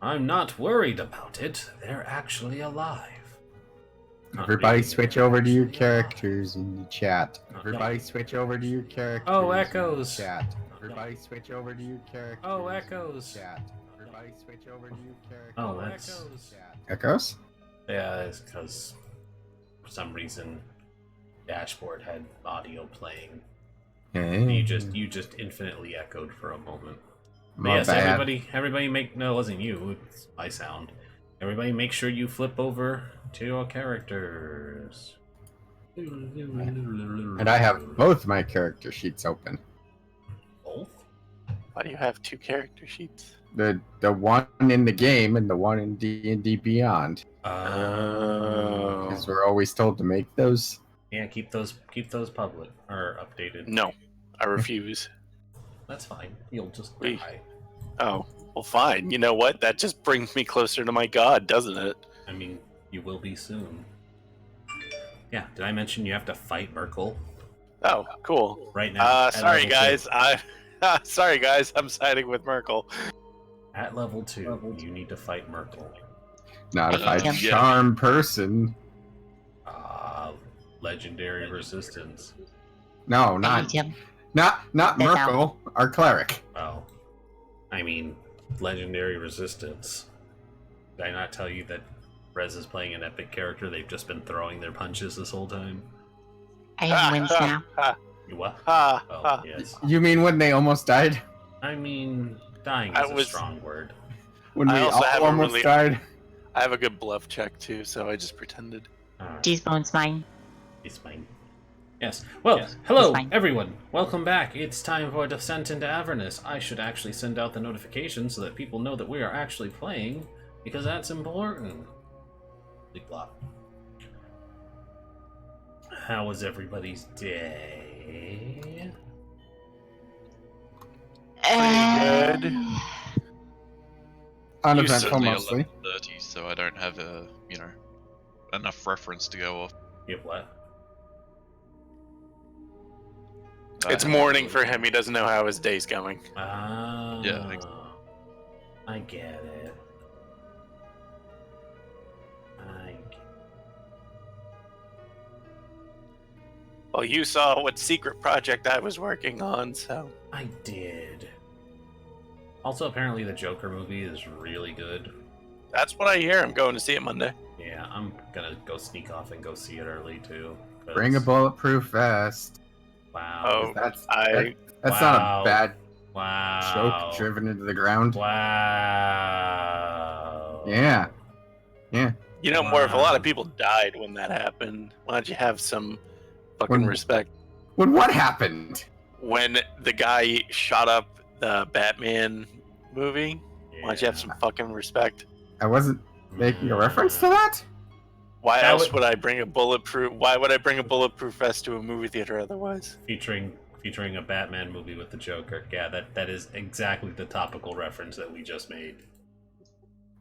I'm not worried about it. They're actually alive. Not Everybody really, switch they're over to your actually characters in the chat. Not Everybody really. switch over to your characters Oh, in the echoes. chat. Everybody switch over to your characters Oh, in echoes. the chat. Everybody switch over to your characters Oh, in that's... the chat. Echoes? Yeah, it's because for some reason dashboard had audio playing. Hey. You just infinitely echoed for a moment. But My yes, bad. everybody make... No, it wasn't you. It's my sound. Everybody make sure you flip over to your characters. And I have both my character sheets open. Both? Why do you have two character sheets? The one in the game and the one in D&D Beyond. Oh. Because we're always told to make those. Yeah, keep those public or updated. No, I refuse. That's fine. You'll just Wait. die. Oh, well, fine. You know what? That just brings me closer to my god, doesn't it? I mean, you will be soon. Yeah, did I mention you have to fight Merkel Oh, cool. right now? at Sorry, level 2? sorry, guys. I'm siding with Merkel. At level 2, you need to fight Merkel. Not if I Yeah. charm person. Legendary resistance. No, I not need him. not Sit Merkel, our cleric. Oh. I mean, legendary resistance. Did I not tell you that Rez is playing an epic character? They've just been throwing their punches this whole time. I have wins now. You what? Ha, Oh, ha. yes. You mean when they almost died? I mean, dying I is a was- strong word. When I we also all have a almost really- died? I have a good bluff check, too, so I just pretended. Alright. Cheese bones mine. It's fine. Yes. Well, Yes. hello, It's fine. everyone. Welcome back. It's time for Descent into Avernus. I should actually send out the notification so that people know that we are actually playing, because that's important. Big block. How was everybody's day? good. Uneventful Certainly mostly. 11:30, so I don't have enough reference to go off. You have what? It's morning for him. He doesn't know how his day's going. Ah. Yeah, thanks. I get it. I get Well, you saw what secret project I was working on, so... I did. Also, apparently the Joker movie is really good. That's what I hear. I'm going to see it Monday. Yeah, I'm gonna go sneak off and go see it early too. 'cause- Bring a bulletproof vest. Wow. Oh, That's I... that's Wow. not a bad Wow. joke driven into the ground. Wow. Yeah. Yeah. You know, Morph, a lot Wow. of people died when that happened. Why don't you have some fucking When- respect? When what happened? When the guy shot up the Batman movie, why don't you have some fucking respect? I wasn't making a reference to that? Why That else would- would I bring a bulletproof? Why would I bring a bulletproof vest to a movie theater otherwise? featuring a Batman movie with the Joker? Yeah, that is exactly the topical reference that we just made.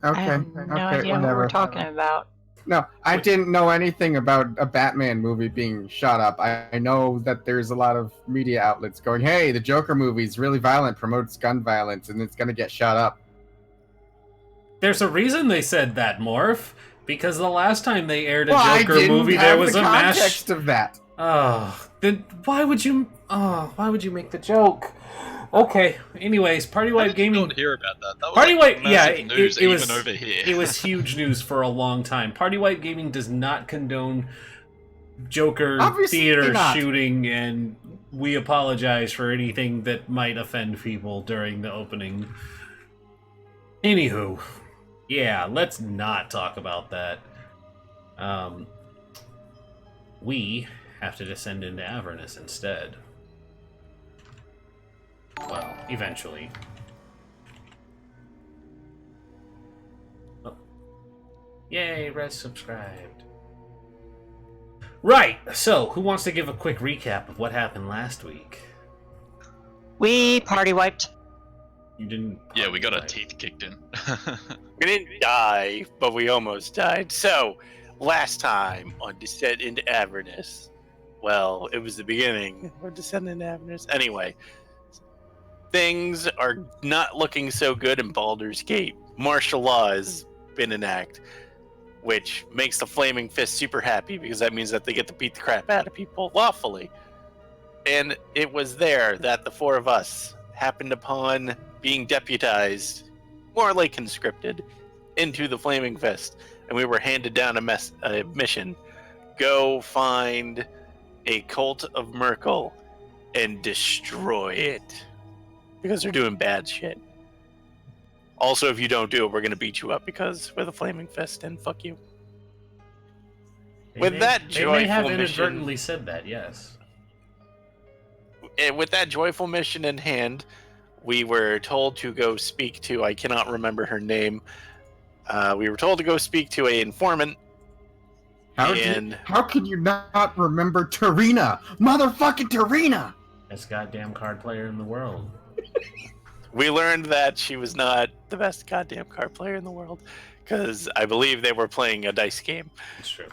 Okay. I have no idea what whatever. we're talking about. No, I didn't know anything about a Batman movie being shot up. I know that there's a lot of media outlets going, hey, the Joker movie's really violent, promotes gun violence, and it's gonna get shot up. There's a reason they said that, Morph. Because the last time they aired a Well, I Joker didn't movie, have there was the a mass. context of that. Oh, then why would you make the joke? Okay. Anyways, I Partywipe did Gaming. not hear about that. That was Partywipe, yeah, massive news it even was over here. it was huge news for a long time. Partywipe Gaming does not condone Joker Obviously theater not. shooting, and we apologize for anything that might offend people during the opening. Anywho, yeah, let's not talk about that. We have to descend into Avernus instead. Well, eventually. Oh. Yay, Res subscribed. Right, so who wants to give a quick recap of what happened last week? We party wiped. You didn't. Yeah, we got our Right. teeth kicked in. We didn't die, but we almost died. So, last time on Descent into Avernus, well, it was the beginning of Descent into Avernus. Anyway, things are not looking so good in Baldur's Gate. martial law has been enacted, which makes the Flaming Fist super happy because that means that they get to beat the crap out of people lawfully. And it was there that the four of us happened upon being deputized, more like conscripted, into the Flaming Fist. And we were handed down a mission. Go find a cult of Merkel and destroy it. Because they're doing bad shit. Also, if you don't do it, we're going to beat you up because we're the Flaming Fist and fuck you. With that they may have joyful inadvertently mission, said that, yes. and with that joyful mission in hand, we were told to go speak to, I cannot remember her name. We were told to go speak to an informant. How could you not remember Tarina? Motherfucking Tarina! Best goddamn card player in the world. We learned that she was not the best goddamn card player in the world because I believe they were playing a dice game. It's true.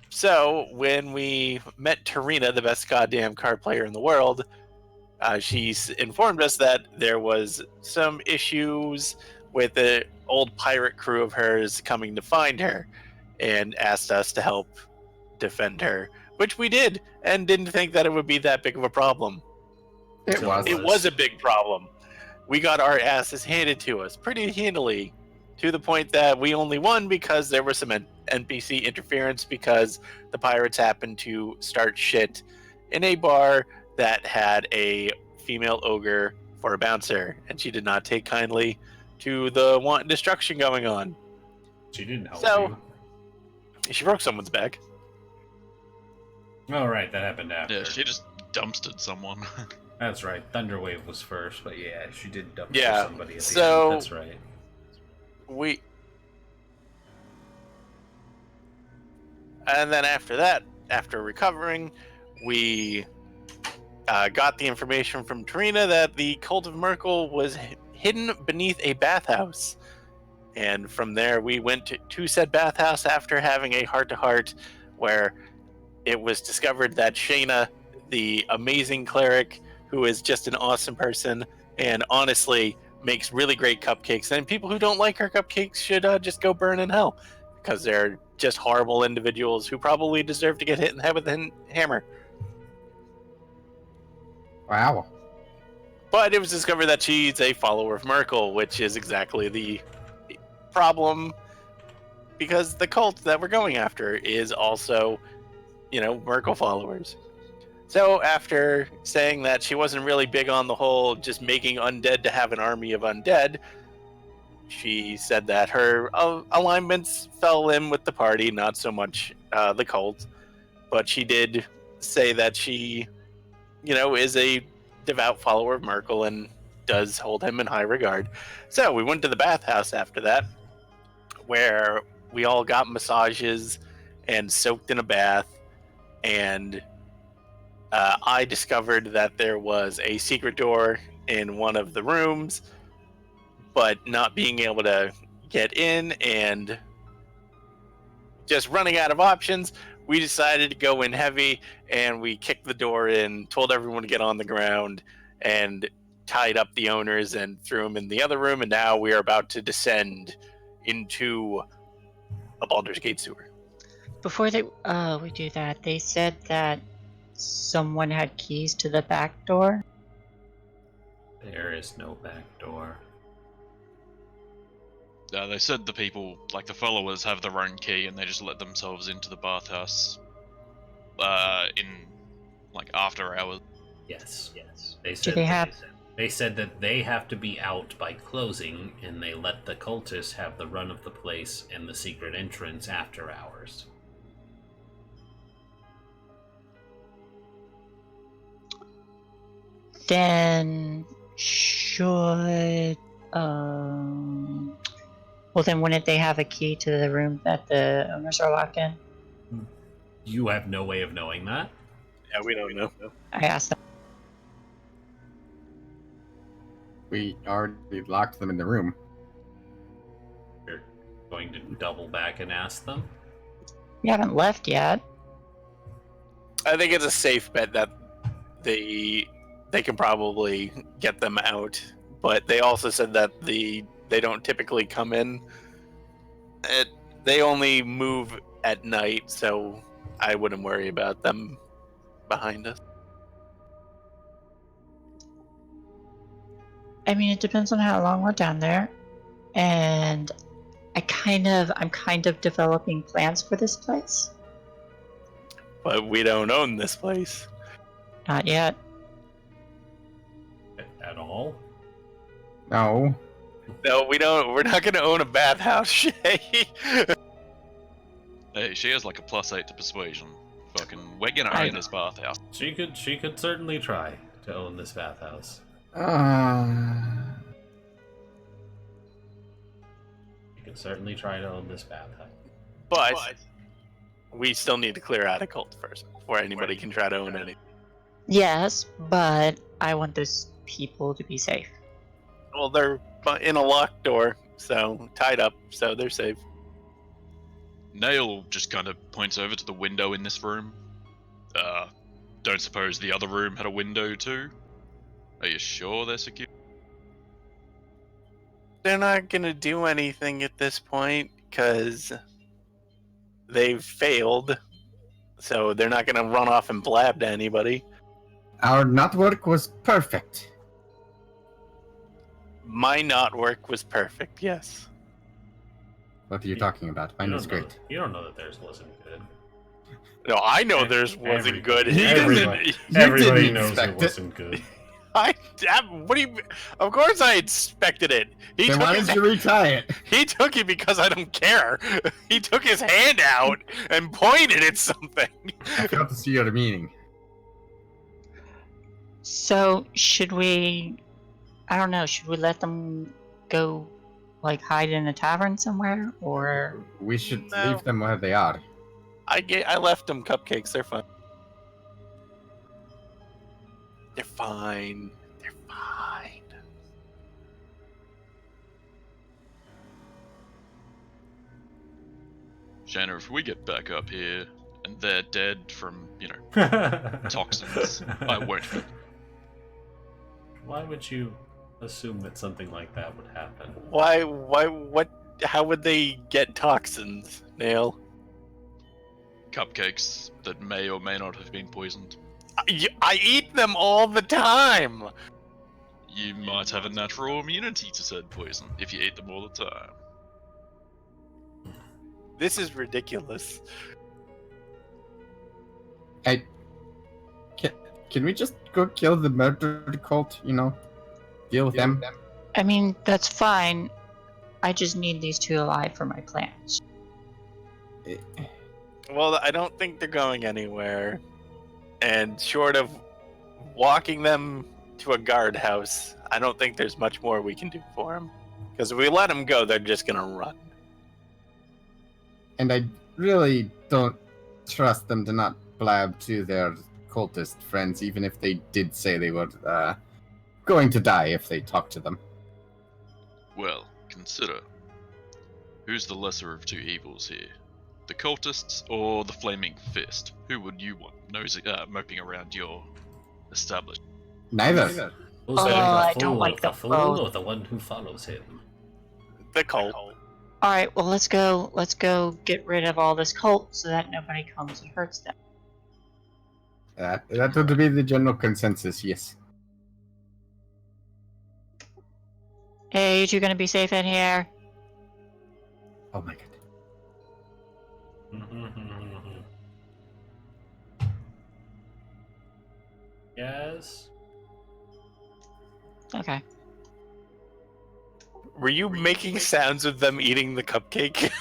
So when we met Tarina, the best goddamn card player in the world, she informed us that there was some issues with the old pirate crew of hers coming to find her and asked us to help defend her, which we did and didn't think that it would be that big of a problem. It was. It was a big problem. We got our asses handed to us pretty handily, to the point that we only won because there was some NPC interference because the pirates happened to start shit in a bar that had a female ogre for a bouncer, and she did not take kindly to the wanton destruction going on. She didn't help So- you. She broke someone's back. Oh, right, that happened after. Yeah, she just dumpstered someone. That's right. Thunderwave was first, but yeah, she did dump Yeah, somebody at the so- end. That's right. And then after that, after recovering, we got the information from Tarina that the cult of Merkel was hidden beneath a bathhouse. And from there, we went to said bathhouse after having a heart-to-heart where it was discovered that Shayna, the amazing cleric, who is just an awesome person and honestly makes really great cupcakes, and people who don't like her cupcakes should just go burn in hell because they're just horrible individuals who probably deserve to get hit in the head with a hammer. Wow. But it was discovered that she's a follower of Merkel, which is exactly the problem because the cult that we're going after is also, Merkel followers. So after saying that she wasn't really big on the whole just making undead to have an army of undead, she said that her alignments fell in with the party, not so much the cult. But she did say that she, is a devout follower of Merkel and does hold him in high regard. So we went to the bathhouse after that, where we all got massages and soaked in a bath, and I discovered that there was a secret door in one of the rooms, but not being able to get in and just running out of options, we decided to go in heavy, and we kicked the door in, told everyone to get on the ground, and tied up the owners and threw them in the other room, and now we are about to descend into a Baldur's Gate sewer. Before we do that, they said that someone had keys to the back door. There is no back door. They said the people, like the followers, have their own key and they just let themselves into the bathhouse in, after hours. Yes. They Do said they have? They said that they have to be out by closing, and they let the cultists have the run of the place and the secret entrance after hours. Then well, then wouldn't they have a key to the room that the owners are locked in? You have no way of knowing that? Yeah, we don't know. I asked them. We already locked them in the room. You're going to double back and ask them? You haven't left yet. I think it's a safe bet that they can probably get them out but they also said that they don't typically come in. They only move at night, so I wouldn't worry about them behind us. I mean, it depends on how long we're down there, and I'm kind of developing plans for this place. But we don't own this place. Not yet. At all? No. No, we don't. We're not going to own a bathhouse, Shay. Hey, she has like a +8 to persuasion. Fucking, we're gonna own this bathhouse. She could certainly try to own this bathhouse. She could certainly try to own this bathhouse. But we still need to clear out a cult first before anybody can try to own anything. Yes, but I want those people to be safe. Well, they're in a locked door, so tied up, so they're safe. Nail just kind of points over to the window in this room. Don't suppose the other room had a window too? Are you sure they're secure? They're not gonna do anything at this point because they've failed, so they're not gonna run off and blab to anybody. Our network was perfect. My not work was perfect, yes. What are you talking about? Mine was great. You don't know that theirs wasn't good. No, I know theirs wasn't good. Everybody didn't knows it expect it. wasn't good. What do you? Of course, I expected it. Then why did you retie it? He took it because I don't care. He took his hand out and pointed at something. I failed to see your meaning. So, should we... I don't know, should we let them go, like, hide in a tavern somewhere, or... We should No. leave them where they are. I left them cupcakes. They're fine. They're fine. They're fine. Shanna, if we get back up here and they're dead from, toxins, I won't. Why would you assume that something like that would happen? What? How would they get toxins, Nail? Cupcakes that may or may not have been poisoned. I eat them all the time. You might have a natural immunity to said poison if you eat them all the time. This is ridiculous. Hey, can we just go kill the murdered cult, Deal with them? I mean, that's fine. I just need these two alive for my plans. Well, I don't think they're going anywhere. And short of walking them to a guardhouse, I don't think there's much more we can do for them. Because if we let them go, they're just going to run. And I really don't trust them to not blab to their cultist friends, even if they did say they were going to die if they talked to them. Well, consider. Who's the lesser of two evils here? The cultists or the flaming fist? Who would you want moping around your establishment? Neither. Who's Oh, better, I the don't fool, like the the fool, fool. or the one who follows him? The cult. Alright, well, let's go get rid of all this cult so that nobody comes and hurts them. That would be the general consensus, yes. Hey, you two gonna be safe in here? Oh my god. Yes. Okay. Were you making sounds of them eating the cupcake?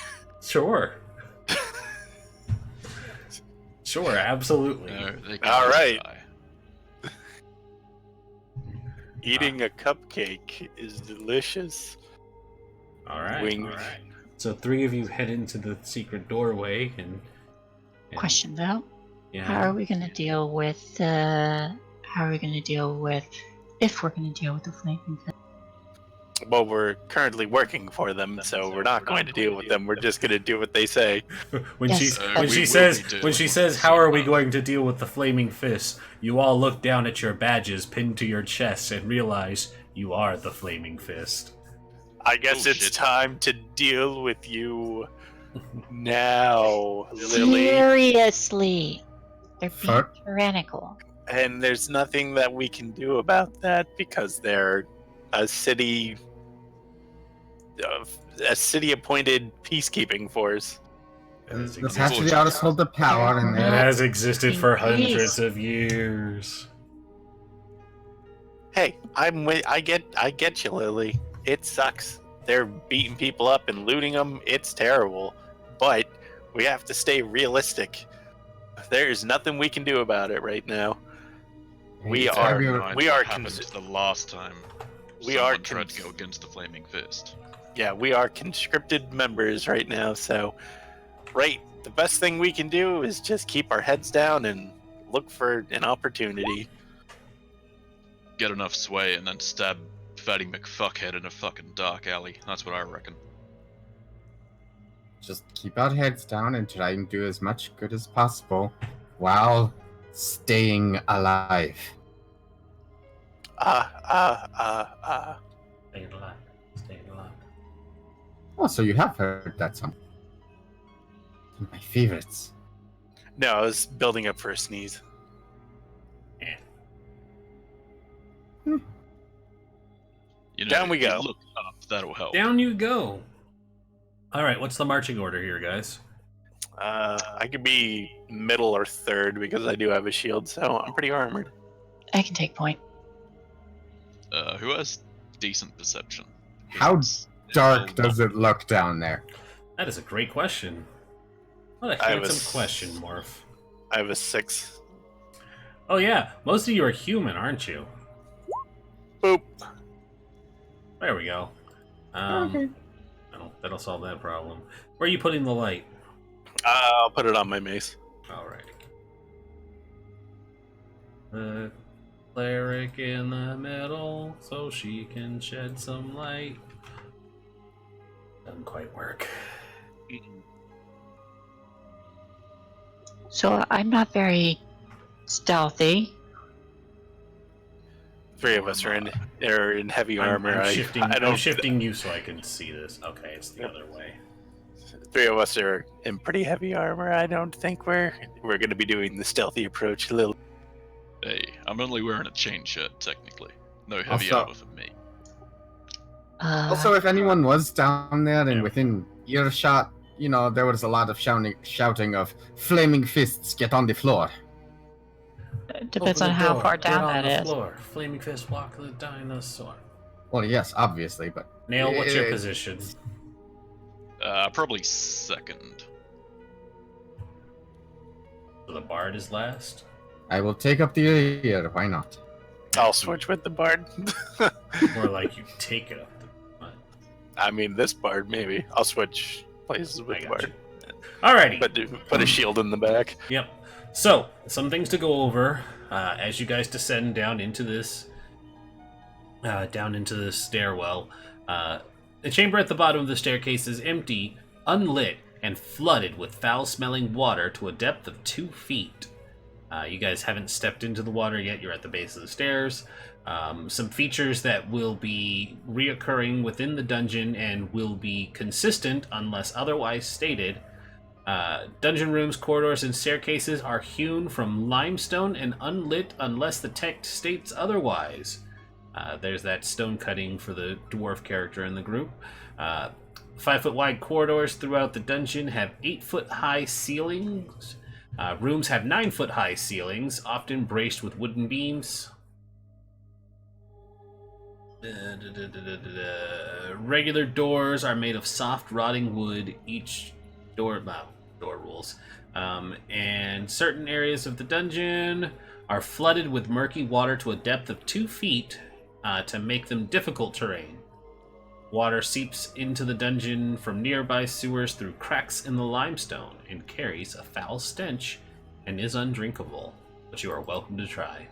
Sure. Sure, absolutely. No, they All right. die. Eating a cupcake is delicious. All right. Wink. All right. So three of you head into the secret doorway and Question though. yeah. How are we gonna deal with if we're gonna deal with the flaming fist? Well, we're currently working for them, so we're not going to deal with them. We're just going to do what they say. when Yes. she We when will she be says doing when she what says they how say. are we going to deal with the flaming fists, you all look down at your badges pinned to your chests and realize You are the Flaming Fist. I guess Oh, it's shit. time to deal with you now, Lily. Seriously. They're being Fuck. tyrannical. And there's nothing that we can do about that because they're a city appointed peacekeeping force. The Patriots hold the power, and It they has existed for Please. hundreds of years. Hey, I get you, Lily. It sucks. They're beating people up and looting them. It's terrible. But we have to stay realistic. There's nothing we can do about it right now. We It's are- gotta be- Mind we what are happened cons- the last time We someone are tried cons- to go against the Flaming Fist. Yeah, we are conscripted members right now, so the best thing we can do is just keep our heads down and look for an opportunity. Get enough sway and then stab Fatty McFuckhead in a fucking dark alley. That's what I reckon. just keep our heads down and try and do as much good as possible while staying alive. Staying alive. Staying alive. Oh, so you have heard that song. One of my favorites. No, I was building up for a sneeze. You know, Down we if you go. Look up, that'll help. Down you go. All right, what's the marching order here, guys? I could be middle or third because I do have a shield, so I'm pretty armored. I can take point. Who has decent perception? How It's- dark it's does it look down there? That is a great question. What a I handsome was- question, Morph. I have a 6. Oh yeah, most of you are human, aren't you? Boop. There we go. Okay. That'll solve that problem. Where are you putting the light? I'll put it on my mace. Alright. The cleric in the middle, so she can shed some light. Doesn't quite work. So I'm not very stealthy. 3 of us are in heavy armor. I'm shifting, I don't. I'm shifting you so I can see this. Okay, it's the other way. 3 of us are in pretty heavy armor. I don't think we're going to be doing the stealthy approach, Lily. Hey, I'm only wearing a chain shirt, technically. No heavy Also- armor for me. Also, if anyone was down there and Yeah. within earshot, you know, there was a lot of shouting of "Flaming fists, get on the floor." It depends Open on the how door, far get down on that the is. floor. Flaming fist, walk the dinosaur. Well, yes, obviously, but Nail, what's your Yeah. position? Probably second. So the bard is last. I will take up the ear. Why not? I'll switch with the bard. More like you take it up. I mean, this bard, maybe. I'll switch places with I the got bard. Alrighty. But put a shield in the back. Yep. So, some things to go over as you guys descend down into this stairwell. The chamber at the bottom of the staircase is empty, unlit, and flooded with foul-smelling water to a depth of 2 feet. You guys haven't stepped into the water yet. You're at the base of the stairs. Some features that will be reoccurring within the dungeon and will be consistent unless otherwise stated. Dungeon rooms, corridors, and staircases are hewn from limestone and unlit unless the text states otherwise. There's that stone cutting for the dwarf character in the group. 5-foot wide corridors throughout the dungeon have 8-foot high ceilings. Rooms have 9-foot high ceilings, often braced with wooden beams. Regular doors are made of soft, rotting wood. Each door rules. And certain areas of the dungeon are flooded with murky water to a depth of 2 feet to make them difficult terrain. Water seeps into the dungeon from nearby sewers through cracks in the limestone and carries a foul stench and is undrinkable, but you are welcome to try.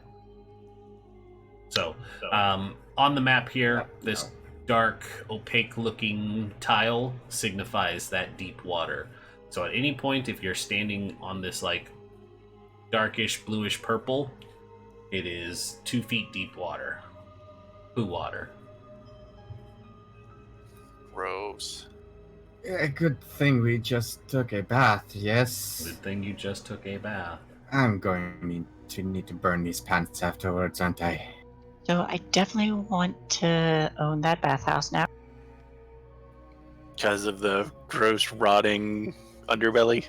So, on the map here, this dark, opaque-looking tile signifies that deep water. So at any point, if you're standing on this, like, darkish, bluish purple, it is 2 feet deep water. poo water. Gross. Yeah, good thing we just took a bath, yes? Good thing you just took a bath. I'm going to need to burn these pants afterwards, aren't I? So I definitely want to own that bathhouse now. Because of the gross, rotting underbelly.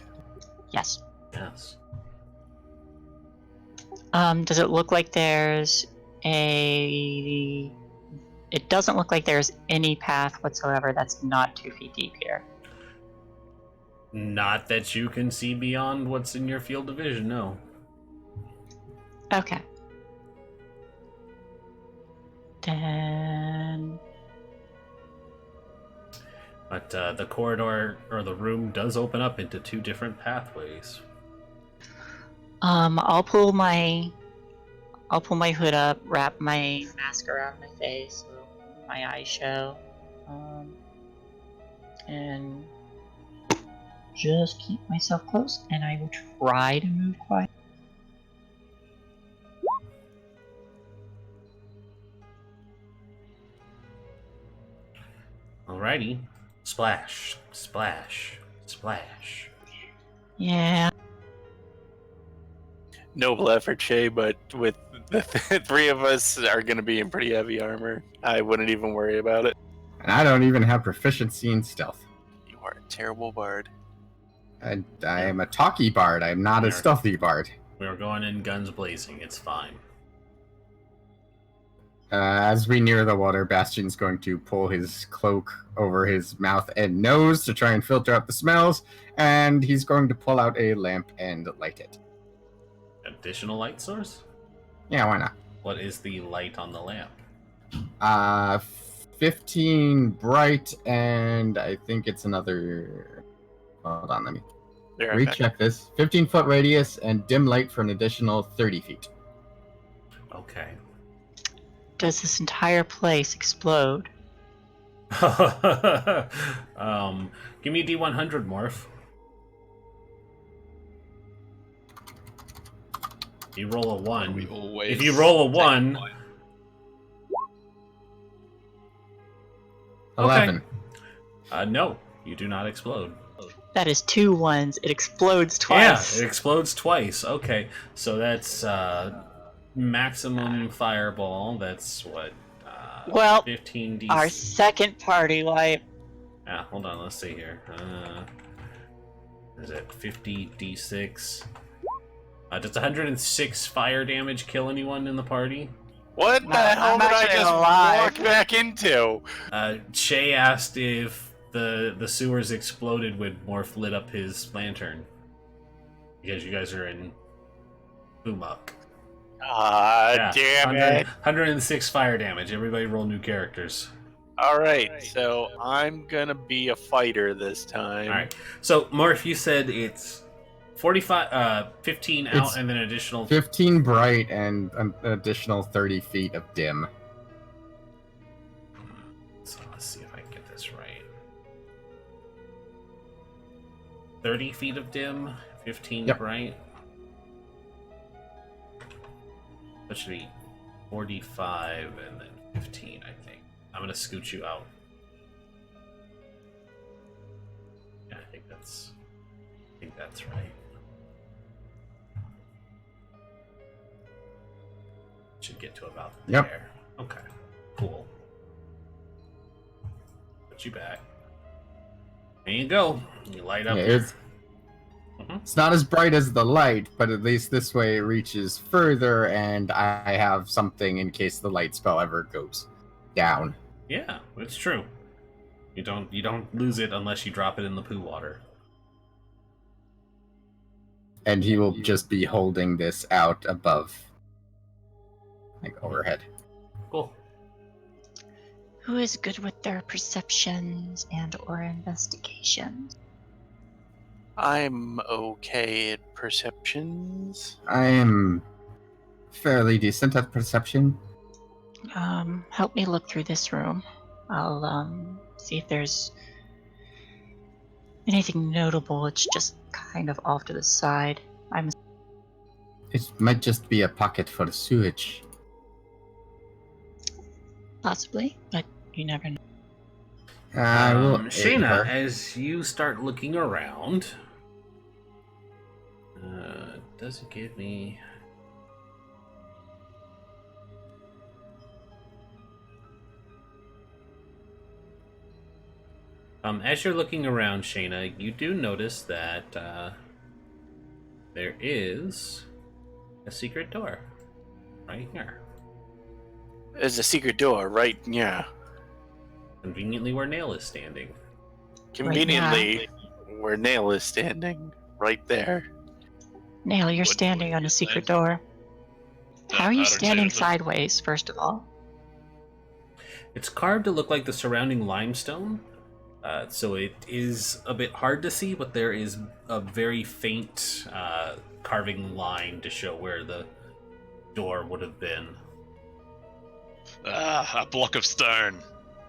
Yes. Yes. Does it look like there's a... It doesn't look like there's any path whatsoever that's not 2 feet deep here. Not that you can see beyond what's in your field of vision, no. Okay. Then... But the corridor or the room does open up into 2 different pathways. I'll pull my hood up, wrap my mask around my face so my eyes show, and just keep myself close, and I will try to move quiet. Alrighty. Splash, splash, splash. Yeah. Noble effort, Shay, but with the 3 of us are going to be in pretty heavy armor. I wouldn't even worry about it. And I don't even have proficiency in stealth. You are a terrible bard. And I am a talky bard. I'm not a You're- stealthy bard. We're going in guns blazing. It's fine. As we near the water, Bastion's going to pull his cloak over his mouth and nose to try and filter out the smells, and he's going to pull out a lamp and light it. Additional light source? Yeah, why not? What is the light on the lamp? 15 bright, and I think it's another... Hold on, let me There, recheck this. 15-foot radius and dim light for an additional 30 feet. Okay. Does this entire place explode? Give me a D100, Morph. You roll a 1. We always If you roll a take 1, mine. 11. No, you do not explode. That is 2 1s. It explodes twice. Yeah, it explodes twice. Okay, so that's maximum fireball. That's what? Well, 15 d. Our second party wipe. Ah, hold on. Let's see here. Is it 50 d6? Does 106 fire damage kill anyone in the party? What the No, hell I'm did I actually just alive. walk back into? Shay asked if the sewers exploded when Morph lit up his lantern. Because you guys are in Boomuk. Damn it. 106 fire damage. Everybody roll new characters. Alright, so I'm gonna be a fighter this time. Alright. So, Morph, you said it's 15 out It's and then additional... 15 bright and an additional 30 feet of dim. So let's see if I can get this right. 30 feet of dim, 15 Yep. bright. That should be 45 and then 15, I think. I'm gonna scoot you out. Yeah, I think that's right. Should get to about Yep. there. Okay, cool. Put you back. There you go. You light up. Yeah, your- it's not as bright as the light, but at least this way it reaches further, and I have something in case the light spell ever goes down. Yeah, it's true. You don't lose it unless you drop it in the poo water. And he will just be holding this out above, like overhead. Cool. Who is good with their perceptions and or investigations? I'm okay at perceptions. I am fairly decent at perception. Help me look through this room. I'll see if there's anything notable. It's just kind of off to the side. It might just be a pocket for the sewage. Possibly, but you never know. I will aid Shayna, her. as you start looking around, does it give me? As you're looking around, Shayna, you do notice that there is a secret door right here, There's a secret door, right? Yeah. conveniently where Nail is standing. Conveniently, where Nail is standing, right there. Nail, you're What- standing what on are a you secret saying? door. How are you I don't see standing anything. sideways, first of all? It's carved to look like the surrounding limestone, so it is a bit hard to see, but there is a very faint carving line to show where the door would have been. A block of stone.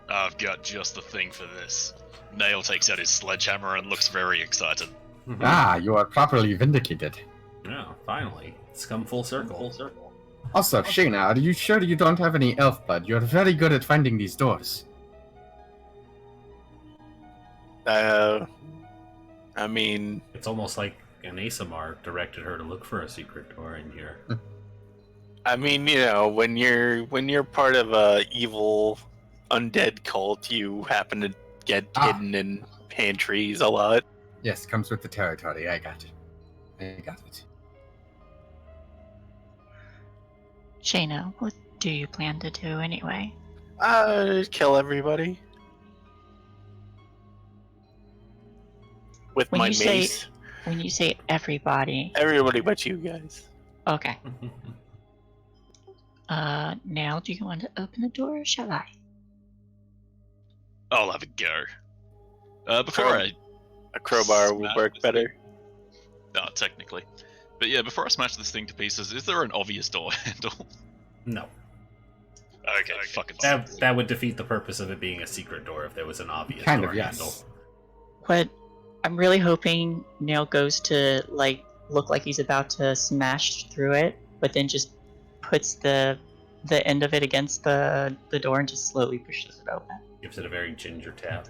I've got just the thing for this. Nail takes out his sledgehammer and looks very excited. Ah, you are properly vindicated. Yeah, finally. It's come full circle. Also, Shayna, are you sure you don't have any elf blood? You're very good at finding these doors. I mean, It's almost like an ASMR directed her to look for a secret door in here. you know, when you're part of a evil undead cult, you happen to get hidden in pantries a lot. Yes, comes with the territory. I got it. I got it. Shayna, what do you plan to do anyway? Kill everybody with When my you say- mace. When you say everybody, Everybody but you guys. okay. Nail, do you want to open the door or shall I? I'll have a go. Before Um, I... A crowbar will Smash work this better. Oh, technically. But yeah, before I smash this thing to pieces, is there an obvious door handle? No. Okay, fucking... That would defeat the purpose of it being a secret door if there was an obvious Kind door of, handle. yes. What I'm really hoping Nail goes to look like he's about to smash through it, but then just puts the end of it against the door and just slowly pushes it open. Gives it a very ginger tap.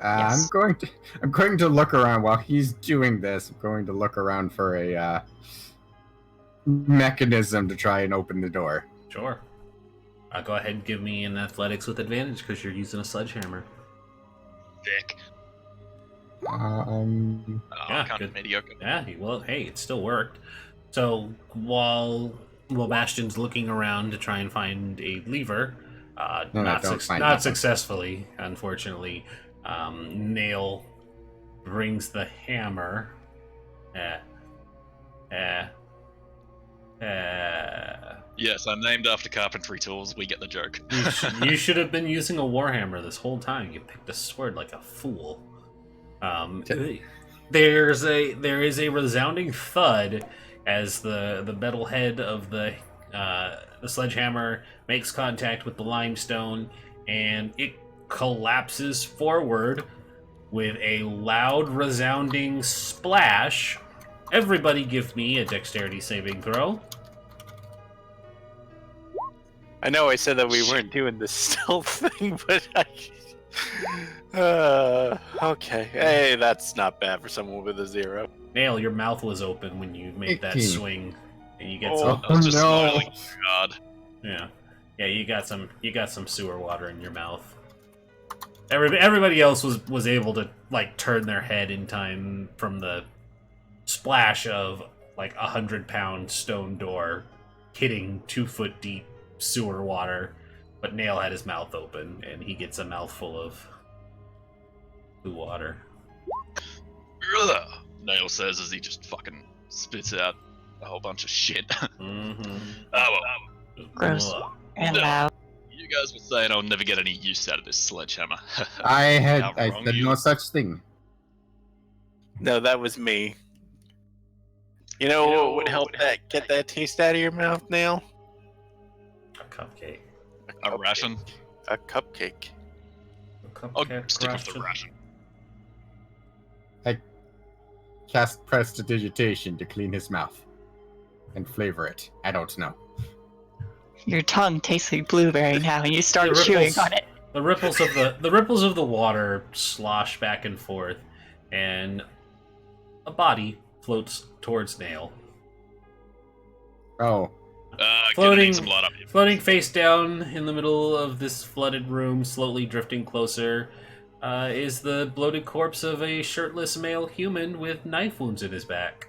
Yes. I'm going to look around while he's doing this. I'm going to look around for a mechanism to try and open the door. Sure. Go ahead and give me an athletics with advantage because you're using a sledgehammer. Dick. Oh, Yeah, kind good. of mediocre. Yeah, well, hey, it still worked. So while Bastion's looking around to try and find a lever, not nothing. successfully, unfortunately, Nail brings the hammer. Yes, I'm named after carpentry tools. We get the joke. You should have been using a warhammer this whole time. You picked a sword like a fool. There is a resounding thud as the metal head of the sledgehammer makes contact with the limestone, and it collapses forward with a loud, resounding splash. Everybody, give me a dexterity saving throw. I know I said that we weren't doing the stealth thing, but okay. Hey, that's not bad for someone with a 0. Nail, your mouth was open when you made that 18. swing, and you get Oh, some. I was just no. smiling too hard. Yeah, you got some sewer water in your mouth. Everybody else was able to turn their head in time from the splash of 100-pound stone door hitting 2-foot deep sewer water, but Nail had his mouth open and he gets a mouthful of blue water. Ugh, Nail says as he just fucking spits out a whole bunch of shit. Mm-hmm. Oh well. Gross. Ugh. And No. loud. You guys were saying I'll never get any use out of this sledgehammer. I How said wrong no you- such thing. No, that was me. You know what would help get that taste out of your mouth, Nail? A cupcake. A ration? A cupcake. A I'll cupcake stick with the ration. ration. Cast prestidigitation to clean his mouth and flavor it. I don't know. Your tongue tastes like blueberry now, and you start The chewing ripples- on it. The ripples of the water slosh back and forth, and a body floats towards Nail. Oh, Floating some blood up here. Floating face down in the middle of this flooded room, slowly drifting closer, is the bloated corpse of a shirtless male human with knife wounds in his back.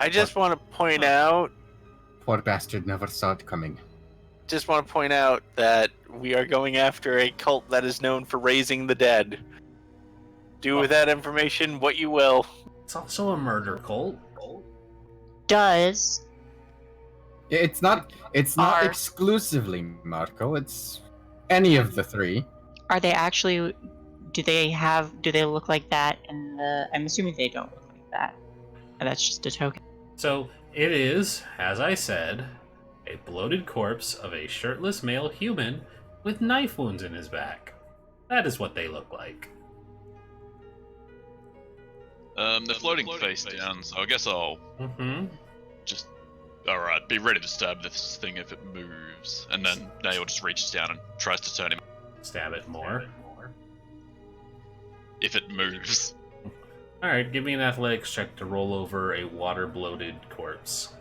I just want to point out. poor bastard never saw it coming. Just want to point out that we are going after a cult that is known for raising the dead. Do with that information what you will. It's also a murder cult. Does It's not Are- exclusively Marco. It's any of the three. Are they actually? Do they look like that? And I'm assuming they don't look like that. That's just a token. So it is, as I said, a bloated corpse of a shirtless male human with knife wounds in his back. That is what they look like. They're floating face down, so I guess I'll Mm-hmm. just... Alright, be ready to stab this thing if it moves. And then Nail just reaches down and tries to turn him Stab it more. if it moves. Alright, give me an athletics check to roll over a water-bloated corpse.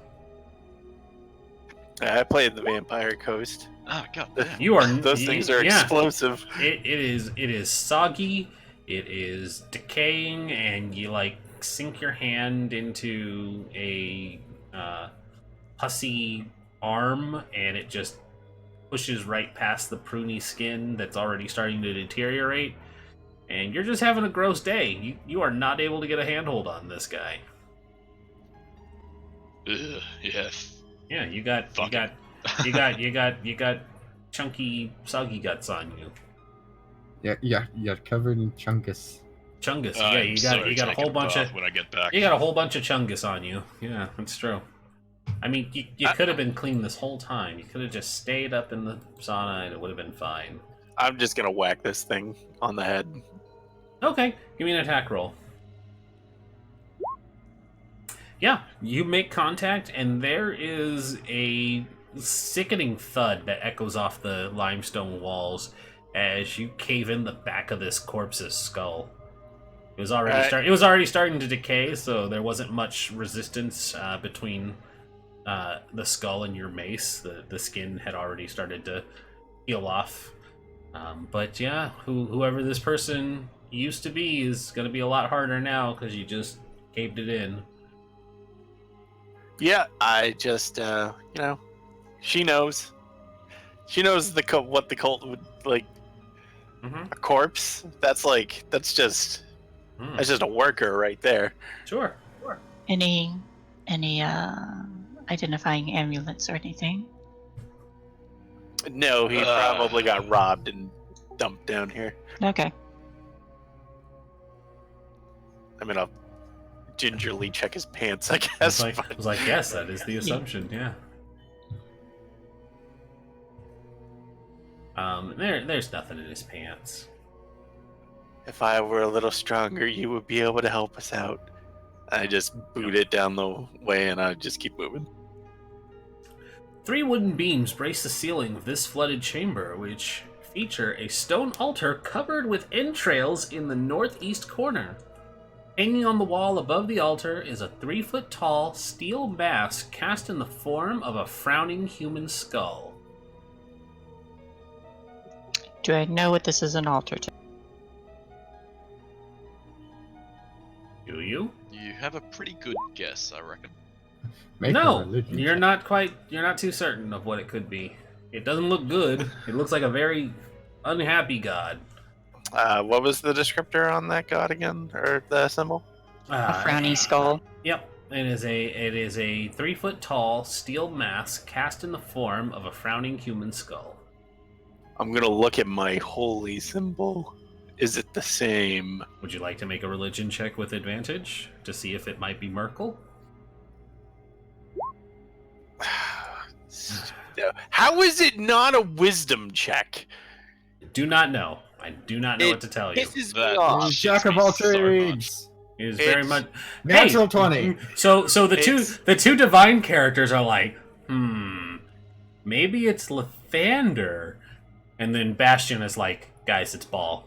I played the Vampire Coast. Ah, god damn. You are Those things are yeah. explosive. It is soggy, it is decaying, and you like sink your hand into a pussy arm, and it just pushes right past the pruny skin that's already starting to deteriorate. And you're just having a gross day. You are not able to get a handhold on this guy. Ugh, yeah. Yeah, you got Fuck you got chunky soggy guts on you. Yeah, you're covered in chungus. Chungus. Yeah, I'm you so got a whole taking bunch bath of when I get back. you got a whole bunch of chungus on you. Yeah, that's true. I mean, you could have been clean this whole time. You could have just stayed up in the sauna and it would have been fine. I'm just gonna whack this thing on the head. Okay, give me an attack roll. Yeah, you make contact, and there is a sickening thud that echoes off the limestone walls as you cave in the back of this corpse's skull. It was already starting to decay, so there wasn't much resistance between the skull and your mace. The skin had already started to peel off. But yeah, whoever this person used to be is going to be a lot harder now because you just caved it in. Yeah, I just, she knows. She knows what the cult would like. Mm-hmm. A corpse. That's just a worker right there. Sure. Any identifying amulets or anything? No, he probably got robbed and dumped down here. Okay. I mean, I'll gingerly check his pants, I I guess. was like, yes, that is the assumption. Yeah. There's nothing in his pants. If I were a little stronger, you would be able to help us out. I just boot it down the way, and I just keep moving. 3 wooden beams brace the ceiling of this flooded chamber, which feature a stone altar covered with entrails in the northeast corner. Hanging on the wall above the altar is a 3-foot-tall steel mask cast in the form of a frowning human skull. Do I know what this is an altar to? Do you? You have a pretty good guess, I reckon. Make a No, religion you're check. you're not too certain of what it could be. It doesn't look good. It looks like a very unhappy god. What was the descriptor on that god again, or the symbol? A frowny skull. Yep. It is a 3-foot-tall steel mask cast in the form of a frowning human skull. I'm gonna look at my holy symbol. Is it the same? Would you like to make a religion check with advantage to see if it might be Merkel? How is it not a wisdom check? Do not know. I do not know what to tell you. Pisses me That- off. Oh, shits Jack of me all so much. trades. It is very It's- much Natural Hey, 20. So It's- the two divine characters are like, maybe it's Lathander, and then Bastion is like, guys, it's Ball.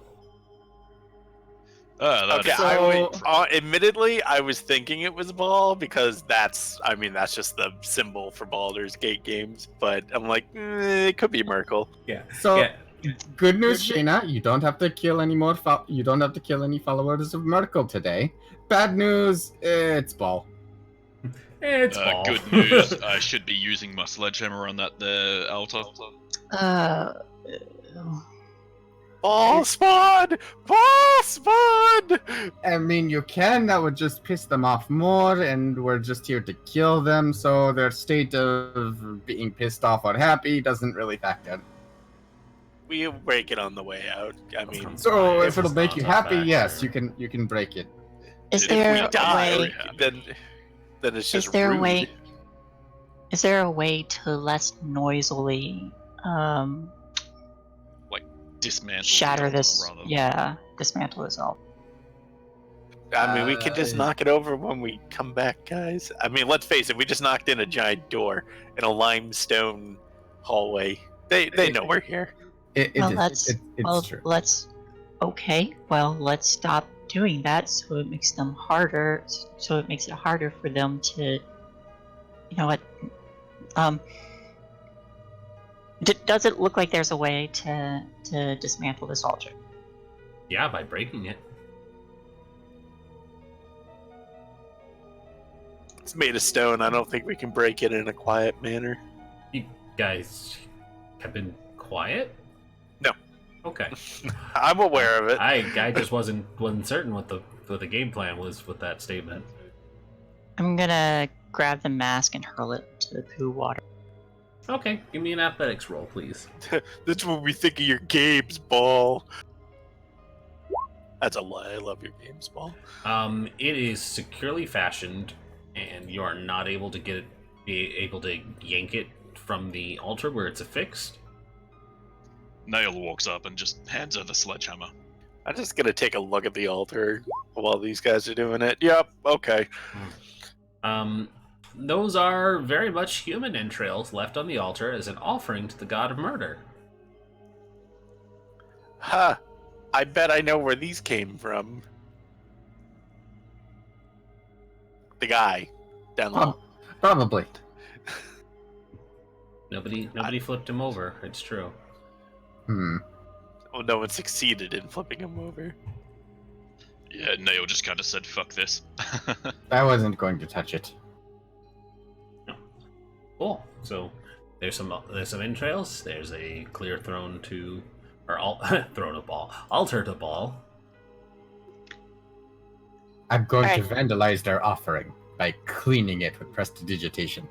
Okay, admittedly, I was thinking it was Ball because that's just the symbol for Baldur's Gate games. But I'm like, it could be Merkel. Yeah. So, yeah. good news, Shayna. You don't have to kill any more. You don't have to kill any followers of Merkel today. Bad news. It's Ball. It's Ball. Good news. I should be using my sledgehammer on that altar. Ball spawn! Ball spawn! I mean, you can. That would just piss them off more, and we're just here to kill them. So their state of being pissed off or happy doesn't really factor. We'll break it on the way out. I mean, So If if it'll it's make not you a happy, factor. yes, you can break it. Is If we there a die, way? then it's just Is there rude. a way? Is there a way to less noisily Dismantle. shatter the this? altar, rather. Yeah, dismantle this all. I mean, we can just knock it over when we come back, guys. I mean, let's face it, we just knocked in a giant door in a limestone hallway. They know we're here. It's true. Okay. Well, let's stop doing that, so it makes them harder. So it makes it harder for them to. You know what? Does it look like there's a way to dismantle this altar? Yeah, by breaking it. It's made of stone. I don't think we can break it in a quiet manner. You guys have been quiet? No. Okay. I'm aware of it. I just wasn't certain what the game plan was with that statement. I'm gonna grab the mask and hurl it to the poo water. Okay, give me an athletics roll, please. That's what we think of your games, Ball. That's a lie. I love your games, Ball. It is securely fashioned, and you are not able to be able to yank it from the altar where it's affixed. Nail walks up and just hands her the sledgehammer. I'm just gonna take a look at the altar while these guys are doing it. Yep. Okay. Those are very much human entrails left on the altar as an offering to the god of murder. Huh. I bet I know where these came from. The guy down the Probably. Nobody flipped him over. It's true. Oh, no one succeeded in flipping him over. Yeah, Nail just kind of said, "Fuck this." I wasn't going to touch it. Cool. So there's some entrails. There's a clear throne to, or throne of Ball, altar to Ball. I'm going to Alright. vandalize their offering by cleaning it with prestidigitation.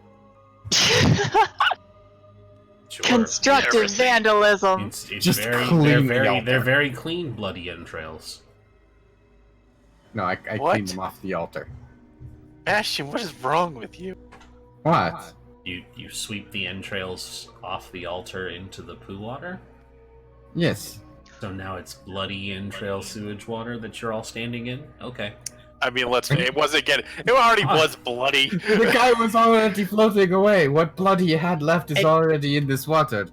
Sure. Constructive Everything. vandalism. It's Just very clean the altar. they're very clean bloody entrails. No, I What? cleaned them off the altar. Bastion, what is wrong with you? What? You sweep the entrails off the altar into the poo water. Yes. So now it's bloody entrail sewage water that you're all standing in. Okay. I mean, it wasn't getting. It already was bloody. The guy was already floating away. What blood he had left is It- already in this water.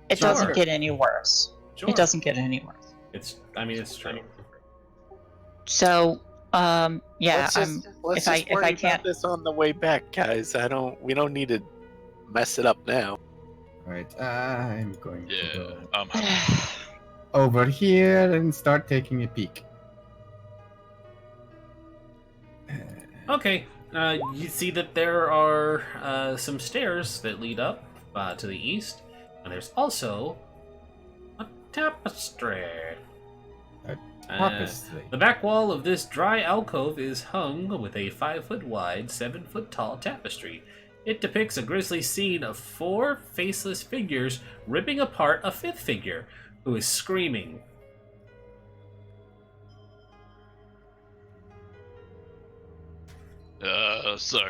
It Sure. doesn't get any worse. Sure. It doesn't get any worse. It's true. So, yeah, let's if I- just if worry I about can't- this on the way back, guys. We don't need to mess it up now. Right, I'm going to Yeah, go I'm happy. over here and start taking a peek. Okay. You see that there are some stairs that lead up to the east, and there's also a tapestry. Tapestry. The back wall of this dry alcove is hung with a 5-foot wide, 7-foot tall tapestry. It depicts a grisly scene of 4 faceless figures ripping apart a 5th figure, who is screaming. So,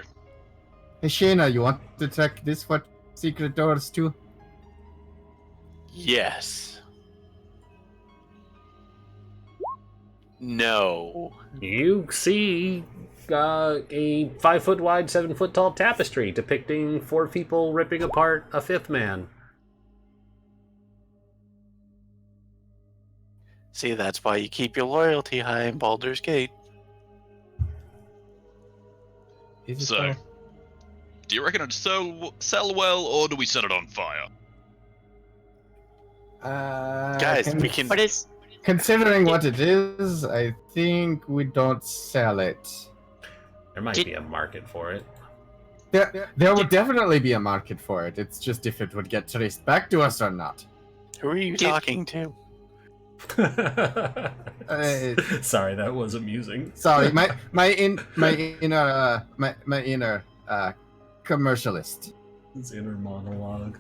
Hey Shayna, you want to check this for secret doors too? Yes. No. You see a 5 foot wide, 7 foot tall tapestry depicting 4 people ripping apart a 5th man. See, that's why you keep your loyalty high in Baldur's Gate. Is it So, though? do you reckon it'd sell well, or do we set it on fire? Guys, we can. What is? Considering what it is, I think we don't sell it. There might Did- be a market for it. There would definitely be a market for it. It's just if it would get traced back to us or not. Who are you Did- talking to? Sorry, that was amusing. Sorry, my inner commercialist. His inner monologue.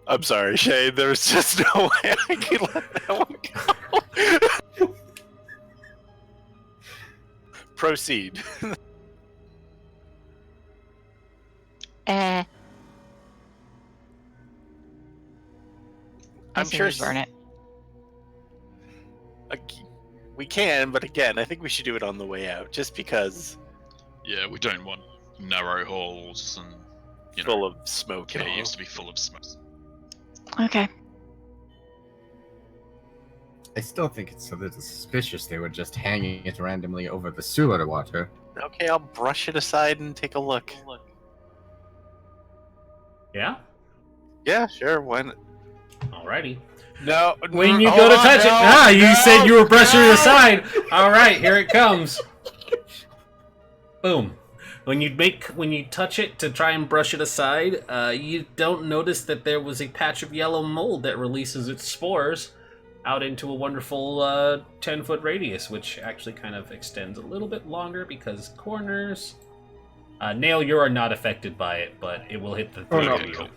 I'm sorry, Shane. There's just no way I can let that one go. Proceed. Eh. I'm I say sure we burn it. We can, but again, I think we should do it on the way out, just because Yeah, we don't want narrow halls and full of smoke. it and all. used to be full of smoke. Okay. I still think it's a little suspicious they were just hanging it randomly over the sewer water. Okay, I'll brush it aside and take a look. Yeah? Yeah, sure. When? Alrighty. No. When you hold go to on, touch it. no, Ah, you no, said you were brushing no. it aside. Alright, here it comes. Boom. When you touch it to try and brush it aside, you don't notice that there was a patch of yellow mold that releases its spores out into a wonderful 10-foot radius, which actually kind of extends a little bit longer because corners. Nail, you are not affected by it, but it will hit the Oh, three no. of you.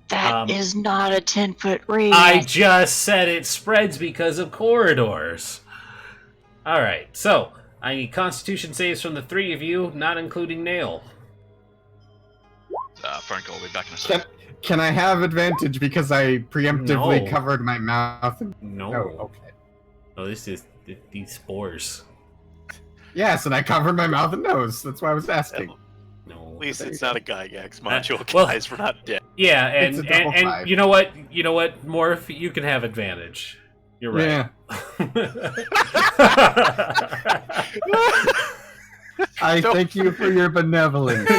That is not a 10-foot radius. I just said it spreads because of corridors. Alright, so I need Constitution saves from the 3 of you, not including Nail. Frank, I'll be back in a second. Can I have advantage because I preemptively No. covered my mouth? No. Oh, okay. Oh, this is these spores. Yes, and I covered my mouth and nose. That's why I was asking. No. At least There it's you not a Gygax module, well- guys. We're not dead. Yeah, It's and a double and five. you know what? You know what, Morph? You can have advantage. You're right. Yeah. I Don't- thank you for your benevolence.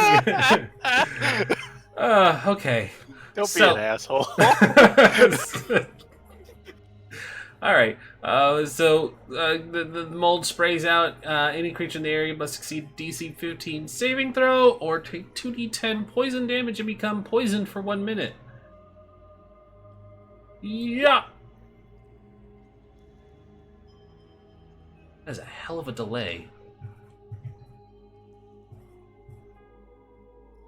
Okay. Don't be So- an asshole. All right. So the mold sprays out. Any creature in the area must succeed DC 15 saving throw or take 2d10 poison damage and become poisoned for 1 minute. Yeah. That's a hell of a delay.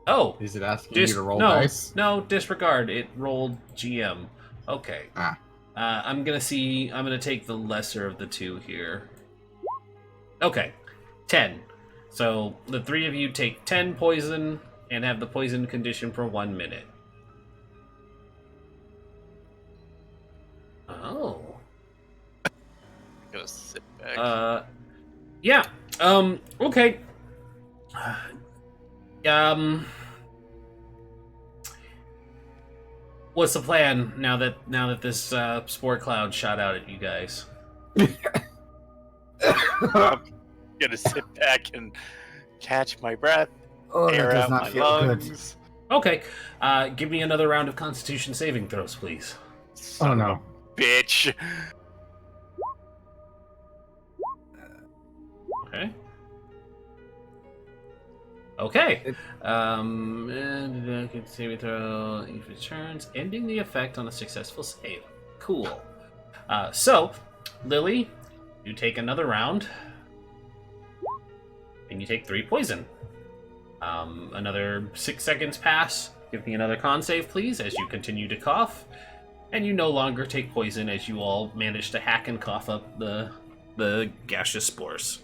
Oh. Is it asking you to roll no, dice? No, disregard. It rolled GM. Okay. Ah. I'm gonna take the lesser of the two here. Okay. 10. So the 3 of you take 10 poison and have the poison condition for 1 minute. Oh. I'm gonna sit back. Yeah. Okay. What's the plan now that this spore cloud shot out at you guys? I'm gonna sit back and catch my breath, Oh, that air does out not my feel good. lungs. Okay. Give me another round of Constitution saving throws, please. Oh no. Bitch. Okay. Okay. And saving throw each returns, ending the effect on a successful save. Cool. So, Lily, you take another round, and you take 3 poison. Another 6 seconds pass. Give me another con save, please, as you continue to cough. And you no longer take poison as you all manage to hack and cough up the gaseous spores.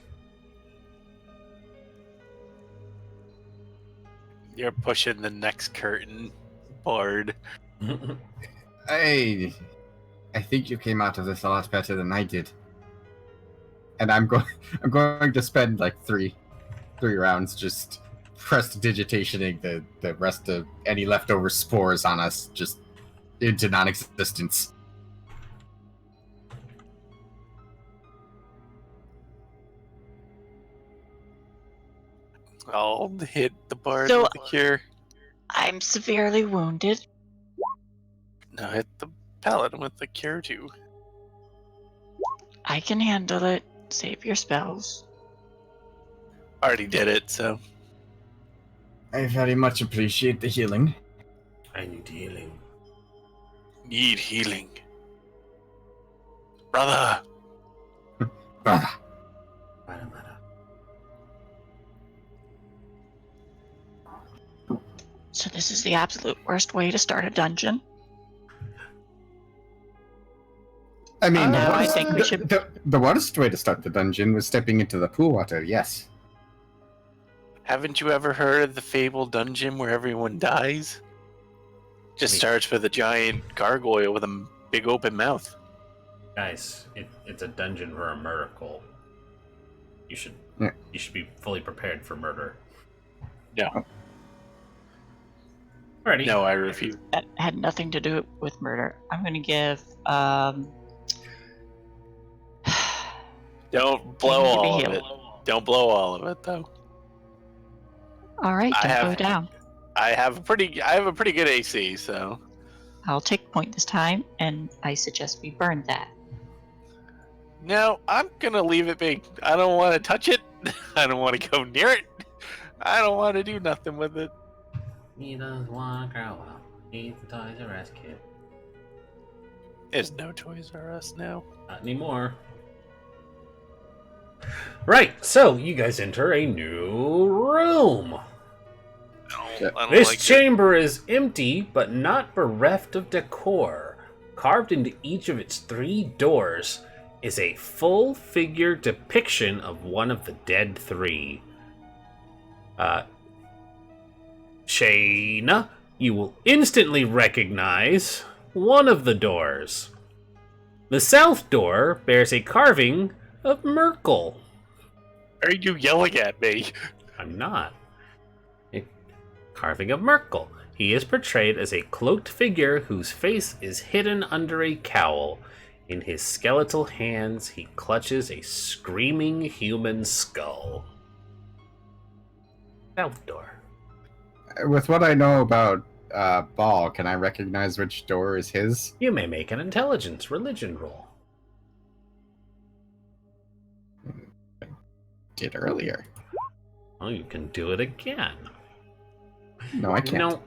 You're pushing the next curtain, Bard. I think you came out of this a lot better than I did. and I'm going to spend like three rounds just prestidigitationing the rest of any leftover spores on us just into non-existence. I'll hit the bard So- with the cure. I'm severely wounded. No, hit the paladin with the cure too. I can handle it. Save your spells. Already did it, so I very much appreciate the healing. I need healing. need healing. Brother! Ah, Bada, bada. So this is the absolute worst way to start a dungeon. I mean, No, I worst- think we should- the worst way to start the dungeon was stepping into the pool water, yes. Haven't you ever heard of the fabled dungeon where everyone dies? Just Me. starts with a giant gargoyle with a big open mouth. Guys, it's a dungeon for a murder cult. You should Yeah. you should be fully prepared for murder. No. Alrighty. No, I refuse. That had nothing to do with murder. I'm gonna give Don't blow I need to be all of it. healed. Don't blow all of it though. all right, I don't have- go down. I have a pretty good AC, so I'll take point this time, and I suggest we burn that. no, I'm gonna leave it be. I don't want to touch it. I don't want to go near it. I don't want to do nothing with it. He does want to grow up. He's the Toys R Us kid. There's no Toys R Us now. Not anymore. Right, so you guys enter a new room. I don't This like it. chamber is empty, but not bereft of decor. Carved into each of its 3 doors is a full-figure depiction of one of the dead 3. Shayna, you will instantly recognize one of the doors. The south door bears a carving of Merkel. Are you yelling at me? I'm not. A carving of Merkel. He is portrayed as a cloaked figure whose face is hidden under a cowl. In his skeletal hands, he clutches a screaming human skull. South door. With what I know about Ball, can I recognize which door is his? You may make an intelligence religion roll. Did earlier. Oh, you can do it again. No, I can't. No,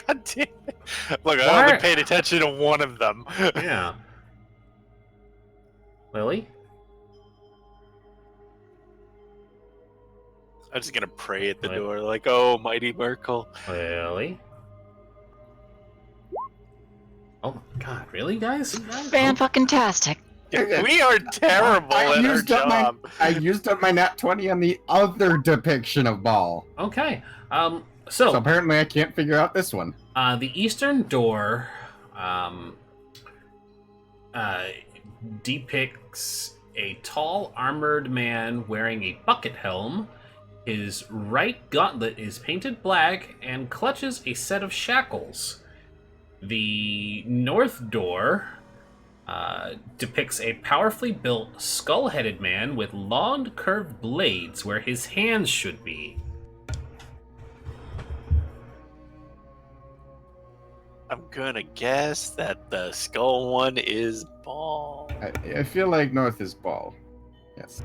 God damn it. Look, I Why- only paid attention to one of them. yeah. Lily? I'm just gonna pray at the What? door, like, oh, mighty Merkel. Lily? Oh my god, really, guys? Fan-fucking-tastic. We are terrible I at our used up my- job. I used up my nat 20 on the other depiction of Ball. Okay. So apparently I can't figure out this one. The eastern door depicts a tall, armored man wearing a bucket helm. His right gauntlet is painted black and clutches a set of shackles. The north door depicts a powerfully built, skull-headed man with long, curved blades where his hands should be. I'm gonna guess that the skull one is Ball. I feel like North is Ball. Yes.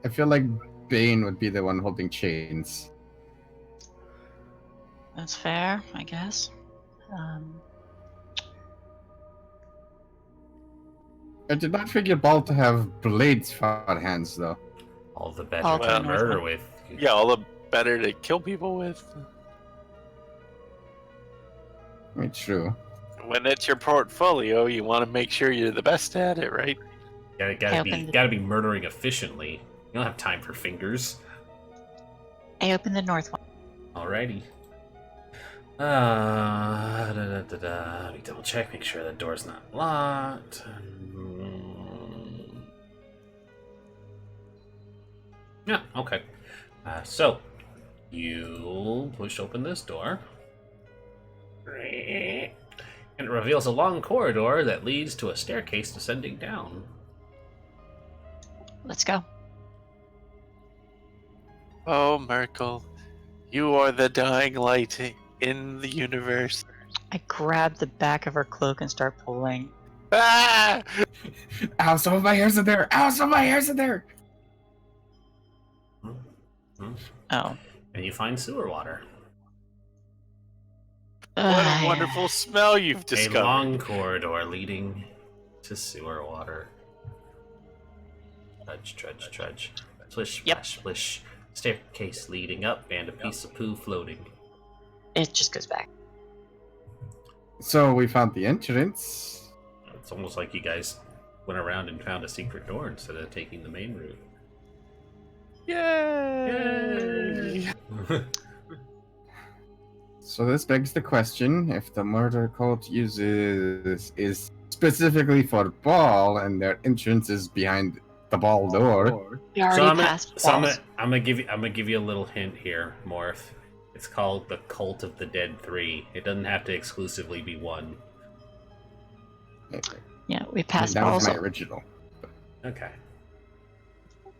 I feel like Bane would be the one holding chains. That's fair, I guess. I did not figure Ball to have blades for hands, though. All the better All to the murder north with. Yeah, all the better to kill people with. I mean, true. When it's your portfolio, you want to make sure you're the best at it, right? Gotta be murdering efficiently. You don't have time for fingers. I open the north one. Alrighty. Let me double check, make sure the door's not locked. Yeah, okay. So, you push open this door. And it reveals a long corridor that leads to a staircase descending down. Let's go. Oh, Merkel, you are the dying light in the universe. I grab the back of her cloak and start pulling. Ah! Ow, some of my hair's in there! Ow, some of my hair's in there! Oh. And you find sewer water. What a wonderful smell you've A discovered. long corridor leading to sewer water. Trudge, trudge, trudge. Splish, Yep. splash, splish. Staircase leading up and a piece of poo floating. It just goes back. So we found the entrance. It's almost like you guys went around and found a secret door instead of taking the main route. Yay! So this begs the question, if the murder cult is specifically for ball and their entrance is behind the ball door. We already I'm gonna give you a little hint here, Morph. It's called the Cult of the Dead 3. It doesn't have to exclusively be one. Yeah, we I mean, passed that was Ball's. my original. Okay.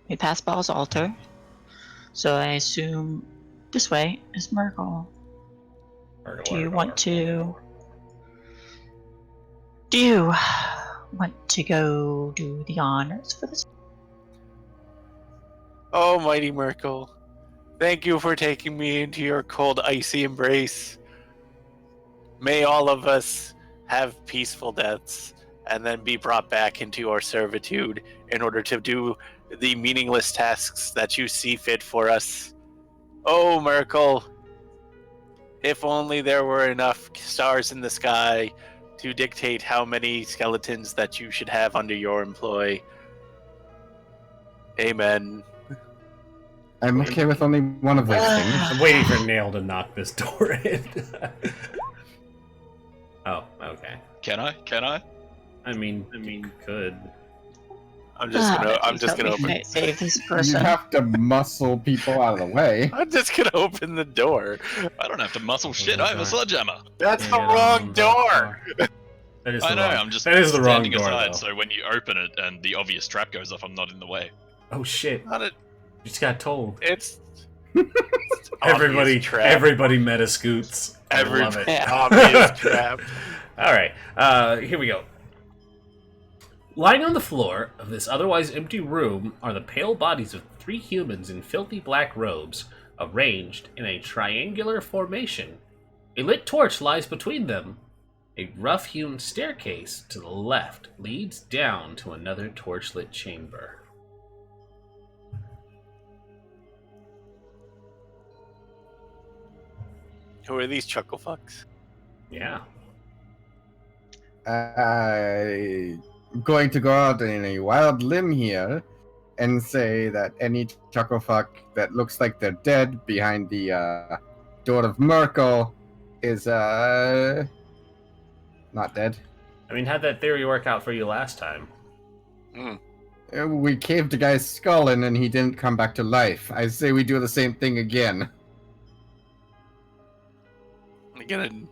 We passed Ball's altar. So I assume this way is Merkel. Do you want to go do the honors for this? Oh, mighty Merkel, thank you for taking me into your cold, icy embrace. May all of us have peaceful deaths and then be brought back into your servitude in order to do the meaningless tasks that you see fit for us. Oh, Merkel, if only there were enough stars in the sky to dictate how many skeletons that you should have under your employ. Amen. I'm okay with only one of those things. I'm waiting for Nail to knock this door in. Oh, okay. Can I? I mean, could. I'm just gonna open. Save this You person. have to muscle people out of the way. I'm just gonna open the door. I don't have to muscle shit. I have a sledgehammer. That's the Yeah, wrong door. That is I the know. wrong- I'm just that is the wrong standing door, aside, though. so when you open it and the obvious trap goes off, I'm not in the way. Oh shit! Not a, You just got told. it's Everybody, obvious trap. everybody meta scoots. I love it. Obvious trap. All right, here we go. Lying on the floor of this otherwise empty room are the pale bodies of 3 humans in filthy black robes, arranged in a triangular formation. A lit torch lies between them. A rough-hewn staircase to the left leads down to another torchlit chamber. Who are these chuckle fucks? Yeah. I'm going to go out in a wild limb here and say that any chucklefuck that looks like they're dead behind the door of Merkel is not dead. I mean, how'd that theory work out for you last time? We caved a guy's skull in and he didn't come back to life. I say we do the same thing again. I'm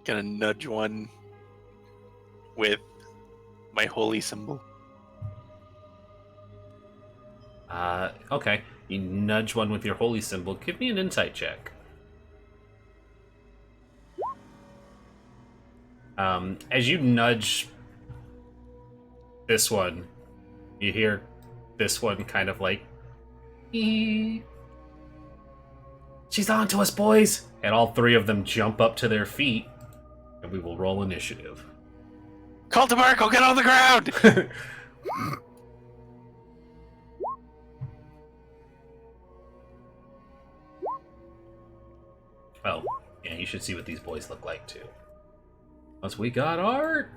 gonna nudge one with my holy symbol. Okay. You nudge one with your holy symbol. Give me an insight check. As you nudge this one, you hear this one kind of like, "Ee. She's on to us, boys!" And all 3 of them jump up to their feet, and we will roll initiative. Call to Merkel, get on the ground! Oh, yeah, you should see what these boys look like, too. Plus, we got art!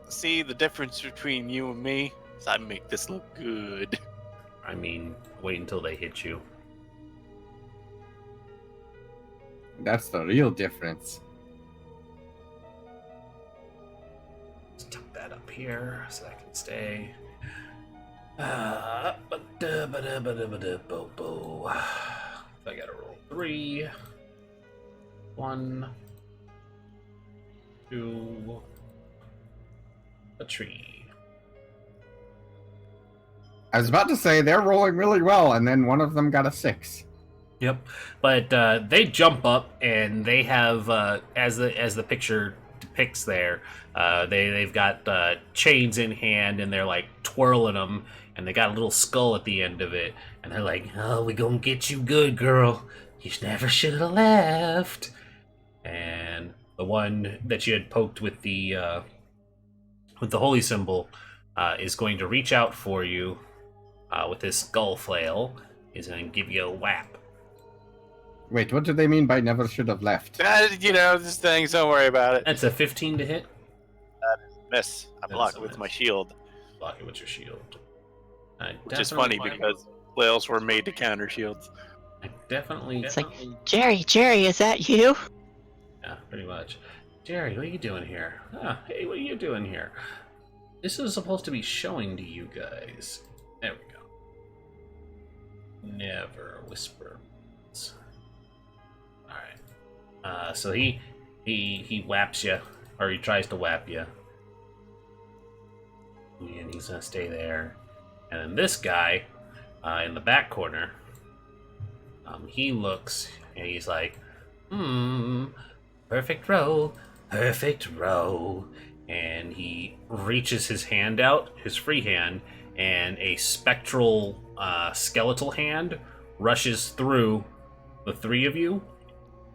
See, the difference between you and me is I make this look good. I mean, wait until they hit you. That's the real difference. here so I can stay. I gotta roll 3. 1, 2, a tree. I was about to say they're rolling really well, and then one of them got a 6. Yep, but they jump up and they have, as the picture depicts there, they've got chains in hand and they're like twirling them, and they got a little skull at the end of it, and they're like, "Oh, we gonna get you good, girl. You never should have left." And the one that you had poked with the holy symbol is going to reach out for you with his skull flail. He's going to give you a whap. Wait, what do they mean by never should have left? This thing, don't worry about it. That's a 15 to hit. Miss. I block it with my shield. Block it with your shield. Which is funny because flails were made to counter shields. It's like, Jerry, is that you? Yeah, pretty much. Jerry, what are you doing here? Hey, what are you doing here? This is supposed to be showing to you guys. There we go. Never whisper. Alright. So he whaps you, or he tries to whap you. And he's gonna stay there. And then this guy, in the back corner, he looks and he's like, perfect row. And he reaches his hand out, his free hand, and a spectral skeletal hand rushes through the 3 of you,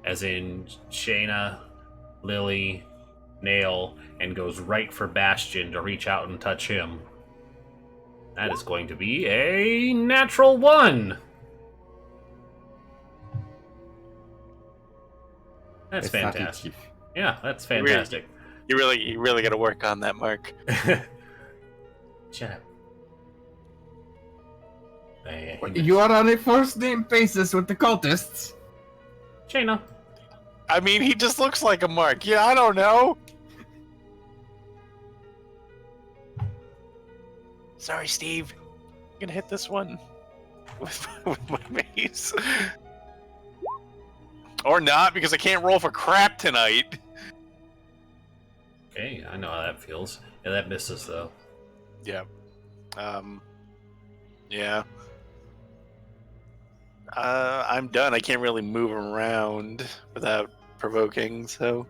as in Shayna, Lily, Nail, and goes right for Bastion to reach out and touch him. That is going to be a natural 1. That's It's not fantastic. easy. Yeah, that's fantastic. You really got to work on that, Mark. Shut up. You are on a first name basis with the cultists. Shayna. I mean, he just looks like a Mark. Yeah, I don't know. Sorry, Steve. I'm gonna hit this one with my mace. Or not, because I can't roll for crap tonight. Okay, I know how that feels. Yeah, that misses though. Yeah. Yeah. I'm done. I can't really move around without provoking, so.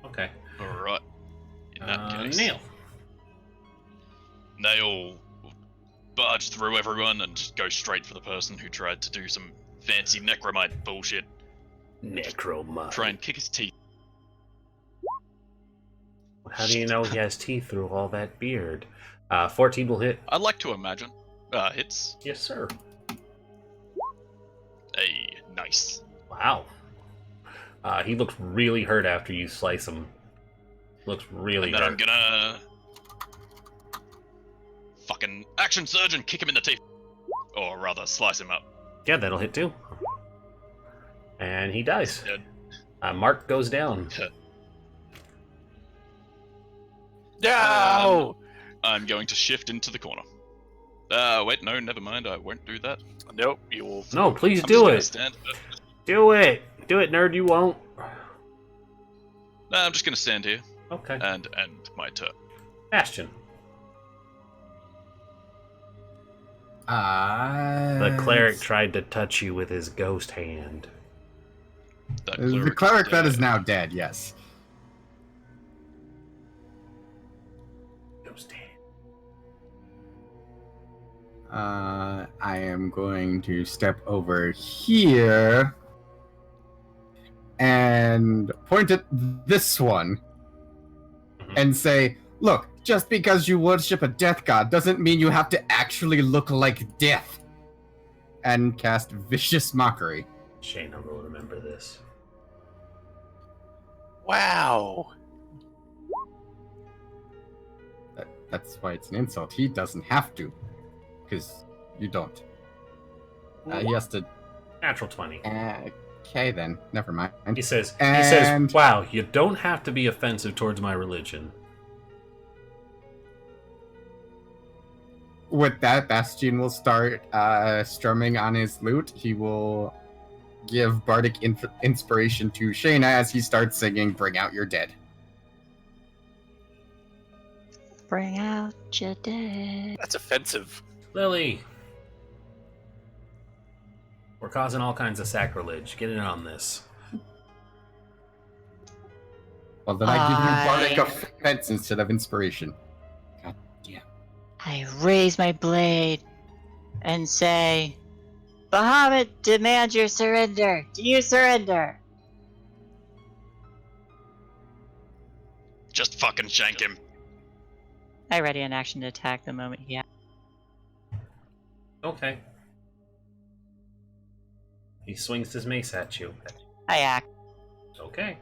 Okay. Alright. In that case, Nail. Nail will barge through everyone and just go straight for the person who tried to do some fancy necromite bullshit. Necromite. Try and kick his teeth. How do you know he has teeth through all that beard? 14 will hit. I'd like to imagine. Hits. Yes, sir. Hey, nice. Wow. He looks really hurt after you slice him. Looks really And then hurt. I'm gonna fucking action surge and kick him in the teeth. Or rather, slice him up. Yeah, that'll hit too. And he dies. Dead. Mark goes down. No! I'm going to shift into the corner. Wait, no, never mind. I won't do that. Nope, you will. No, please I'm do it. just gonna stand. Do it. Do it, nerd. You won't. No, I'm just gonna stand here Okay. and end my turn. Bastion. The The cleric tried to touch you with his ghost hand. The cleric that is now dead, yes. Ghost hand. I am going to step over here and point at this one and say, look, just because you worship a death god doesn't mean you have to actually look like death. And cast Vicious Mockery. Shayna will remember this. Wow. That's why it's an insult. He doesn't have to. Because you don't. He has to... Natural 20. Okay, then. Never mind. He says, And- wow, you don't have to be offensive towards my religion. With that, Bastion will start strumming on his lute. He will give bardic inspiration to Shayna as he starts singing Bring Out Your Dead. Bring out your dead. That's offensive. Lily! We're causing all kinds of sacrilege. Get in on this. Well, then I give you bardic offense instead of inspiration. God damn. I raise my blade and say, Bahamut demands your surrender. Do you surrender? Just fucking shank him. I ready an action to attack the moment he. Okay. He swings his mace at you. I act. Okay.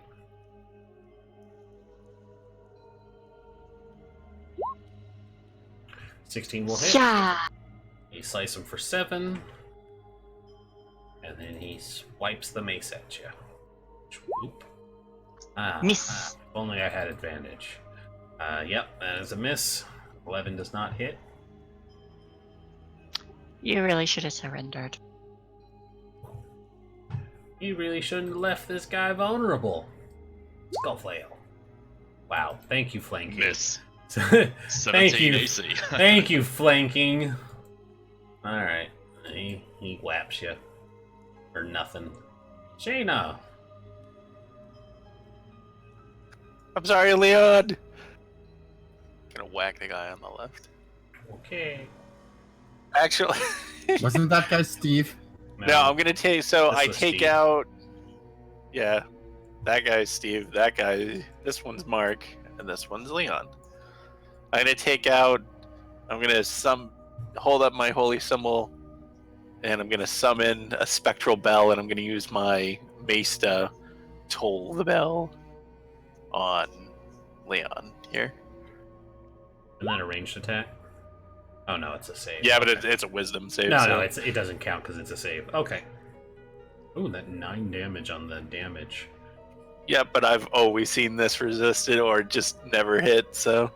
$16 will hit. Yeah. You slice him for 7. And then he swipes the mace at you. Swoop. Miss. If only I had advantage. Yep, that is a miss. 11 does not hit. You really should have surrendered. You really shouldn't have left this guy vulnerable. Skull flail. Wow, thank you, flanking. Miss. Thank 17 you. AC. Thank you, flanking. Alright. He whaps you. For nothing. Shayna! I'm sorry, Leon. Gonna whack the guy on the left. Okay. Actually, Wasn't that guy Steve? no, I'm gonna take. So This I was take Steve. out. Yeah, that guy's Steve. That guy. This one's Mark, and this one's Leon. I'm gonna take out. I'm gonna hold up my holy symbol, and I'm gonna summon a spectral bell, and I'm gonna use my mace to toll the bell on Leon here. Isn't that a ranged attack? Oh no, it's a save. Yeah, but Okay. it's a wisdom save. No, so. no, it doesn't count because it's a save. Okay. Ooh, that 9 damage on the damage. Yeah, but I've always seen this resisted or just never hit, so.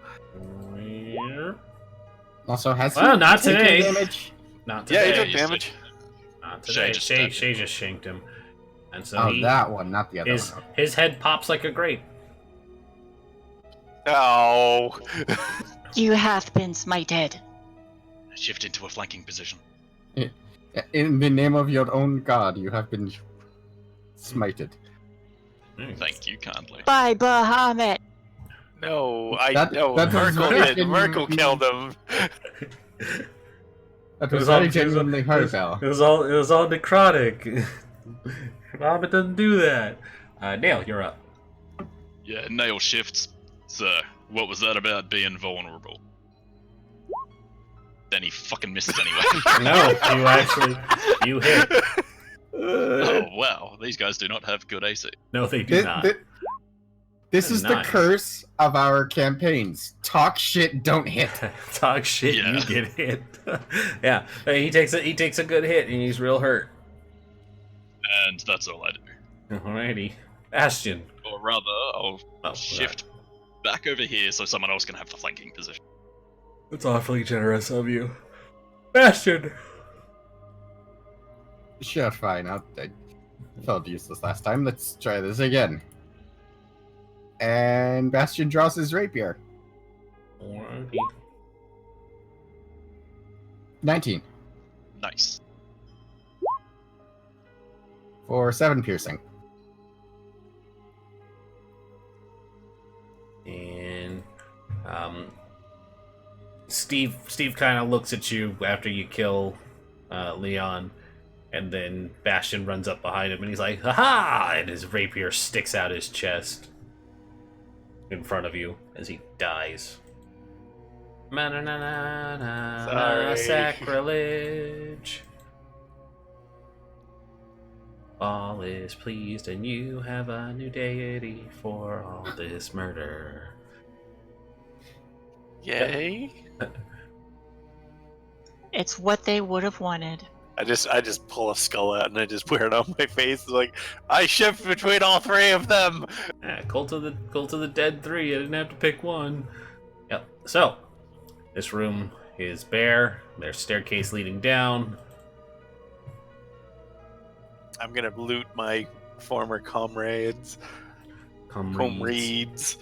Also, has he Well, not taken today. damage? Not Yeah, today. he took he's damage. Not Shay today. just Shay stabbed Shay just shanked him. And so Oh, he, that one, not the other his, one. his head pops like a grape. Oh. You have been smited. Shift into a flanking position. In the name of your own god, you have been smited. Thank you kindly. By Bahamut. No, That was Merkel very did. Merkel genuine- killed him. That It was was all- very it was- genuinely it hurt, was- Bell. It was all necrotic. Robert doesn't do that. Nail, you're up. Yeah, nail shifts. So, what was that about being vulnerable? Then he fucking misses anyway. No, you hit. Oh wow, these guys do not have good AC. No, they do not. This is the Nice. curse of our campaigns. Talk shit, don't hit. Talk shit, Yeah. you get hit. Yeah, he takes a good hit and he's real hurt. And that's all I do. Alrighty, Bastion. Or rather, I'll Oh, shift back over here so someone else can have the flanking position. That's awfully generous of you, Bastion. Sure, fine. I felt useless last time. Let's try this again. And Bastion draws his rapier. 19 Nice. for 7 piercing. And Steve kind of looks at you after you kill Leon, and then Bastion runs up behind him and he's like, "Ha!" And his rapier sticks out his chest in front of you as he dies. Sorry. Sacrilege. All is pleased, and you have a new deity for all this murder. Yay. It's what they would have wanted. I just pull a skull out and I just wear it on my face. It's like I shift between all three of them. Cult of the Dead 3. I didn't have to pick one. Yep. So, this room is bare. There's a staircase leading down. I'm gonna loot my former comrades. Comrades.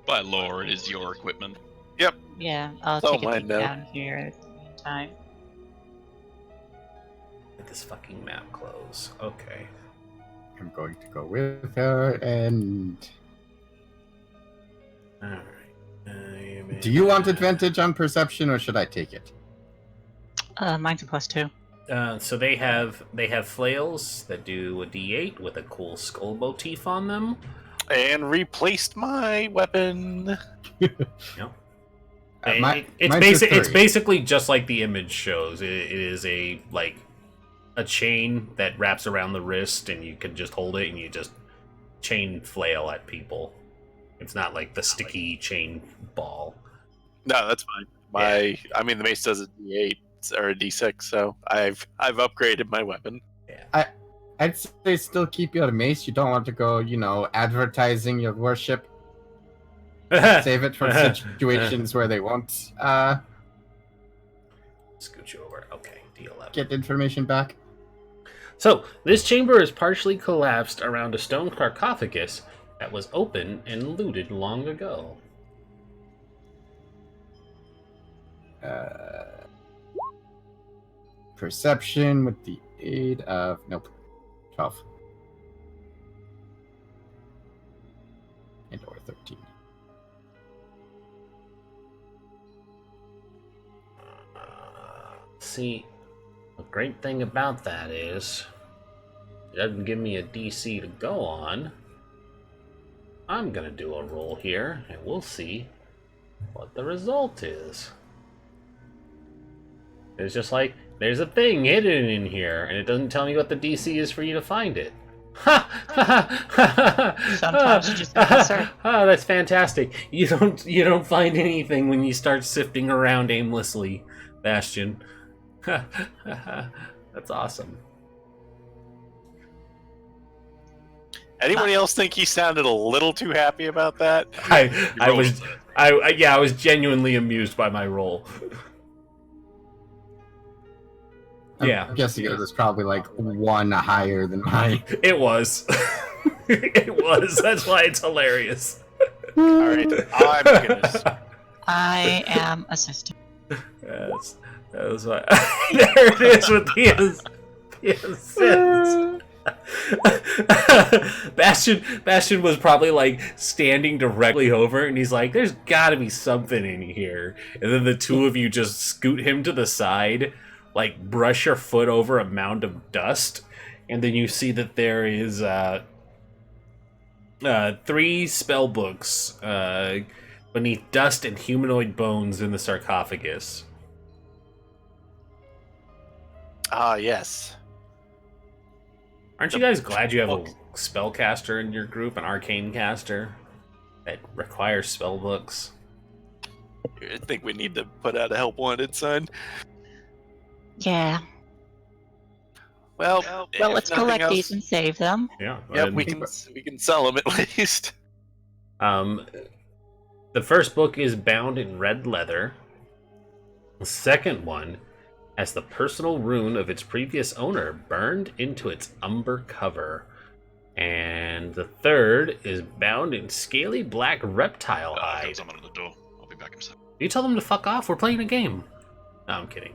By law, it is your equipment. Yep. Yeah, I'll So take a mine peek now. down here at the meantime. Let this fucking map close. Okay. I'm going to go with her, and... Alright. Do you want advantage on perception, or should I take it? Mine's a +2. So they have flails that do a D8 with a cool skull motif on them. And replaced my weapon. Yep. It's basically just like the image shows. It is a chain that wraps around the wrist, and you can just hold it and you just chain flail at people. It's not like the sticky chain ball. No, that's fine. I mean, the mace does a D8 or a D6, so I've upgraded my weapon. Yeah. I'd say still keep your mace. You don't want to go, advertising your worship. Save it for situations where they won't Scoot you over. Okay, D11. get information back. So, this chamber is partially collapsed around a stone sarcophagus that was open and looted long ago. Perception with the aid of... Nope. 12. And or 13. See, the great thing about that is it doesn't give me a DC to go on. I'm gonna do a roll here, and we'll see what the result is. It's just like, there's a thing hidden in here, and it doesn't tell me what the DC is for you to find it. Sometimes you just have to search. Oh, that's fantastic. You don't find anything when you start sifting around aimlessly, Bastion. That's awesome. Anybody else think he sounded a little too happy about that? I was genuinely amused by my roll. Yeah. I'm guessing it was probably like one higher than mine. It was. It was. That's why it's hilarious. Alright, I'm gonna... I am assisting. Yes. That was why. There it is with the assist. Bastion was probably like standing directly over it, and he's like, there's gotta be something in here. And then the two of you just scoot him to the side, like brush your foot over a mound of dust, and then you see that there is 3 spell books beneath dust and humanoid bones in the sarcophagus. Ah, yes. Aren't you guys glad you have a spellcaster in your group, an arcane caster that requires spell books? I think we need to put out a help wanted sign. Yeah. Well, Well, let's collect these and save them. Yeah. Yep, we can sell them at least. The first book is bound in red leather. The second one has the personal rune of its previous owner burned into its umber cover. And the third is bound in scaly black reptile I've hide. got someone at the door. I'll be back in a second. You tell them to fuck off. We're playing a game. No, I'm kidding.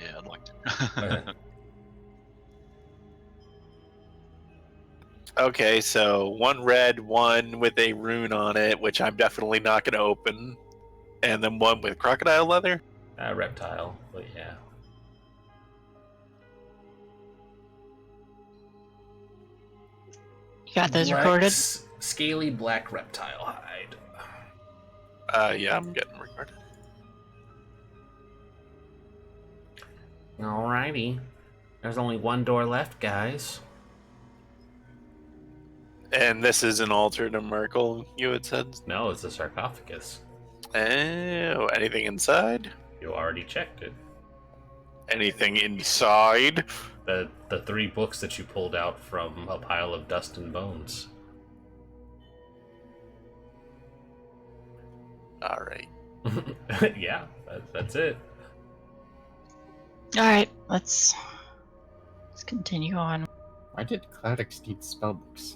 Yeah, I'd like to. Okay, so one red, one with a rune on it, which I'm definitely not going to open. And then one with crocodile leather? Reptile, but yeah. You got those recorded? Scaly black reptile hide. Yeah, I'm getting recorded. Alrighty. There's only one door left, guys. And this is an altar to Merkel, you had said? No, it's a sarcophagus. Oh, anything inside? You already checked it. Anything inside? The 3 books that you pulled out from a pile of dust and bones. All right. Yeah, that's it. All right, let's continue on. Why did clerics need spellbooks?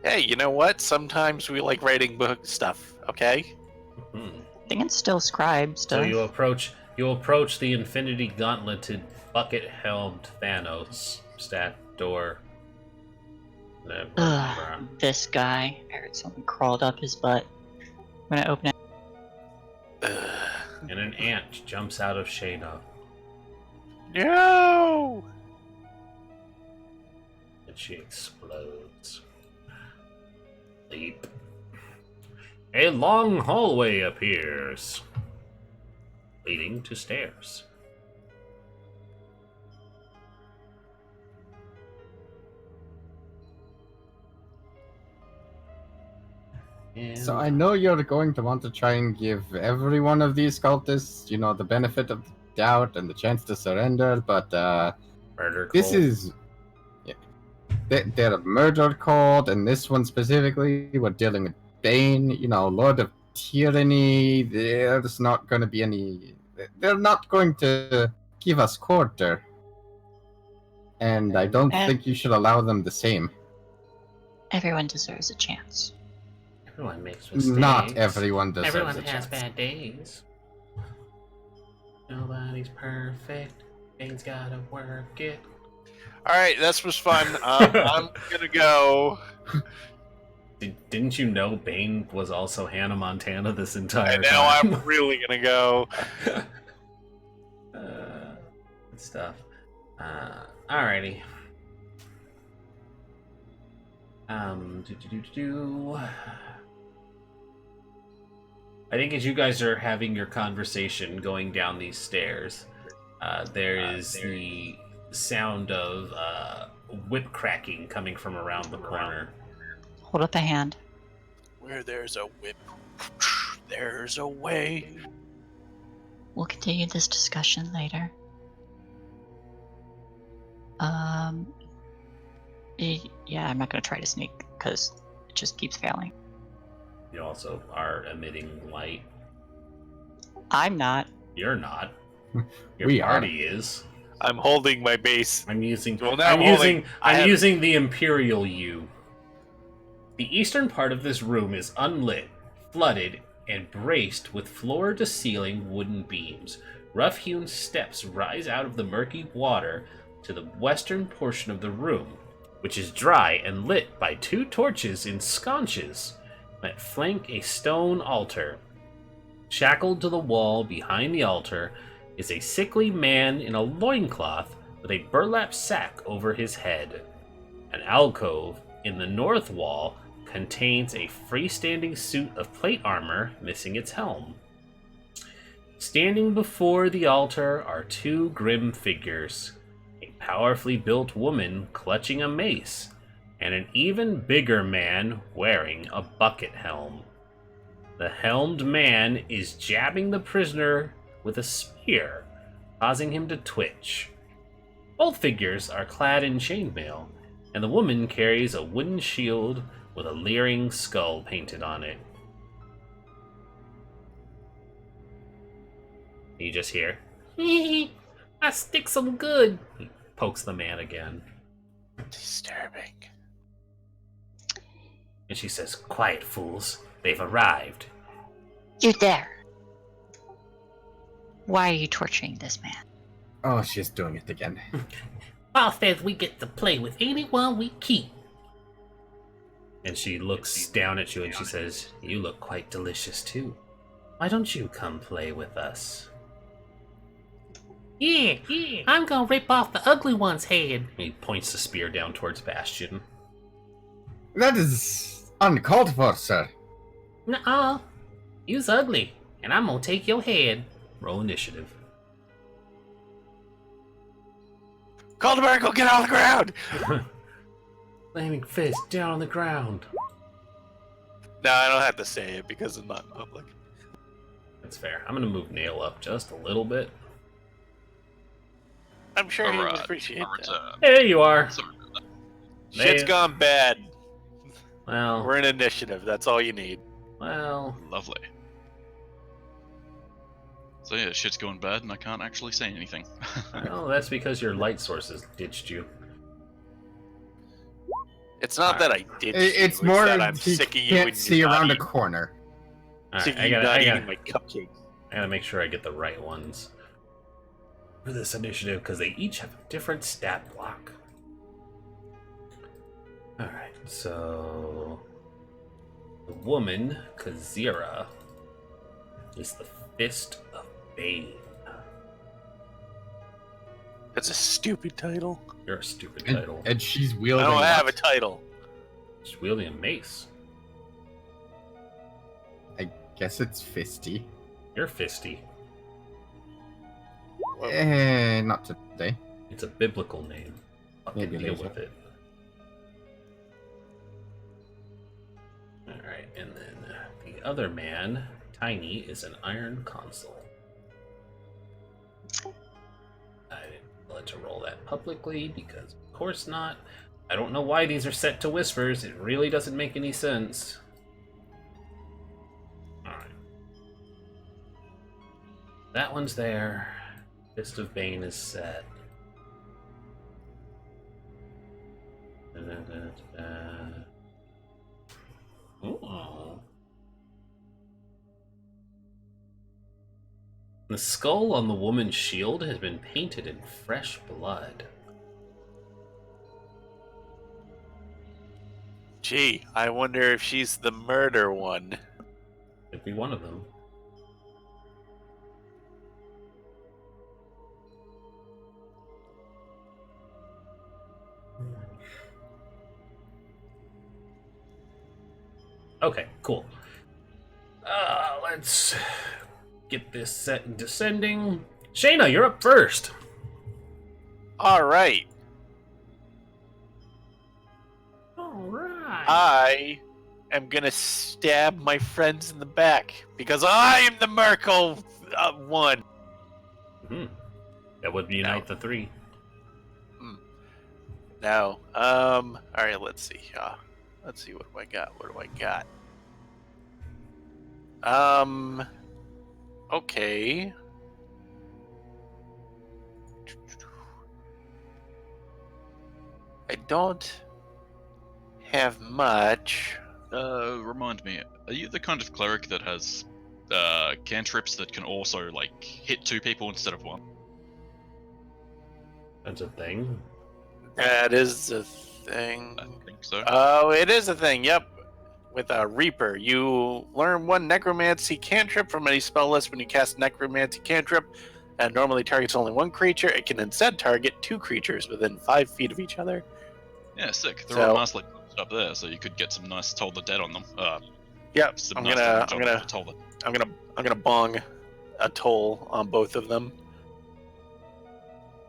Hey, you know what? Sometimes we like writing book stuff. Okay. Mhm. I think it's still scribe stuff. So you approach the infinity gauntleted, bucket-helmed Thanos, stat door. This guy. I heard something crawled up his butt. I'm gonna open it. And an ant jumps out of Shayna, No. and she explodes. Leap. A long hallway appears, leading to stairs. So I know you're going to want to try and give every one of these cultists, the benefit of the doubt and the chance to surrender, but Murder this cult. is... Yeah, they're a murder cult, and this one specifically, we're dealing with Bane, Lord of Tyranny. There's not going to be any... They're not going to give us quarter. And I don't think you should allow them the same. Everyone deserves a chance. Everyone makes mistakes. Not everyone deserves Everyone a has chance. bad days. Nobody's perfect. Bane's gotta work it. All right, this was fun. I'm gonna go. Didn't you know Bane was also Hannah Montana this entire And now time? I'm really gonna go. Good stuff. Alrighty. I think as you guys are having your conversation going down these stairs, there is the sound of whip cracking coming from around the corner. Hold up a hand. Where there's a whip, there's a way. We'll continue this discussion later. Yeah, I'm not gonna try to sneak because it just keeps failing. You also are emitting light. I'm not. You're not. Your We are. party is. I'm holding my base. I'm using. Well, now I'm using the Imperial U. The eastern part of this room is unlit, flooded, and braced with floor-to-ceiling wooden beams. Rough-hewn steps rise out of the murky water to the western portion of the room, which is dry and lit by 2 torches in sconces that flank a stone altar. Shackled to the wall behind the altar is a sickly man in a loincloth with a burlap sack over his head. An alcove in the north wall contains a freestanding suit of plate armor missing its helm. Standing before the altar are 2 grim figures, a powerfully built woman clutching a mace, and an even bigger man wearing a bucket helm. The helmed man is jabbing the prisoner with a spear, causing him to twitch. Both figures are clad in chainmail, and the woman carries a wooden shield with a leering skull painted on it. You just hear, "Hee, I stick some good." He pokes the man again. Disturbing. And she says, "Quiet, fools. They've arrived." You there. Why are you torturing this man? Oh, she's doing it again. Paul says we get to play with anyone we keep. And she looks down at you and she says, "You look quite delicious too. Why don't you come play with us?" Yeah, I'm gonna rip off the ugly one's head. He points the spear down towards Bastion. That is uncalled for, sir. Nuh-uh. You's ugly, and I'm gonna take your head. Roll initiative. Call to Miracle, get off the ground! Flaming fist down on the ground. No, I don't have to say it because I'm not in public. That's fair. I'm gonna move Nail up just a little bit. I'm sure he would Alright, appreciate I that. return. There you are. Sorry about that. Shit's gone bad. Well, We're in initiative. That's all you need. well. Lovely. So yeah, shit's going bad and I can't actually say anything. Well, that's because your light sources ditched you. It's not that I did. It's more that I'm he sick of you. can't and see you're not around a eating- corner. All Sick right, of you not eating my cupcakes. I gotta make sure I get the right ones for this initiative because they each have a different stat block. All right, so the woman Kazira is the Fist of Bane. That's a stupid title. You're a stupid And, title. and she's I wielding. don't have a what? title. She's wielding a mace. I guess it's fisty. You're fisty. Not today. It's a biblical name. Fucking Maybe deal later. with it. Alright, and then the other man, Tiny, is an iron console. I didn't want to roll that publicly because, of course not. I don't know why these are set to whispers. It really doesn't make any sense. Alright. That one's there. Fist of Bane is set. Ooh. The skull on the woman's shield has been painted in fresh blood. Gee, I wonder if she's the murder one. Could be one of them. Okay, cool. Let's get this set and descending. Shayna, you're up first. All right. All right. I am gonna stab my friends in the back because I am the Merkel one. That would unite the three. Now, all right. Let's see. Let's see what do I got. What do I got? Okay. I don't have much. Remind me, are you the kind of cleric that has cantrips that can also like hit two people instead of one? That's a thing. That is a thing. I think so. Oh, it is a thing. Yep. With a Reaper, you learn one Necromancy cantrip from any spell list when you cast Necromancy cantrip, and normally targets only one creature. It can instead target two creatures within 5 feet of each other. Yeah, sick. They're So- all nicely posted up there, so you could get some nice Toll the Dead on them. Yep. Some I'm nice gonna damage on Toll the I'm gonna bong a toll on both of them.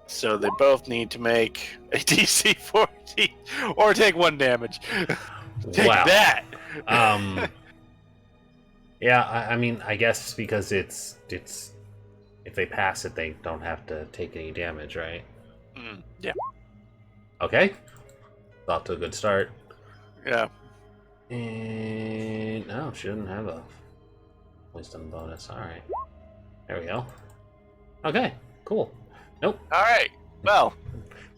So they both need to make a DC 14 or take 1 damage. Take Wow. that. Yeah, I mean, I guess because it's if they pass it, they don't have to take any damage, right? Yeah. Okay. Off to a good start. Yeah. And no, she doesn't have a wisdom bonus. All right. There we go. Okay. Cool. Nope. All right. Well,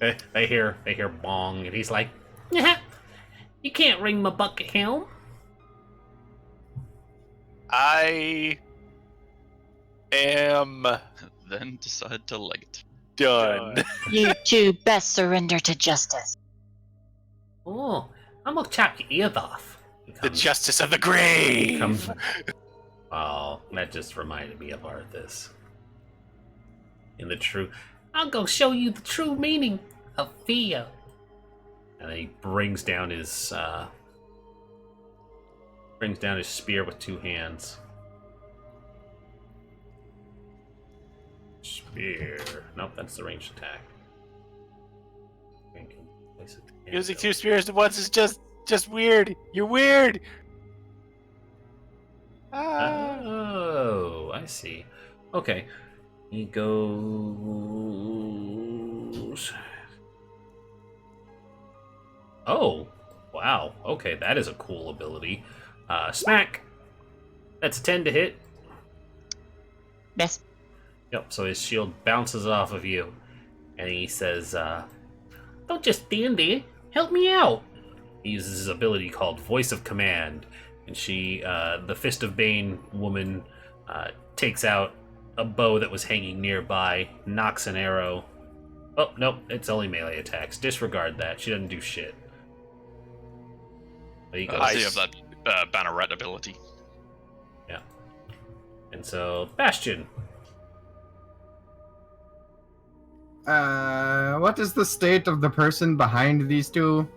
They hear bong, and he's like, "Yeah, you can't ring my bucket helm." I am Then decide to leg it. done. You two best surrender to justice. Oh, I'm gonna chop your ears off. He The comes- justice of the grave. comes- Oh, that just reminded me of Arthas. In the true, I'll go show you the true meaning of fear. And then he brings down his spear with 2 hands. Spear. Nope, that's the ranged attack. Using 2 spears at once is just weird. You're weird. Oh, I see. Okay. He goes Oh, wow. Okay, that is a cool ability. Smack. That's a 10 to hit. Yes. Yep, so his shield bounces off of you. And he says, don't just stand there. Help me out. He uses his ability called Voice of Command. And the Fist of Bane woman, takes out a bow that was hanging nearby, knocks an arrow. Oh, nope, it's only melee attacks. Disregard that. She doesn't do shit. There you go. I see of that banneret ability. Yeah. And so, Bastion. What is the state of the person behind these two?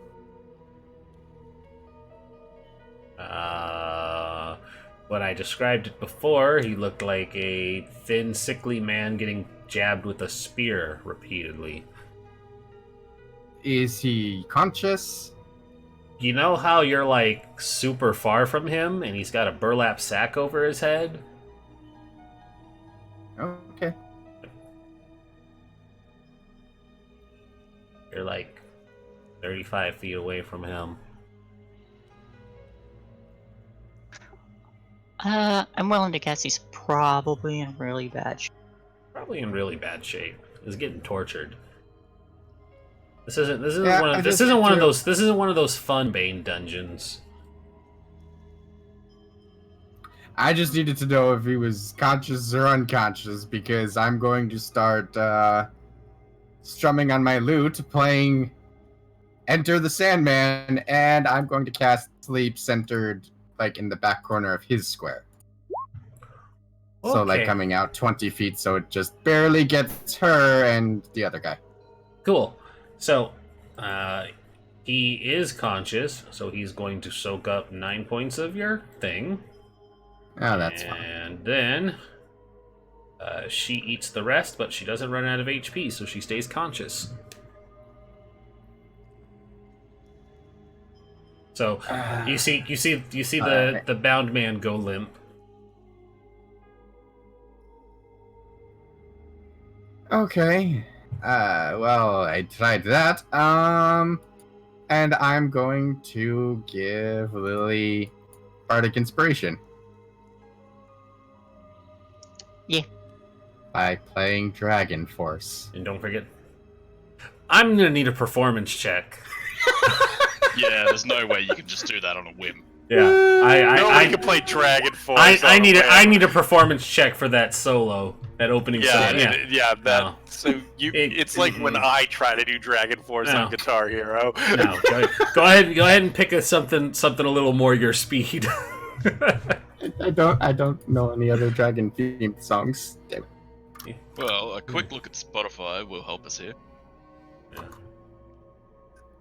When I described it before, he looked like a thin, sickly man getting jabbed with a spear repeatedly. Is he conscious? You know how you're, like, super far from him, and he's got a burlap sack over his head? Okay. You're, like, 35 feet away from him. I'm willing to guess he's probably in really bad shape. Probably in really bad shape. He's getting tortured. This isn't one of those fun Bane dungeons. I just needed to know if he was conscious or unconscious because I'm going to start strumming on my lute, playing Enter the Sandman, and I'm going to cast Sleep centered like in the back corner of his square. Okay. So like coming out 20 feet, so it just barely gets her and the other guy. Cool. So, he is conscious, so he's going to soak up 9 points of your thing. Oh, that's fine. And then she eats the rest, but she doesn't run out of HP, so she stays conscious. So you see the bound man go limp. Okay. Well, I tried that. And I'm going to give Lily Bardic Inspiration. Yeah. By playing Dragon Force. And don't forget, I'm gonna need a performance check. Yeah, there's no way you can just do that on a whim. Yeah, Nobody can play Dragon Force. I need a performance check for that solo, that opening solo. Yeah. So it's like when I try to do Dragon Force on Guitar Hero. No, go ahead and pick something a little more your speed. I don't know any other dragon themed songs. Damn it. Well, a quick look at Spotify will help us here.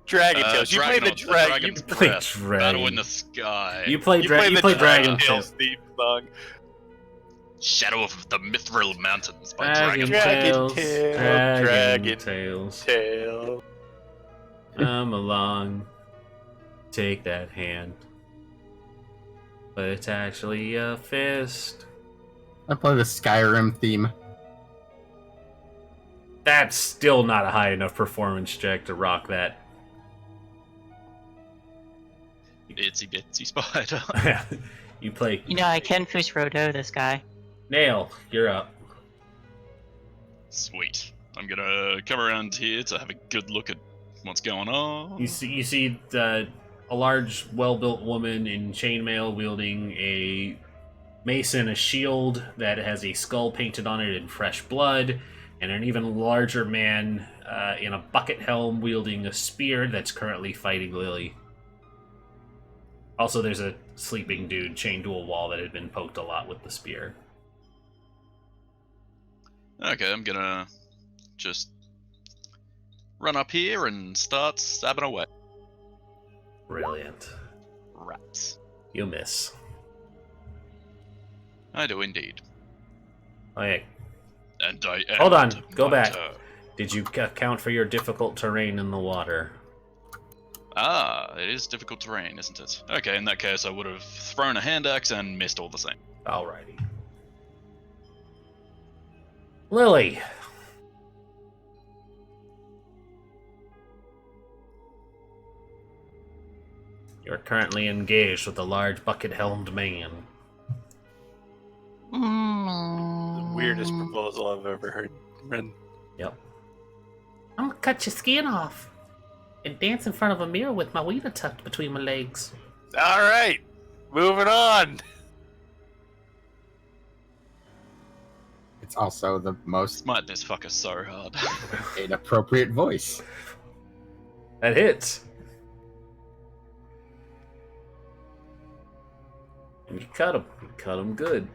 Dragon Tales. You play the Dragon's play Breath, Dragon. Battle in the Sky. You play Dragon Tales theme song. Shadow of the Mithril Mountains by Dragon Dragon. Tales. Tale. Come along, take that hand. But it's actually a fist. I play the Skyrim theme. That's still not a high enough performance check to rock that. Itsy bitsy spider. You play. You know, I can push Rodo, this guy. Nail, you're up. Sweet. I'm gonna come around here to have a good look at what's going on. You see a large, well-built woman in chainmail wielding a mace and a shield that has a skull painted on it in fresh blood, and an even larger man in a bucket helm wielding a spear that's currently fighting Lily. Also, there's a sleeping dude chained to a wall that had been poked a lot with the spear. Okay, I'm gonna just run up here and start stabbing away. Brilliant. Rats. You miss. I do indeed. Okay. And I end Hold on, go my back. turn. Did you account for your difficult terrain in the water? Ah, it is difficult terrain, isn't it? Okay, in that case, I would have thrown a hand axe and missed all the same. Alrighty. Lily. You're currently engaged with a large bucket-helmed man. The weirdest proposal I've ever heard. Ren. Yep. I'm gonna cut your skin off and dance in front of a mirror with my wiener tucked between my legs. All right, moving on. It's also the most Smite this fucker so hard. inappropriate voice. That hits. And you cut him. You cut him good.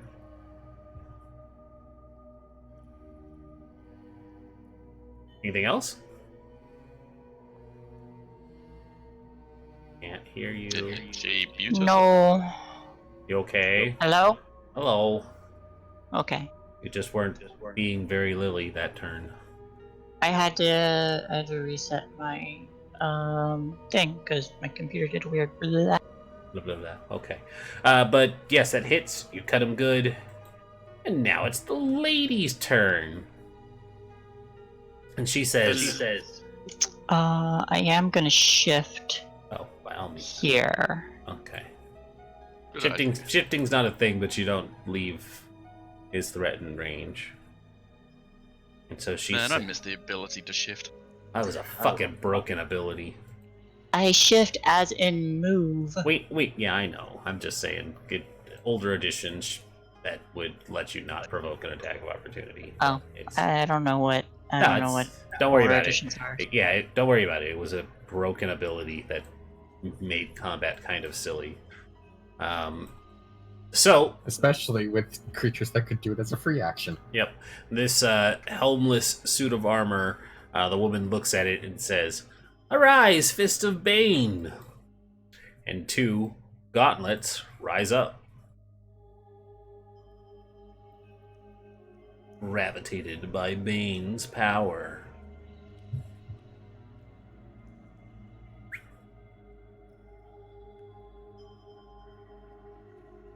Anything else? Can't hear you. Did she mute herself? No. You okay? Hello? Hello. Okay. You just weren't being very Lily that turn. I had to reset my thing because my computer did weird. Blah. Blah, blah, blah. Okay. But yes, that hits. You cut him good. And now it's the lady's turn. And she says, I am gonna shift oh, by all means. here. Okay. Good Shifting's not a thing, but you don't leave his threatened range. And so she Man, I said, miss the ability to shift. that was a fucking broken ability. I shift as in move. Wait, yeah, I know. I'm just saying, get older editions that would let you not provoke an attack of opportunity. Oh, I don't know what. I No, don't know what. Don't worry older about it. editions are. Yeah, don't worry about it. It was a broken ability that made combat kind of silly. So, Especially with creatures that could do it as a free action. yep, this helmless suit of armor, the woman looks at it and says, "Arise, Fist of Bane!" And 2 gauntlets rise up. Gravitated by Bane's power.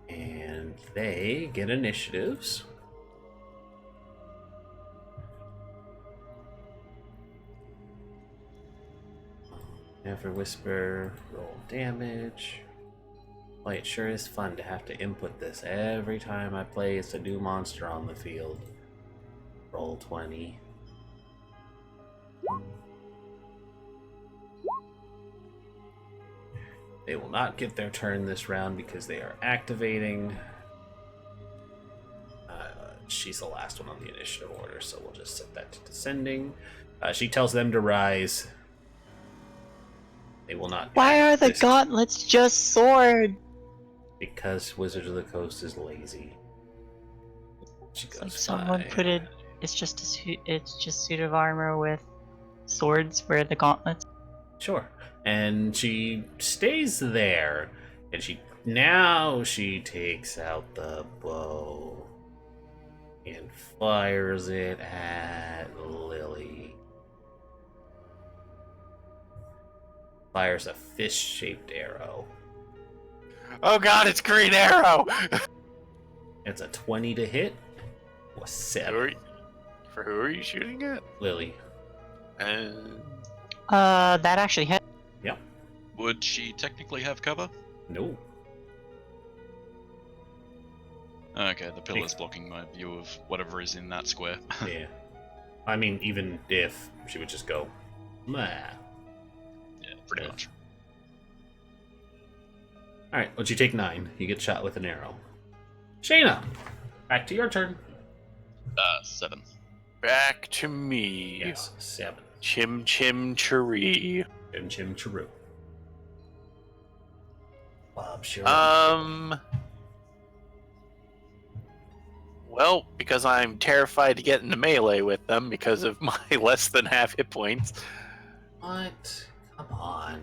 And they get initiatives. After Whisper, roll damage. Boy, it sure is fun to have to input this every time I place a new monster on the field. Roll 20. They will not get their turn this round because they are activating. She's the last one on the initiative order, so we'll just set that to descending. She tells them to rise. They will not. Why are the this- gauntlets just sword? Because Wizards of the Coast is lazy. She It's goes, like someone "Fine." put it. It's just a suit. It's just suit of armor with swords. Where are the gauntlets? Sure. And she stays there. And she takes out the bow and fires it at Lily. Fires a fish-shaped arrow. Oh god, it's Green Arrow! It's a 20 to hit. Or 7. For who are you shooting at? Lily. That actually hit. Yep. Would she technically have cover? No. Okay, the pillar's blocking my view of whatever is in that square. Yeah. I mean, even if she would just go, "Meh." Yeah, pretty Yeah. much. Alright, once you take 9, you get shot with an arrow. Shayna, back to your turn. 7. Back to me. Yes, 7. Chim Chim Chiree. And Chim Chiru. Bob sure. Well, because I'm terrified to get into melee with them because of my less than half hit points. What? Come on.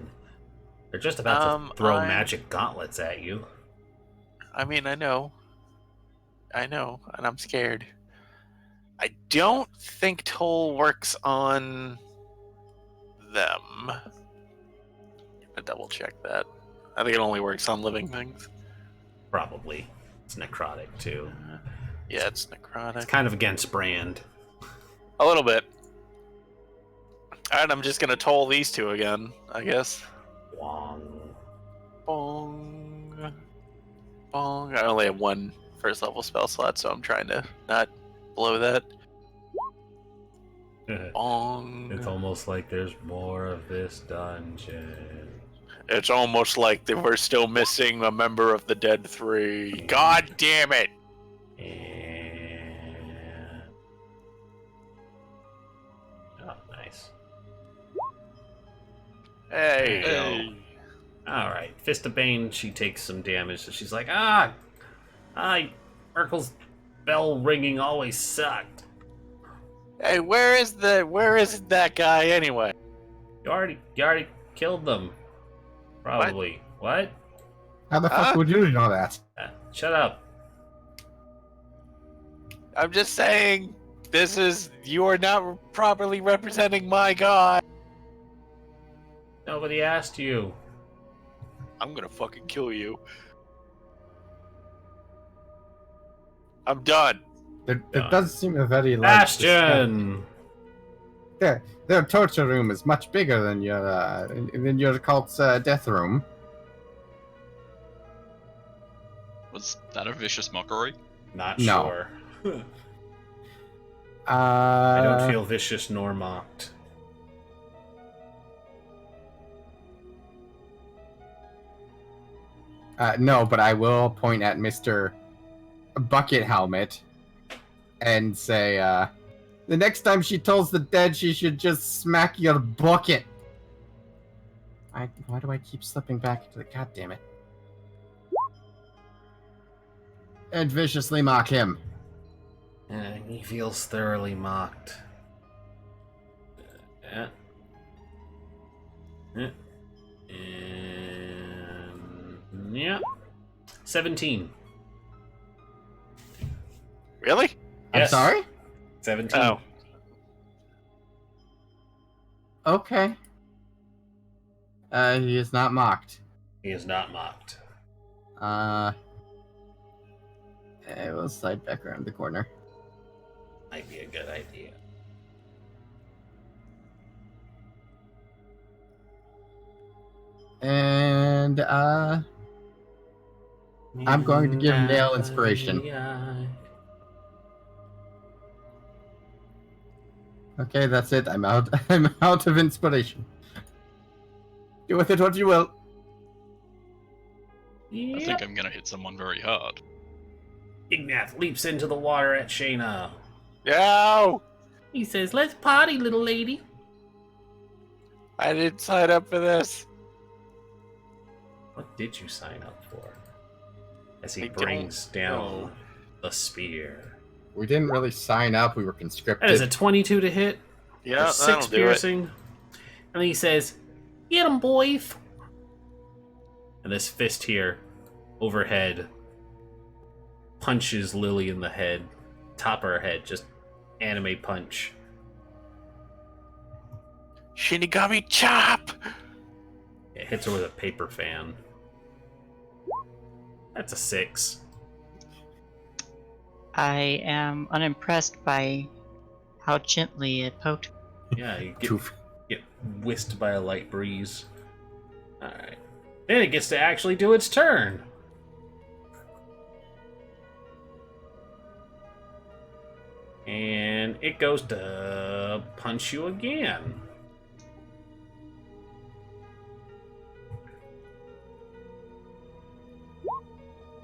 They're just about to throw magic gauntlets at you. I mean, I know, and I'm scared. I don't think Toll works on them. I'm gonna double check that. I think it only works on living things. Probably. It's necrotic, too. Yeah, it's necrotic. It's kind of against brand. A little bit. Alright, I'm just gonna toll these two again, I guess. Wong. Bong. Bong. I only have one first level spell slot, so I'm trying to not blow that. Bong. It's almost like there's more of this dungeon. It's almost like we're still missing a member of the Dead Three. God damn it! And... Oh, nice. Hey. Alright, Fist of Bane, she takes some damage, so she's like, Urkel's bell ringing always sucked. Hey, where is that guy anyway? You already killed them. Probably. What? How the fuck would you know that? Shut up. I'm just saying, you are not properly representing my god. Nobody asked you. I'm gonna fucking kill you. I'm done. There does seem a very large... Bastion! Their torture room is much bigger than your cult's death room. Was that a vicious mockery? Not No. sure. I don't feel vicious nor mocked. No, but I will point at Mr. Bucket Helmet and say, the next time she tells the dead, she should just smack your bucket. Why do I keep slipping back into the... God damn it. And viciously mock him. He feels thoroughly mocked. Yeah. 17. Really? I'm Yes. sorry? 17. Oh. Okay. He is not mocked. He is not mocked. I will slide back around the corner. Might be a good idea. And, I'm going to give Nail inspiration. Okay, that's it. I'm out. I'm out of inspiration. Do with it what you will. I think I'm gonna hit someone very hard. Ignath leaps into the water at Shayna. No! He says, "Let's party, little lady." I didn't sign up for this. What did you sign up for? As he I brings don't down know. the spear. We didn't really sign up. We were conscripted. That is a 22 to hit. Yeah, For 6 that'll do it. piercing. And he says, "Get him, boys." And this fist here, overhead, punches Lily in the head. Top of her head, just anime punch. Shinigami chop! It hits her with a paper fan. That's a 6. I am unimpressed by how gently it poked. Yeah, you get whisked by a light breeze. Alright. Then it gets to actually do its turn. And it goes to punch you again.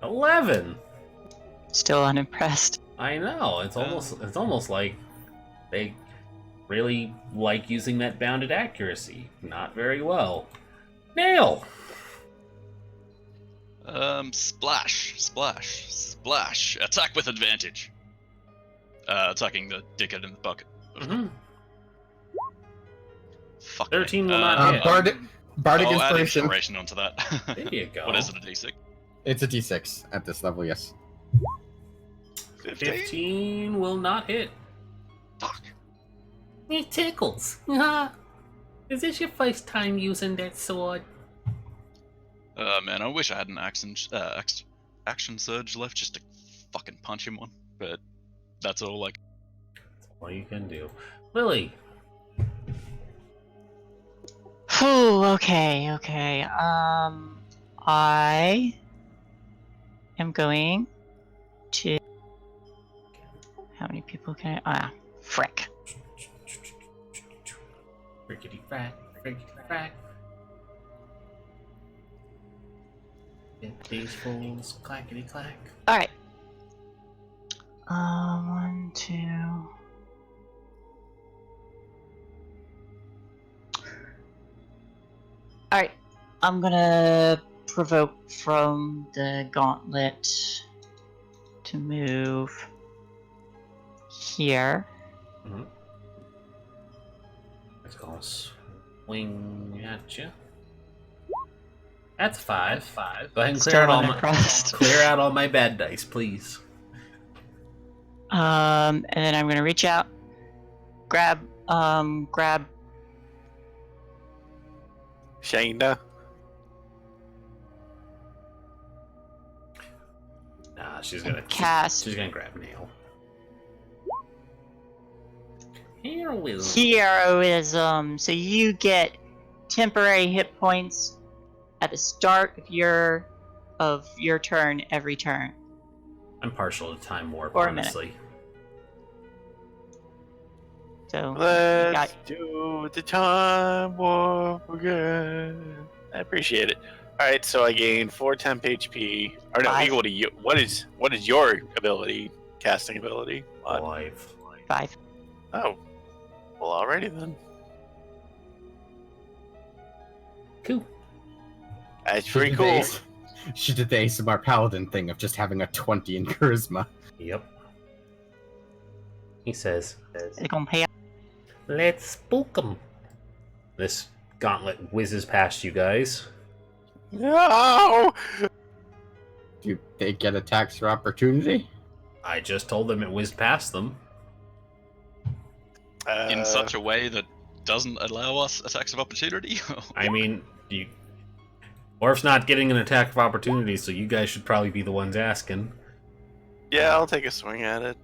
$11. Still unimpressed. I know. It's almost like they really like using that bounded accuracy. Not very well. Nail. Splash. Attack with advantage. Attacking the dickhead in the bucket. Mm-hmm. Fuck 13 me. will not hit. Bardic I'll add inspiration. inspiration onto that. There you go. What is it, a d6? It's a d6 at this level, yes. 15 will not hit. Fuck. It tickles. Is this your first time using that sword? Man, I wish I had an action surge left just to fucking punch him one, but that's all. Like, That's all you can do. Lily. Whew, okay. I am going to. How many people can I? Ah, frick. Frickety frack, frickety frack. Get these fools clackety clack. Alright. 1, 2. Alright. I'm gonna provoke from the gauntlet to move here. Mm-hmm. It's gonna swing at you. That's 5. Go ahead and clear Still out unimpressed. clear out all my bad dice, please. And then I'm gonna reach out, grab. Shayna. Nah, she's gonna Cast. She's gonna grab Nail. Heroism. Heroism. So you get temporary hit points at the start of your turn every turn. I'm partial to time warp, For a minute. honestly. So Let's do the time warp again. I appreciate it. All right, so I gained 4 temp HP. Or no, 5. equal to you. What is your ability? Casting ability? What? 5. Oh, well, alrighty then. Cool. That's pretty cool. She did the ASMR Paladin thing of just having a 20 in charisma. Yep. He says, It's gonna pay. let's spook 'em. This gauntlet whizzes past you guys. No. Do they get attacks for opportunity? I just told them it whizzed past them. In such a way that doesn't allow us attacks of opportunity? I mean, Orf's not getting an attack of opportunity, so you guys should probably be the ones asking. Yeah, I'll take a swing at it.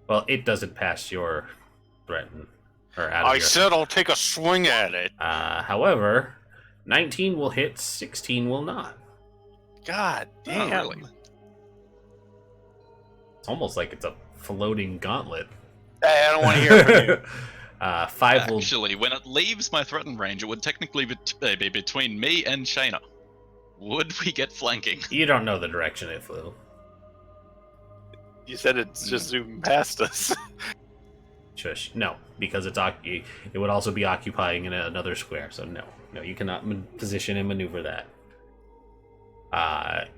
Well, it doesn't pass your threaten. Or out of I your... said I'll take a swing at it. However, 19 will hit, 16 will not. God damn. Oh, really? It's almost like it's a floating gauntlet. Hey, I don't want to hear from you. 5 will... Actually, when it leaves my threatened range, it would technically be between me and Shayna. Would we get flanking? You don't know the direction it flew. You said it's just zooming past us. Shush. No, because it would also be occupying in another square, so no. No, you cannot position and maneuver that.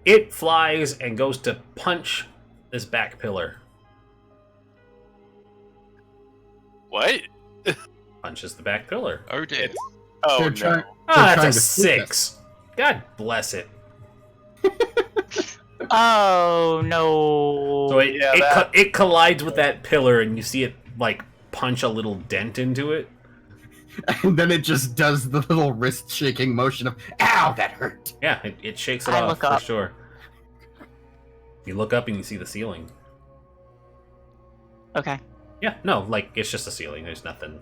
It flies and goes to punch this back pillar. What? Punches the back pillar. Oh dear. Oh They're no. trying- Ah, trying that's a to spook us. 6. God bless it. Oh no! So it, Yeah, it collides with that pillar, and you see it like punch a little dent into it. And then it just does the little wrist shaking motion of, ow, that hurt. Yeah, it shakes it I off look for up. sure. You look up and you see the ceiling. Okay. Yeah, no, like it's just a ceiling. There's nothing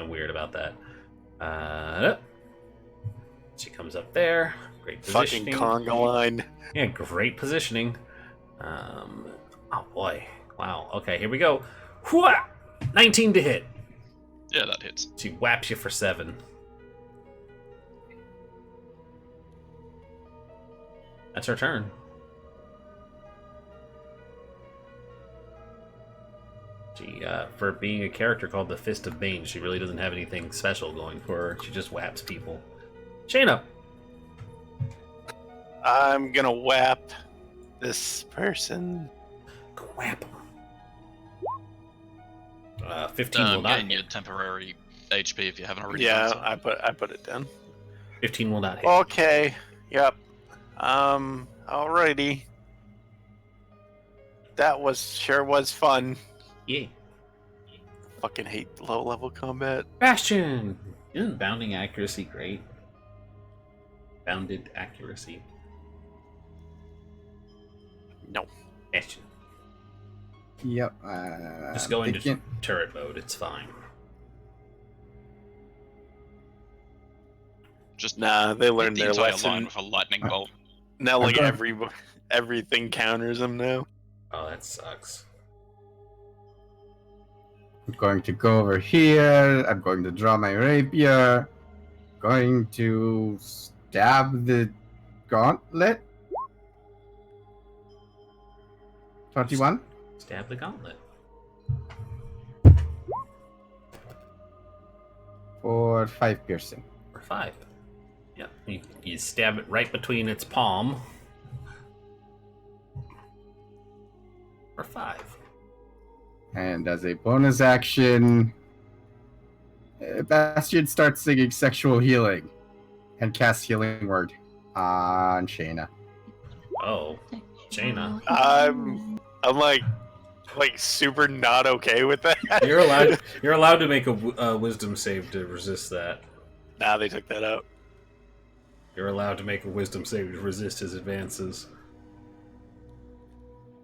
weird about that. She comes up there. Great Fucking positioning. conga line. Yeah, great positioning. Oh boy, wow. Okay, here we go. Whooah! 19 to hit. Yeah, that hits. She whaps you for 7. That's her turn. She, for being a character called the Fist of Bane, she really doesn't have anything special going for her. She just whaps people. Shayna. I'm gonna whap this person. Go whap him. 15 will not Gain hit. your temporary HP if you haven't already. Yeah, done so. I put it down. 15 will not hit. Okay. Yep. Alrighty. That sure was fun. Yeah. Fucking hate low level combat. Bastion! Isn't bounding accuracy great? Bounded accuracy. No. Bastion. Yep. Just go into thinking- turret mode, it's fine. Just Nah, they hit learned the their entire lesson. line with a lightning bolt. Now, like, I'm everything counters them now. Oh, that sucks. I'm going to go over here. I'm going to draw my rapier. Going to stab the gauntlet. 21 Stab the gauntlet. for 5 piercing. For 5. Yep. You stab it right between its palm. For 5. And as a bonus action, Bastion starts singing Sexual Healing and casts Healing Word on Shayna. Oh, Jaina. I'm like super not okay with that. You're allowed to make a wisdom save to resist that. Nah, they took that out. You're allowed to make a wisdom save to resist his advances.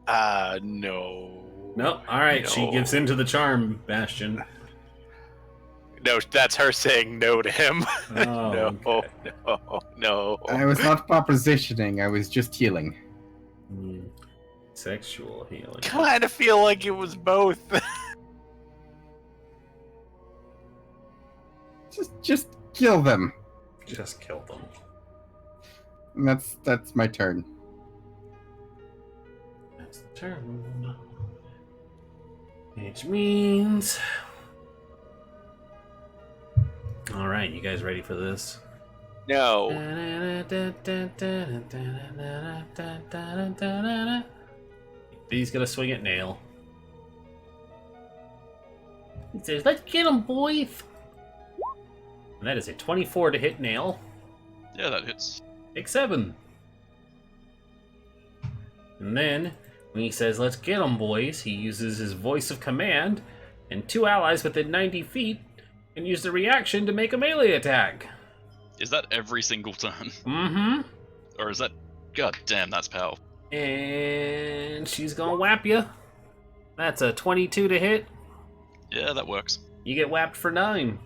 No. No, alright, she No. gives in to the charm, Bastion. No, that's her saying no to him. Oh, no, okay. no. I was not propositioning, I was just healing. Sexual healing. Kind of feel like it was both. Just kill them. Just kill them. And that's my turn. That's the turn. Which means... Alright, you guys ready for this? No. He's gonna swing at Nail. He says, "Let's get him, boys!" And that is a 24 to hit Nail. Yeah, that hits. Take 7. And then, when he says, "Let's get him, boys," he uses his voice of command, and 2 allies within 90 feet can use the reaction to make a melee attack. Is that every single turn? Mm-hmm. Or is that... God damn, that's powerful. And she's gonna whap you. That's a 22 to hit. Yeah, that works. You get whapped for 9.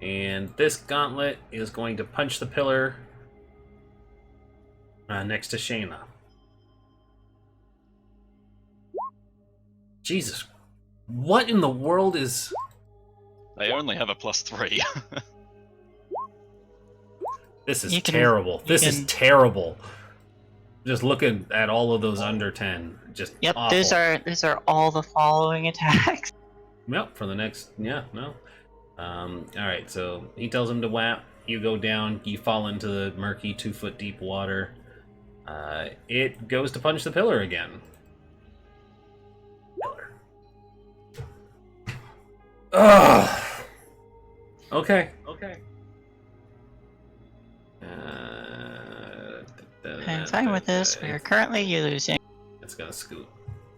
And this gauntlet is going to punch the pillar next to Shayna. Jesus. What in the world is... They only have a +3. This is You can- terrible. you This is can- terrible. Just looking at all of those under 10. Just Yep, awful. these are all the following attacks. Yep, for the next... Yeah, no. Alright, so he tells him to whap. You go down. You fall into the murky 2-foot deep water. It goes to punch the pillar again. Pillar. Ugh! Okay. I'm fine with this. We are currently losing. It's gonna scoot.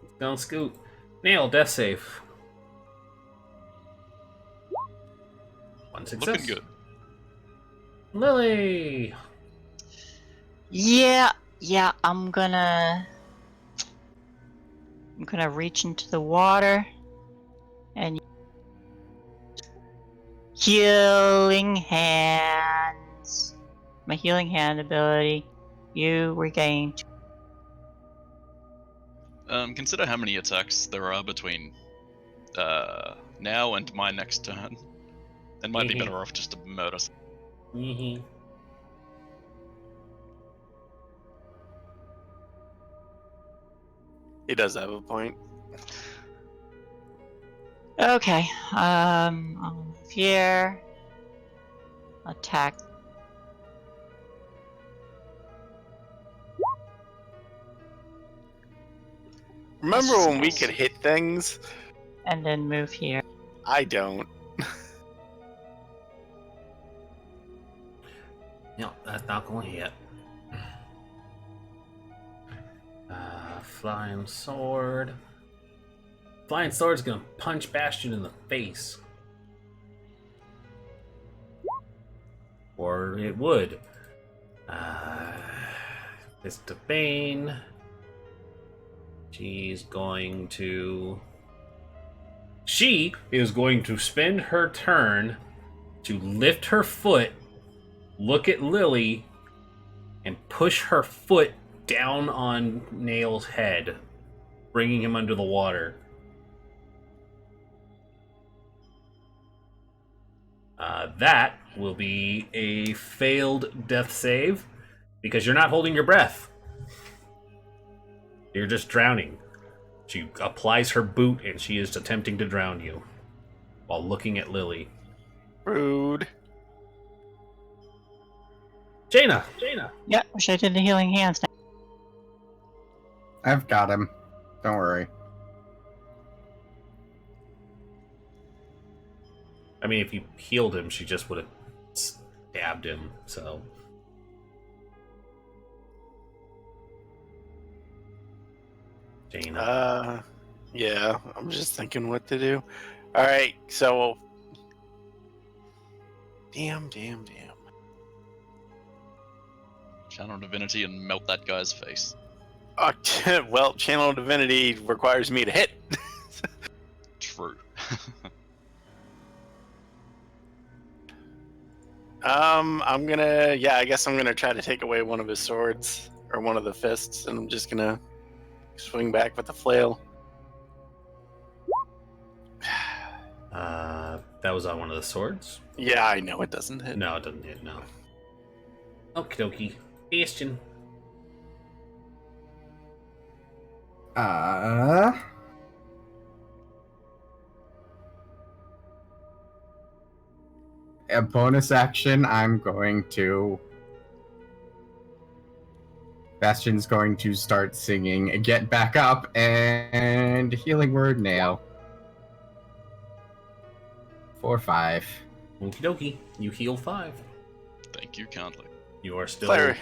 It's gonna scoot. Nail, death save. 1 success. Looking good. Lily! Yeah, I'm gonna reach into the water and healing hands. My healing hand ability. You regain. Consider how many attacks there are between now and my next turn. It might be better off just to murder. He does have a point. Okay. I'll move here. Attack. Remember when we could hit things? And then move here. I don't. No, that's not gonna hit. Flying sword. Flying sword's gonna punch Bastion in the face. Or it would. Fist of Bane. She's going to She is going to spend her turn to lift her foot, look at Lily, and push her foot down on Nail's head, bringing him under the water. That will be a failed death save because you're not holding your breath. You're just drowning. She applies her boot and she is attempting to drown you while looking at Lily. Rude. Jaina! Yeah, wish I did the healing hands now. I've got him. Don't worry. I mean, if you healed him, she just would have stabbed him, so... Jaina. Yeah, I'm just thinking what to do. Alright, so... Damn. Channel Divinity and melt that guy's face. Well, Channel Divinity requires me to hit. True. I guess I'm gonna try to take away one of his swords, or one of the fists, and I'm just gonna swing back with the flail. That was on one of the swords? Yeah, I know it doesn't hit. No, it doesn't hit, no. Okie dokie. Bastion. A bonus action, I'm going to... Bastion's going to start singing Get Back Up and Healing Word Nail. 4-5. Okie dokie. You heal 5. Thank you kindly. You are still Cleric.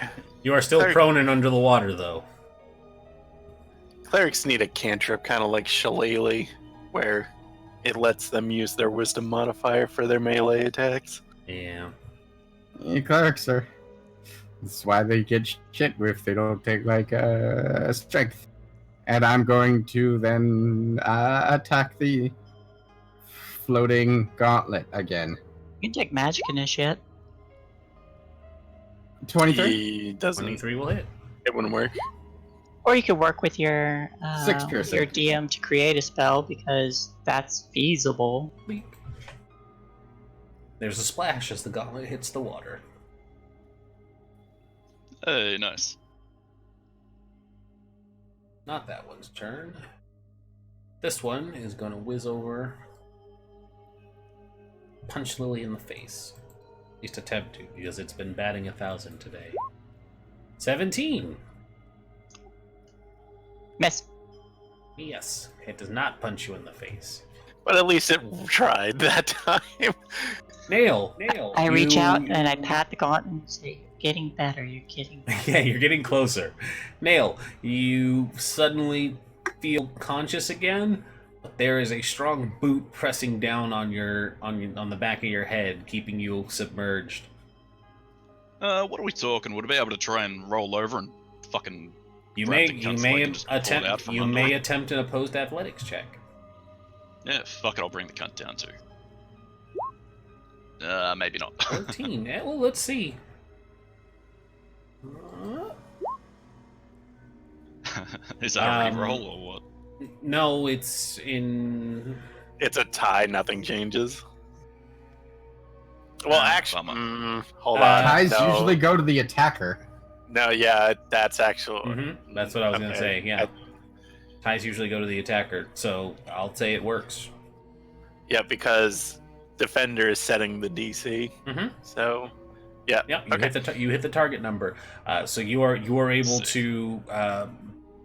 prone and under the water, though. Clerics need a cantrip, kind of like Shillelagh, where it lets them use their wisdom modifier for their melee attacks. Yeah. Clerics are... That's why they get shit if they don't take, strength. And I'm going to then attack the floating gauntlet again. You can take magic initiate. 23? He doesn't. 23 will hit. It wouldn't work. Or you could work with your 6 piercing. your DM to create a spell because that's feasible. Weak. There's a splash as the gauntlet hits the water. Hey, nice. Not that one's turn. This one is going to whiz over, punch Lily in the face. At least attempt to, because it's been batting 1,000 today. 17! Miss. Yes, it does not punch you in the face. But at least it tried that time. Nail! I reach out and I pat the gauntlet and say, "You're getting better. You're getting better." Yeah, you're getting closer. Nail, you suddenly feel conscious again, but there is a strong boot pressing down on the back of your head, keeping you submerged. What are we talking? Would I be able to try and roll over and fucking... You grab may the cunt so I can just pull it out attempt from you under may it? attempt an opposed athletics check. Yeah, fuck it, I'll bring the cunt down too. Maybe not. 14. Well, let's see. Is that a reroll or what? No, it's in. It's a tie, nothing changes. Well, actually, bummer. hold on. Ties no. usually go to the attacker. No, yeah, that's actual. Mm-hmm. That's what I was gonna Okay. say. Yeah, ties usually go to the attacker, so I'll say it works. Yeah, because defender is setting the DC. Mm-hmm. So, yeah. Yep, you Okay. hit the target number. So you are able Sick. to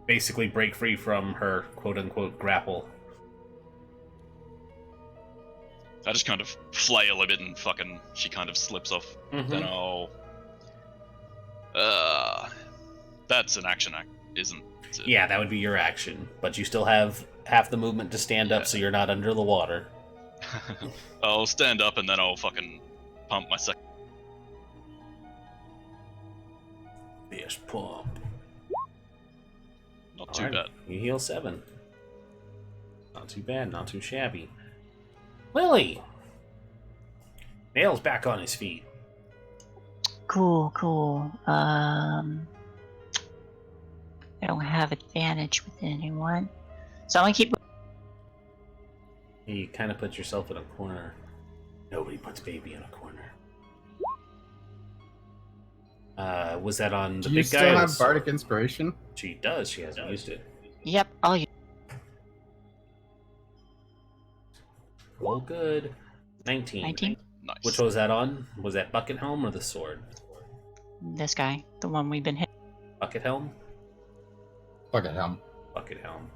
basically break free from her quote unquote grapple. I just kind of flail a bit and fucking she kind of slips off. Mhm. Then I'll... that's an action act, isn't it? Yeah, that would be your action, but you still have half the movement to stand up, so you're not under the water. I'll stand up and then I'll fucking pump my second. Fierce pump. Not too Alright, bad. You heal 7. Not too bad, not too shabby. Lily! Nail's back on his feet. Cool. I don't have advantage with anyone. So I'm gonna keep. You kind of put yourself in a corner. Nobody puts baby in a corner. Was that on the Do you big guy? still or have the Bardic sword? Inspiration? She does. She hasn't used it. Yep, I'll use Roll good. 19. 19. Nice. Which was that on? Was that Bucket Helm or the sword? This guy, the one we've been hitting. Bucket Helm? Fuck it, Helm. Bucket Helm.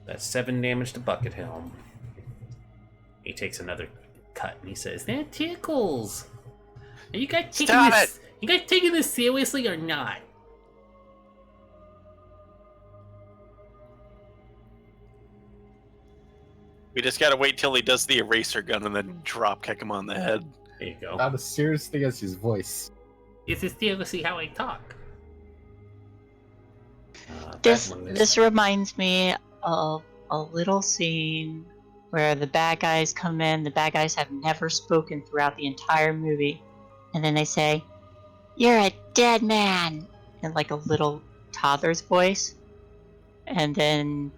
That's 7 damage to Bucket Helm. He takes another cut and he says, "That tickles. Are you guys taking Stop this? You guys taking this seriously or not?" We just gotta wait till he does the eraser gun and then drop kick him on the head. There you go. Not as seriously as his voice. Is this seriously how I talk? This reminds me of a little scene where the bad guys come in. The bad guys have never spoken throughout the entire movie, and then they say, "You're a dead man," in like a little toddler's voice, and then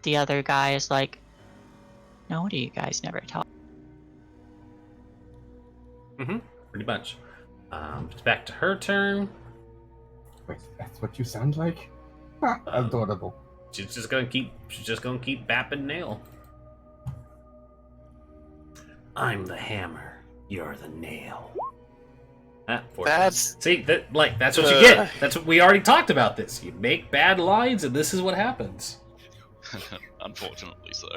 the other guy is like, "No, do you guys never talk?" Pretty much. It's back to her turn. Wait, that's what you sound like? Huh, adorable. She's just gonna keep bapping Nail. I'm the hammer. You're the nail. That's See that's what you get. That's what we already talked about. This you make bad lines, and this is what happens. Unfortunately, so.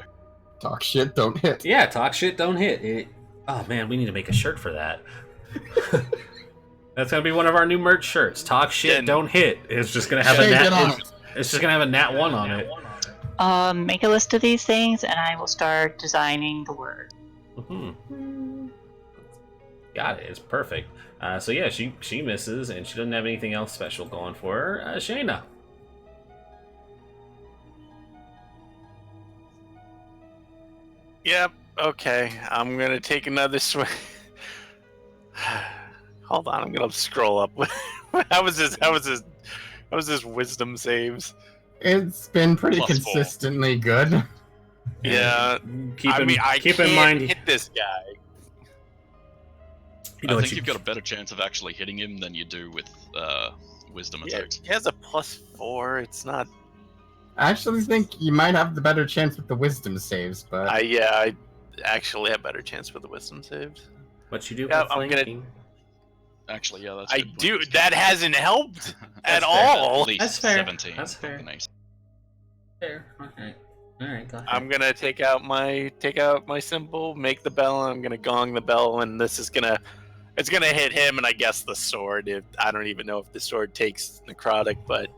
Talk shit, don't hit. Yeah, talk shit, don't hit. Oh man, we need to make a shirt for that. That's gonna be one of our new merch shirts. Talk shit, don't hit. It's just gonna have a nat. It's just gonna have a nat 1 on it. Make a list of these things, and I will start designing the word. Got it. It's perfect. So yeah, she misses, and she doesn't have anything else special going for her. Shayna. Yep. Okay. I'm gonna take another swing. Hold on. I'm gonna scroll up. How was this wisdom saves? It's been pretty +4. consistently good. Yeah. Keep in can't mind. hit this guy. You know I what think you've got a better chance of actually hitting him than you do with wisdom Yeah, attacks. he has a +4. It's not. I actually think you might have the better chance with the wisdom saves, but I actually have better chance with the wisdom saves. What you do? Yeah, with I'm gonna- flanking? Actually, yeah, that's a I good do. point. That hasn't helped at That's fair. all. At least That's fair. 17. That's fair. Nice. Fair. Okay. All right. Go ahead. I'm gonna take out my symbol, make the bell, and I'm gonna gong the bell, and it's gonna hit him, and I guess the sword. I don't even know if the sword takes necrotic, but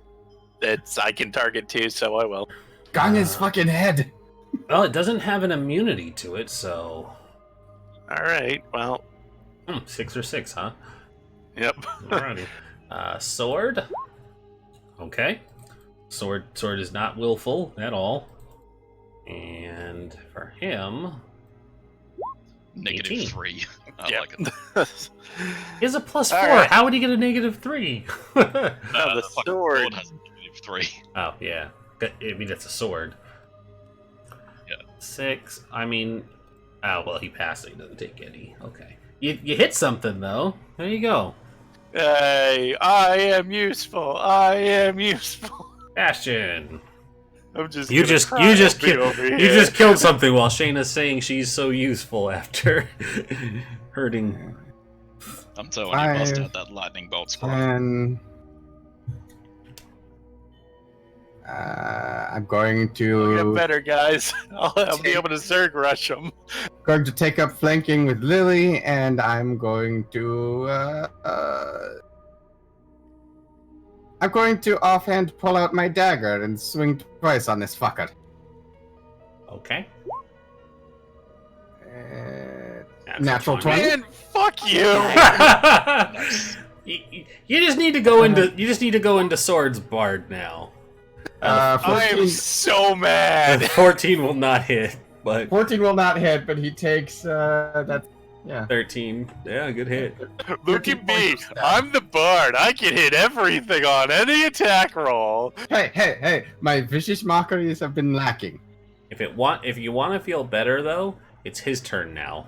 I can target too, so I will. gong his fucking head. Well, it doesn't have an immunity to it, so All right. Well. 6 or 6, huh? Yep. Alrighty. Sword. Okay. Sword is not willful at all. And for him, Negative 18. 3. I Yep. like it. he has a +4. All right. How would he get a -3? The fucking sword. has a negative 3. Oh yeah. I mean, it's a sword. Yeah. 6. I mean, oh well, he passed, so he doesn't take any. Okay. You hit something though. There you go. Hey, I am useful. I am useful. Bastion. I'm just. You gonna just cry over you here. just killed something while Shayna's saying she's so useful after hurting. I'm telling you, bust 5, out that lightning bolt squad. And I'm going I'll to get better, guys. I'll be able to Zerg rush them. take up flanking with Lily, and I'm going to offhand pull out my dagger and swing twice on this fucker. Okay. Natural 20. Man, fuck you. Nice. You just need to go into Swords Bard now. I am 14. so mad. 14 will not hit. but 14 will not hit, but he takes that's 13. Yeah, good hit. Look at me. I'm the bard. I can hit everything on any attack roll. Hey! My vicious mockeries have been lacking. If you want to feel better though, it's his turn now.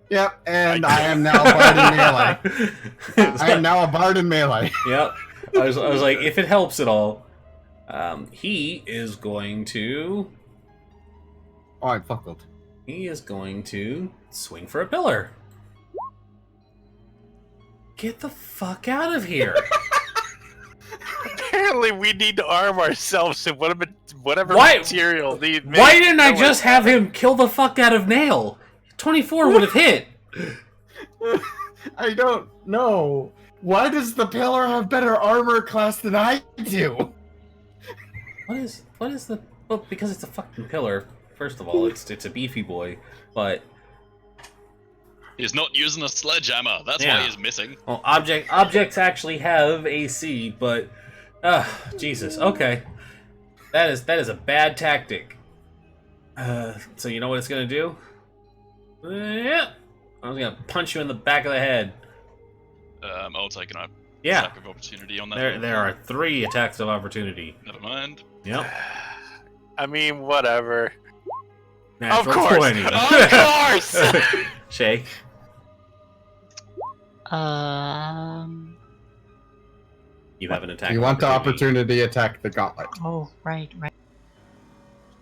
Yep, and I am now a bard in melee. I am now a bard in melee. Yep. I was like, if it helps at all, he is going to. Oh, I'm fuckled. He is going to swing for a pillar. Get the fuck out of here! Apparently, we need to arm ourselves in whatever Why- material. Why didn't I just have him kill the fuck out of Nail? 24 would have hit. I don't know. Why does the pillar have better armor class than I do? What is the? Well, because it's a fucking pillar. First of all, it's a beefy boy, but He's not using a sledgehammer. That's Yeah. why he's missing. well, objects actually have AC, but Jesus. Okay, that is a bad tactic. So you know what it's gonna do? Yeah, I'm gonna punch you in the back of the head. I'll take an Yeah, attack of opportunity on that. there are 3 attacks of opportunity. Never mind. Yep. I mean, whatever. Natural Of course. 20. Of course. Shay. You have an attack. You of want the opportunity attack the gauntlet. Oh, right.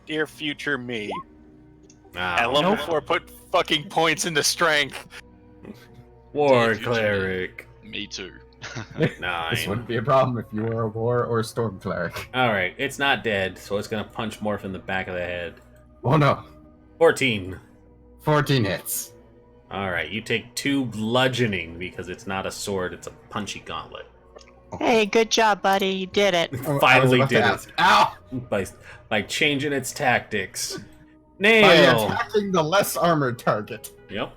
Dear future me. Ah, At level 4, put fucking points into strength. War Dude, cleric. Me too. This 9. wouldn't be a problem if you were a war or storm cleric. Alright, it's not dead, so it's gonna punch Morph in the back of the head. Oh no. 14. 14 hits. Alright, you take 2 bludgeoning because it's not a sword, it's a punchy gauntlet. Hey, good job, buddy. You did it. Oh, I was Finally about to did ask. Ow! it. By changing its tactics. By Nail! attacking the less armored target. Yep.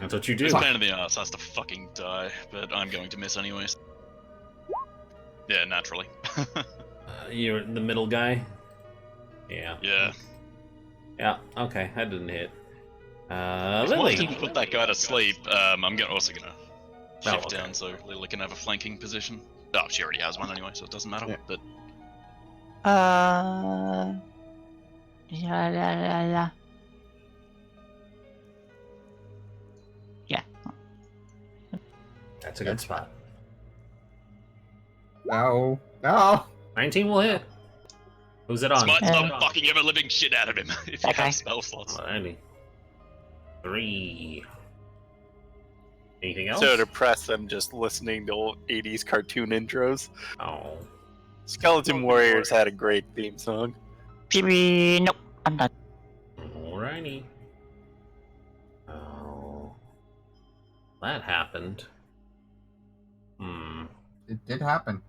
That's what you do. This pain in the ass has to fucking die, but I'm going to miss anyways. Yeah, naturally. You're the middle guy? Yeah. Yeah. Yeah, okay, that didn't hit. Once Lily. you put that guy to sleep, I'm also gonna shift okay. down so Lily can have a flanking position. Oh, she already has one anyway, so it doesn't matter. Yeah. But Yeah. That's a good spot. No. No. 19 will hit. Who's it on? smite Yeah. the fucking ever living shit out of him if you Okay. have spell slots. Alrighty. 3. Anything else? So depressed, I'm just listening to old 80s cartoon intros. Oh. Skeleton Warriors had a great theme song. Nope, I'm not. Alrighty. Oh. That happened. It did happen.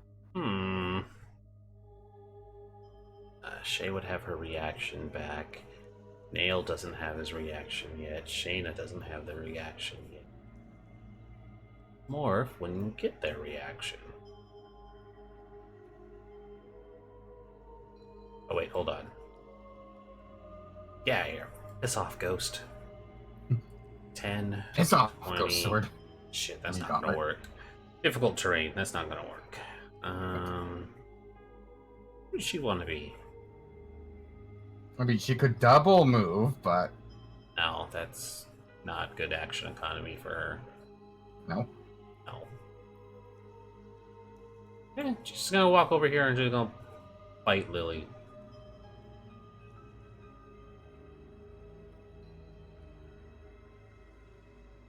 Shay would have her reaction back. Nail doesn't have his reaction yet. Shayna doesn't have the reaction yet. Morph wouldn't get their reaction. Oh wait, hold on. Yeah, here. Piss off, Ghost. 10. Piss off, 20. Ghost Sword. Shit, that's You not got gonna it. work. Difficult terrain, that's not gonna work. Who does she want to be? I mean, she could double move, but No, that's not good action economy for her. no. No. Yeah, she's just gonna walk over here and just gonna bite Lily.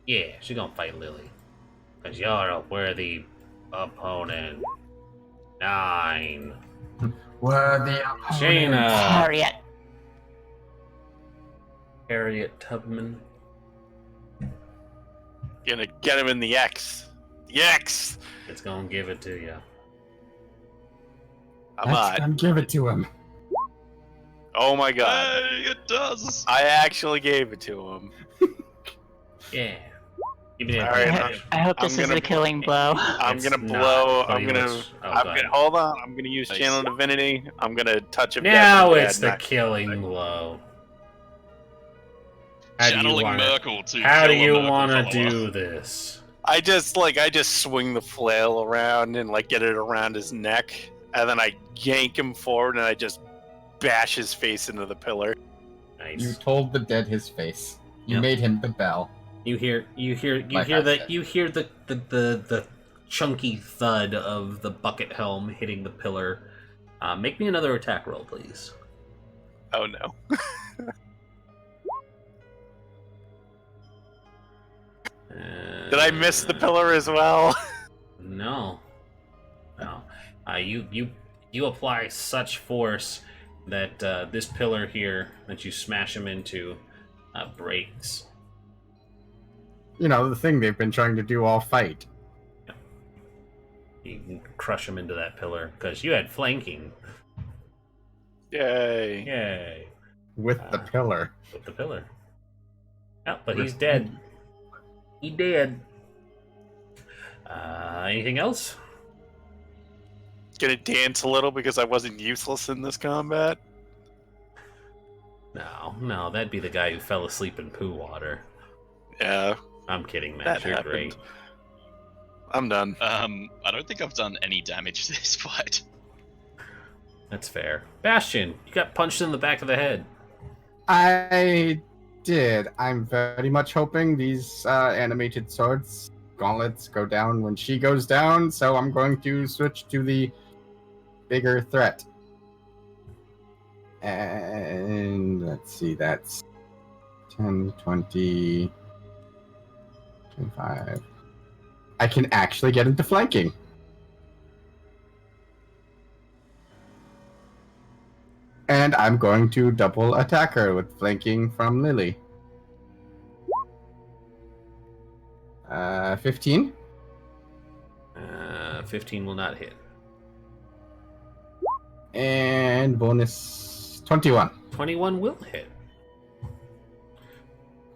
Yeah, she's gonna fight Lily. Because you're a worthy opponent. 9. Worthy Shayna. Harriet. Harriet Tubman. Gonna get him in the X. The X! It's gonna give it to you. I'm not. And give it to him. Oh my god. Hey, it does! I actually gave it to him. Yeah. Give me that All right, damage. I hope this I'm is gonna- a killing blow. I'm It's gonna not blow. I'm pretty gonna. much- oh, I'm go gonna ahead. hold on. I'm gonna use Nice. Channel Divinity. I'm gonna touch him. Now it's the killing blow. Channeling Merkel to How do kill a you Merkel want to follower. do this? I just swing the flail around and get it around his neck, and then I yank him forward and I just bash his face into the pillar. Nice. You told the dead his face. You Yep. made him the bell. You hear Like I said. the chunky thud of the bucket helm hitting the pillar. Make me another attack roll, please. Oh no. Did I miss the pillar as well? No. You apply such force that this pillar here that you smash him into breaks. You know, the thing they've been trying to do all fight. You can crush him into that pillar because you had flanking. Yay. Yay! With the pillar. With the pillar. Oh, but he's dead. He dead. Anything else? Gonna dance a little because I wasn't useless in this combat. No, that'd be the guy who fell asleep in poo water. Yeah, I'm kidding, Matt. that You're happened. great. I'm done. I don't think I've done any damage this fight. That's fair. Bastion, you got punched in the back of the head. I did. I'm very much hoping these animated swords gauntlets go down when she goes down, so I'm going to switch to the bigger threat. And let's see, that's 10, 20, 25. I can actually get into flanking. And I'm going to double attack her with flanking from Lily. 15. 15 will not hit. And bonus 21. 21 will hit.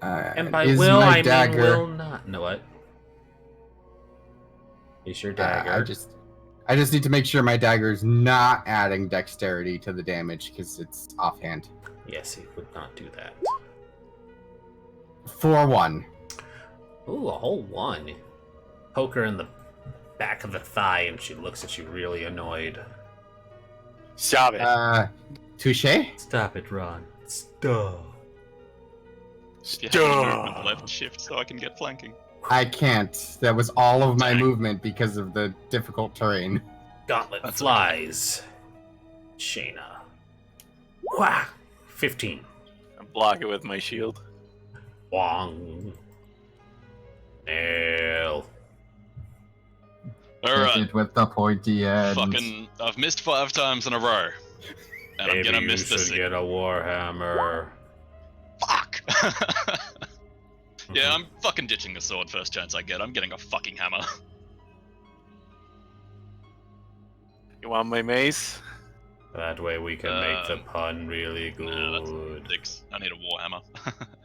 And by is will, my I dagger... mean will not. No, what? Is your dagger? I just need to make sure my dagger is not adding dexterity to the damage because it's offhand. Yes, he would not do that. 4-1. Ooh, a whole 1. Poke her in the back of the thigh, and she looks at you really annoyed. Stop it. Touche? Stop it, Ron. Stop. If you have any movement left, shift so I can get flanking. I can't. That was all of my movement because of the difficult terrain. Gauntlet That's flies. Shayna. Wah! 15. I block it with my shield. Wong. Nail. Alright, Hit it with the pointy end. fucking, I've missed 5 times in a row. And I'm gonna miss you this should get a warhammer. Fuck! Yeah, I'm fucking ditching the sword first chance I get. I'm getting a fucking hammer. You want my mace? That way we can make the pun really Nah, good. that's 6. I need a warhammer.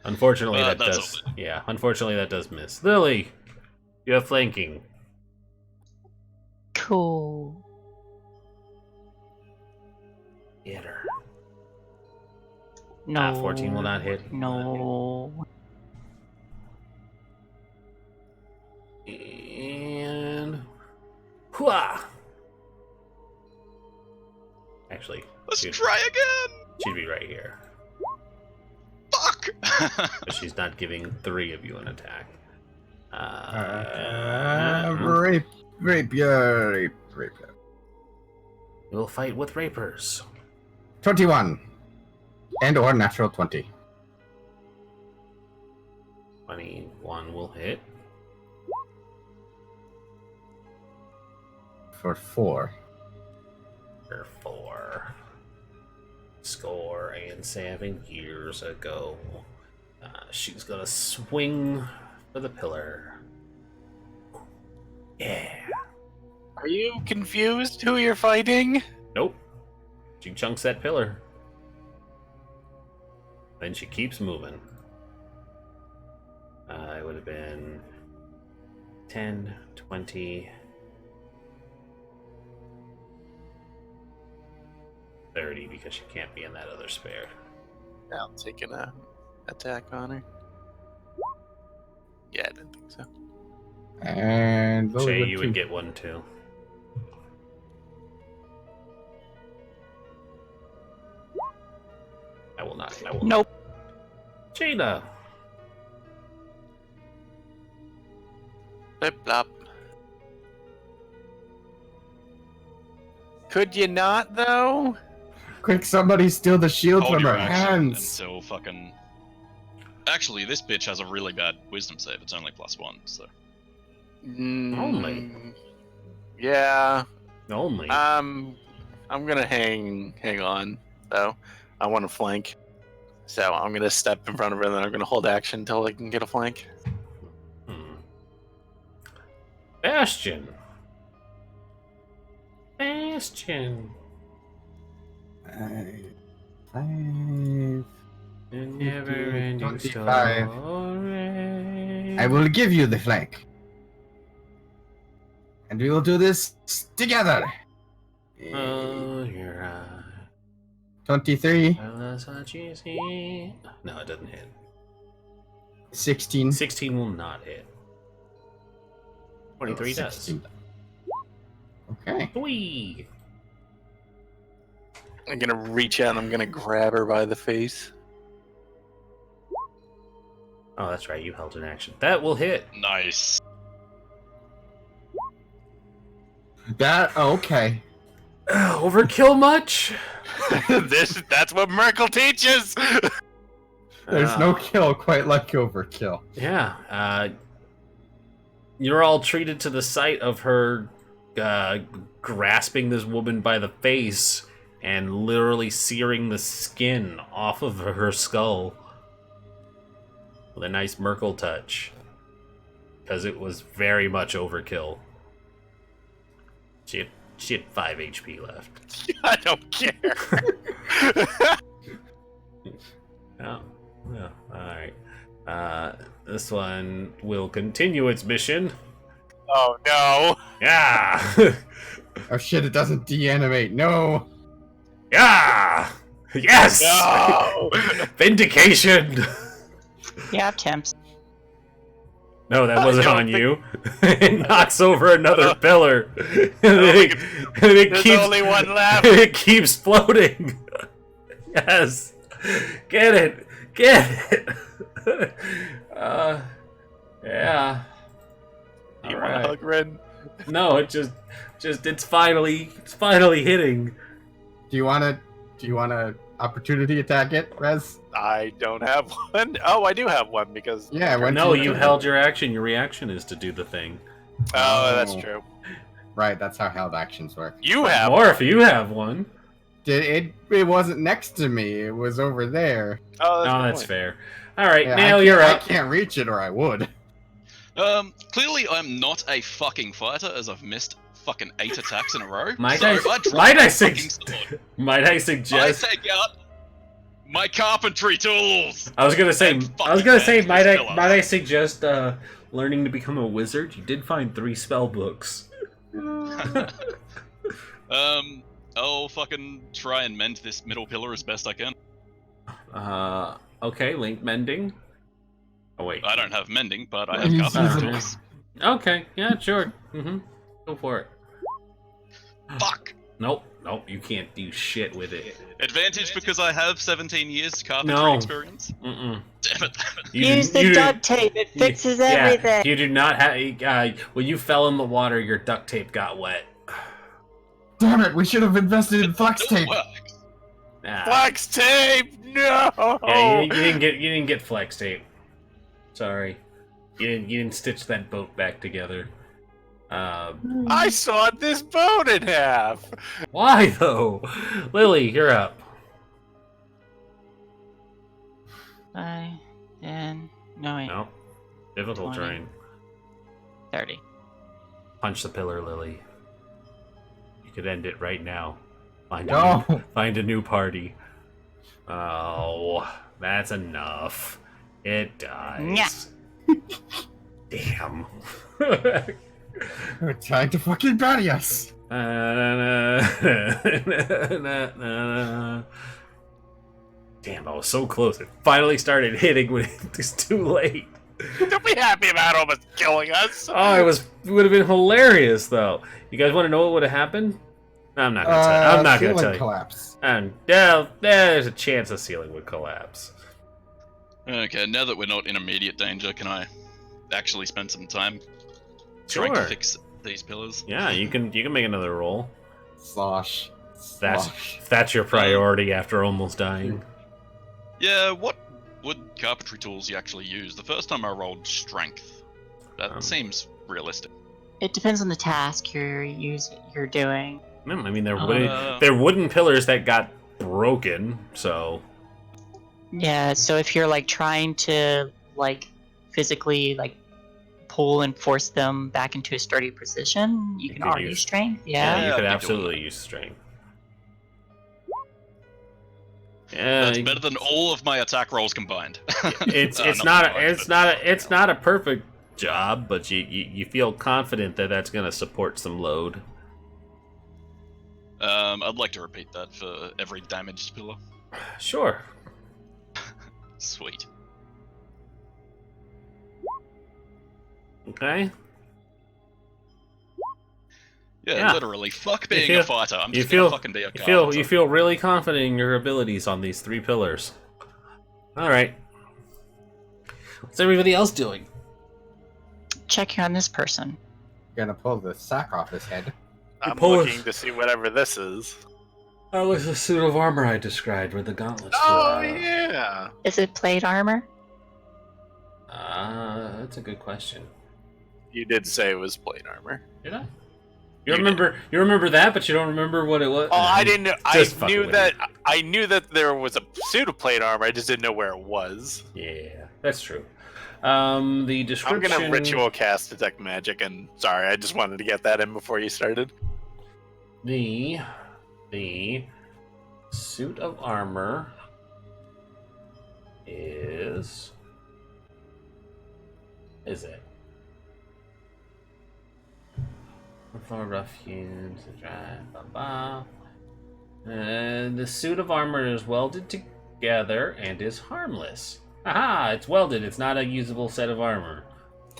Unfortunately, that that's does. all Yeah, unfortunately, that does miss. Lily, you have flanking. Cool. Hit her. No. 14 will not hit. No. And. Hua! Actually, Let's she'd try again! be right here. Fuck! But she's not giving 3 of you an attack. Rapier. We'll fight with rapers. 21. And or natural 20. 21 will hit. For 4. For 4. Score and 7 years ago. She's gonna swing for the pillar. Yeah. Are you confused who you're fighting? Nope. She chunks that pillar. Then she keeps moving. It would have been 10, 20, 30 because she can't be in that other spare. I'm taking a attack on her. Yeah, I didn't think so. And Lily Jay, with you 2. would get one too. I will not. I will. Nope. Jada. Flip flop. Could you not though? Quick, somebody steal the shield Hold from your her action hands. until fucking. Actually, this bitch has a really bad wisdom save. It's only +1, so. Only? Yeah. Only. I'm gonna hang on though. I want to flank, so I'm gonna step in front of her and then I'm gonna hold action until I can get a flank. Bastion. Bastion. 5. A never-ending 25. story. I will give you the flank. And we will do this together. Oh, your eye. 23, That's what you see. No, it doesn't hit. 16. 16 will not hit. 23 does. 16. Okay. Whee! I'm gonna reach out and I'm gonna grab her by the face. Oh, that's right. You held an action. That will hit. Nice. Okay. Overkill much? That's what Merkel teaches. There's no kill quite like overkill. Yeah. You're all treated to the sight of her grasping this woman by the face and literally searing the skin off of her skull with a nice Merkel touch, because it was very much overkill. She had 5 HP left. I don't care. Oh, yeah. All right. This one will continue its mission. Oh no. Yeah. Oh shit, it doesn't deanimate. No. Yeah. Yes. No. Vindication. Yeah, temps. No, that I wasn't don't on think- you. It knocks over another pillar. And think it There's keeps, only one left. it keeps floating. Yes. Get it. Get it. Yeah. You All want to right. hug Ren? No, it's finally hitting. Do you wanna opportunity attack it, Rez? I don't have one. Oh, I do have one because. Yeah, when No, you held your action. Your reaction is to do the thing. Oh, that's Oh. true. Right, that's how held actions work. You have. Or if you have one. It wasn't next to me, it was over there. Oh, Oh, that's, a good that's point. fair. All right, Yeah, Nail, I you're can't- up. I can't reach it or I would. Clearly I'm not a fucking fighter, as I've missed fucking 8 attacks in a row. Might so I- I drop might I my sug- fucking sword. Might I I suggest? take out my carpentry tools. I was gonna say. and I was fucking gonna say. manage Might this I? pillar. Might I suggest learning to become a wizard? You did find 3 spell books. I'll fucking try and mend this middle pillar as best I can. Okay. Link mending. Oh wait. I don't have mending, but I have He's carpentry using- tools. Okay. Yeah. Sure. Go for it. Fuck! Nope. You can't do shit with it. Advantage because I have 17 years carpentry No. experience. Mm-mm. Damn it. Use the duct tape. It fixes everything. You do not have. When you fell in the water, your duct tape got wet. Damn it, we should have invested in flex Still tape. works. Ah. Flex tape. No. Yeah, you didn't get flex tape. Sorry, you didn't stitch that boat back together. I sawed this boat in half. Why though? Lily, you're up. 5, 10, no wait, No, difficult 20. terrain. 30. Punch the pillar, Lily. You could end it right now. Find No. a new party. Oh, that's enough. It dies. Damn. We're trying to fucking bury us. Damn, I was so close. It finally started hitting when it was too late. Don't be happy about almost killing us. Oh, it would have been hilarious though. You guys want to know what would have happened? I'm not gonna tell you. I'm not gonna ceiling tell you. collapse. And there's a chance the ceiling would collapse. Okay, now that we're not in immediate danger, can I actually spend some time trying to Sure. fix these pillars? Yeah, you can make another roll. Slosh. That's your priority after almost dying. Yeah, what wood carpentry tools you actually use? The first time I rolled strength. That seems realistic. It depends on the task you're doing. No, I mean they're wooden pillars that got broken, so Yeah, so if you're like trying to like physically like pull and force them back into a sturdy position, you can could argue use- strength. you Yeah. could I'd be absolutely doing use strength. Yeah, That's better than all of my attack rolls combined. it's not a perfect job, but you feel confident that that's gonna support some load. I'd like to repeat that for every damaged pillar. Sure. Sweet. Okay. Yeah, literally. Fuck being feel- a fighter. I'm you just gonna feel- fucking be a You carpenter. feel really confident in your abilities on these 3 pillars. All right. What's everybody else doing? Checking on this person. Gonna pull the sack off his head. I'm pull looking us- to see whatever this is. That was the suit of armor I described with the gauntlets. Oh, yeah. Is it plate armor? That's a good question. You did say it was plate armor. Did I? You remember that, but you don't remember what it was. Oh, I didn't know. I Just fucking knew with that. I knew that there was a suit of plate armor. I just didn't know where it was. Yeah, that's true. The I'm description. gonna ritual cast detect magic, and sorry, I just wanted to get that in before you started. The suit of armor is it? For ruffians, and the suit of armor is welded together and is harmless. Aha! It's welded. It's not a usable set of armor.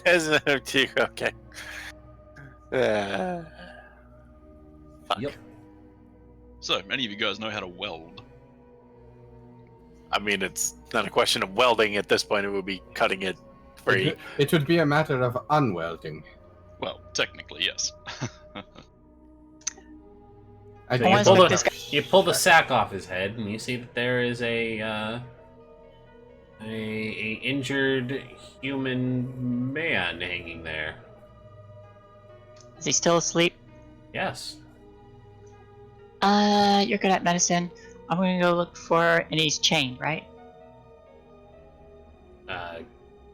Okay. Fuck. Yep. So, any of you guys know how to weld? I mean, it's not a question of welding at this point. It would be cutting it free. It would be a matter of unwelding. Well, technically, yes. I So I you wanna pull, make the, this guy- you pull the sack off his head, and you see that there is a injured human man hanging there. Is he still asleep? Yes. You're good at medicine. I'm gonna go look for, and he's chained, right?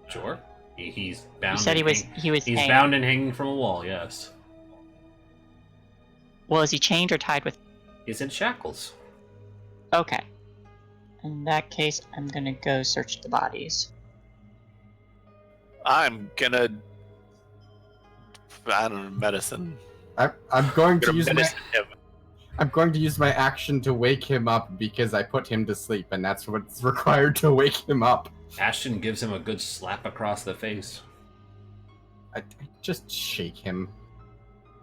Sure. He's bound. You said he and was He's hanged. bound and hanging from a wall. Yes. Well, is he chained or tied with? He's in shackles. Okay. In that case, I'm gonna go search the bodies. I'm gonna. I don't know, medicine. I'm going to Gonna use my medicine him. I'm going to use my action to wake him up because I put him to sleep, and that's what's required to wake him up. Ashton gives him a good slap across the face. I just shake him.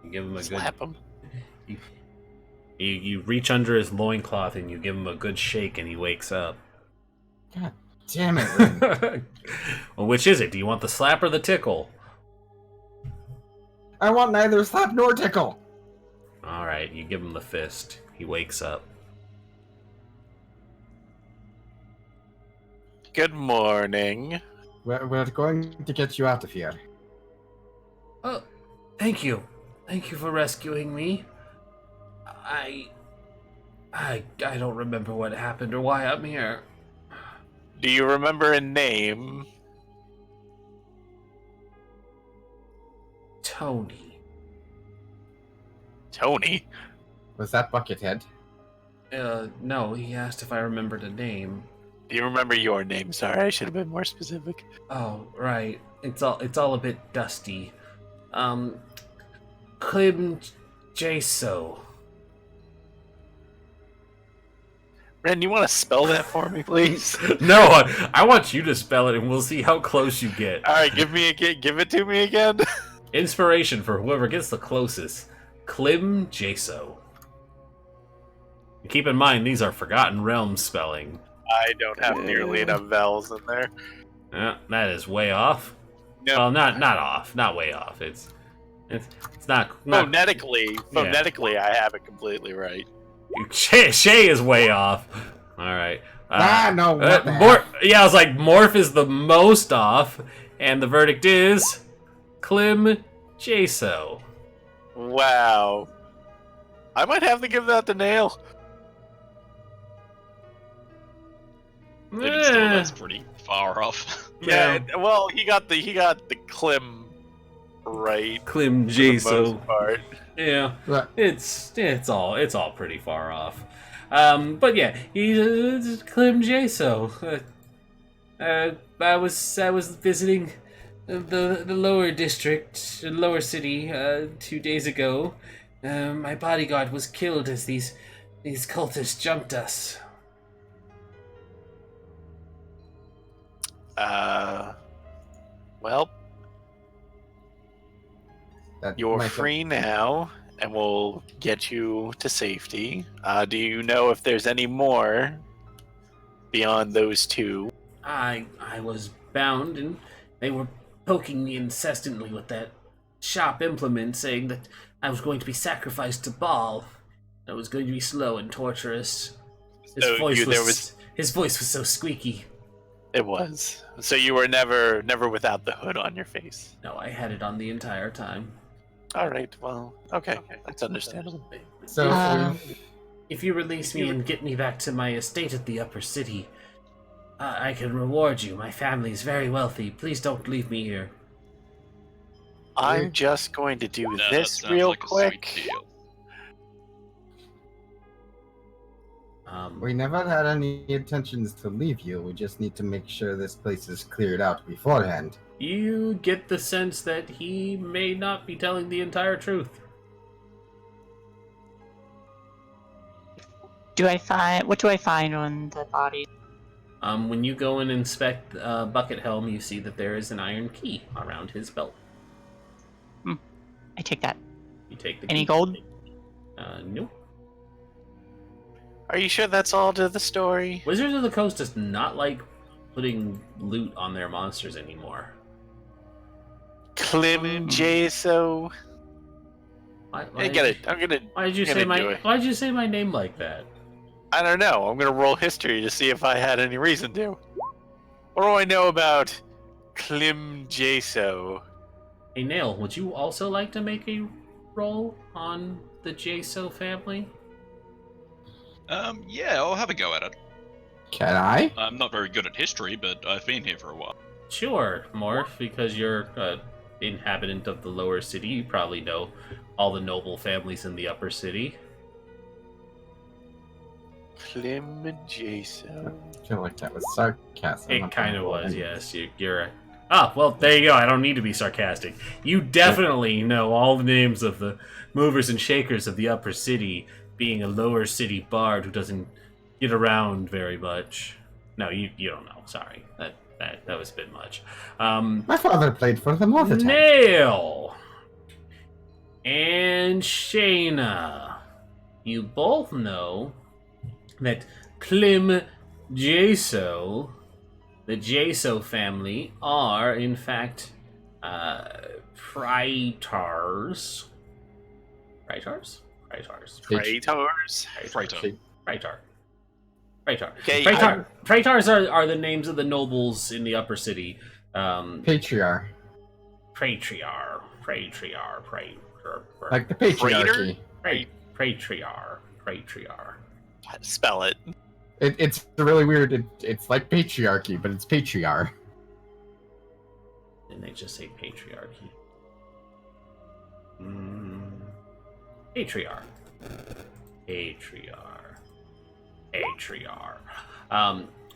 You give him a Slap good. him. You reach under his loincloth and you give him a good shake, and he wakes up. God damn it, Rin. Well, which is it? Do you want the slap or the tickle? I want neither slap nor tickle. All right, you give him the fist. He wakes up. Good morning. We're going to get you out of here. Oh, thank you. Thank you for rescuing me. I don't remember what happened or why I'm here. Do you remember a name? Tony. Tony. Was that Buckethead? No, he asked if I remembered a name. Do you remember your name? Sorry, I should have been more specific. Oh, right. It's all a bit dusty. Clem Jaso. Ren, you want to spell that for me, please? No, I want you to spell it, and we'll see how close you get. All right, give it to me again. Inspiration for whoever gets the closest. Klim Jaso. Keep in mind, these are Forgotten Realms spelling. I don't have nearly enough vowels in there. Yeah, that is way off. No. Well, not off, not way off. It's not Phonetically, I have it completely right. Shay is way off. All right. No, what the heck? Yeah, I was like, Morph is the most off, and the verdict is Klim Jaso. Wow. I might have to give that to Nail. Even still, that's pretty far off. Yeah. Well, he got the Klim right. Klim For the Jaso. most part. Yeah, Right. it's all pretty far off. But yeah, he's Klim Jaso. I was visiting the lower district, lower city, 2 days ago. My bodyguard was killed as these cultists jumped us. Well, That you're might- free now, and we'll get you to safety. Do you know if there's any more beyond those two? I was bound, and they were poking me incessantly with that sharp implement, saying that I was going to be sacrificed to Baal. I was going to be slow and torturous. His So his voice was so squeaky. It was. So you were never without the hood on your face. No, I had it on the entire time. All right. Well, okay. That's understandable. So, If you release me and get me back to my estate at the upper city, I can reward you. My family is very wealthy. Please don't leave me here. I'm just going to do No, that this sounds real like a sweet quick. deal. we never had any intentions to leave you. We just need to make sure this place is cleared out beforehand. You get the sense that he may not be telling the entire truth. What do I find on the body? When you go and inspect Bucket Helm, you see that there is an iron key around his belt. I take that. You take the Any key. gold? Nope. Are you sure that's all to the story? Wizards of the Coast does not like putting loot on their monsters anymore. Klim Jaso. I get it. Why did you gonna do it. Why did you say my name like that? I don't know. I'm gonna roll history to see if I had any reason to. What do I know about Klim Jaso? Hey, Nail, would you also like to make a roll on the Jaso family? Yeah, I'll have a go at it. Can I? I'm not very good at history, but I've been here for a while. Sure, Morph, because you're an inhabitant of the lower city. You probably know all the noble families in the upper city. Klim Jaso. I feel like that was sarcasm. It kind of was, yes. You're. Ah, well, there you go. I don't need to be sarcastic. You definitely know all the names of the movers and shakers of the upper city, being a lower city bard who doesn't get around very much. No, you don't know. Sorry, that was a bit much. My father played for them all the time. Nail and Shayna, you both know that Klim Jaso, the Jaso family, are in fact praetors. Praetors? Praetors. Praetors. Praetor. Praetor. Okay, Praetors are the names of the nobles in the upper city. Patriarch. Patriarch. Like the patriarchy. Patriarch. Spell it. It's really weird. It's like patriarchy, but it's patriarch. And they just say patriarchy. Patriarch.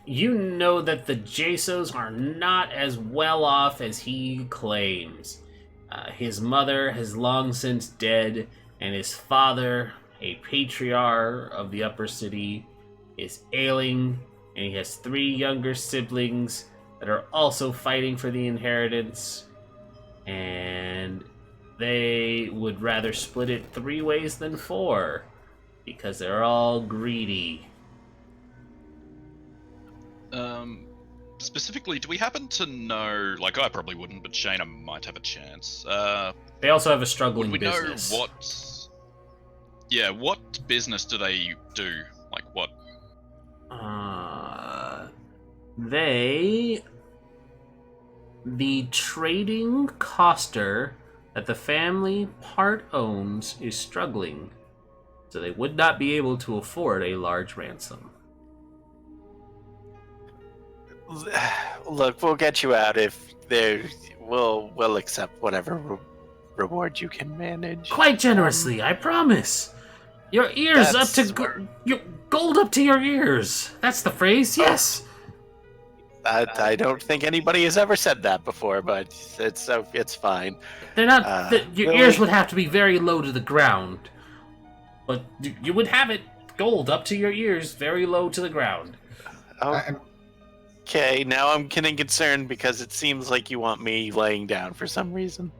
You know that the Jasos are not as well off as he claims. His mother has long since dead, and his father, a patriarch of the upper city, is ailing, and he has 3 younger siblings that are also fighting for the inheritance, and they would rather split it 3 ways than 4 because they're all greedy. Specifically, do we happen to know, like I probably wouldn't, but Shayna might have a chance. They also have a Would struggling we business. know what business do they do? Like what? The trading coster that the family part owns is struggling, so they would not be able to afford a large ransom. Look, we'll get you out if there. We'll accept whatever reward you can manage. Quite generously, I promise. Your ears up That's to gold up to your ears. That's the phrase. Yes. I don't think anybody has ever said that before, but it's fine. They're not. Your Lily? ears would have to be very low to the ground, but you would have it gold up to your ears, very low to the ground. Okay, now I'm getting concerned because it seems like you want me laying down for some reason.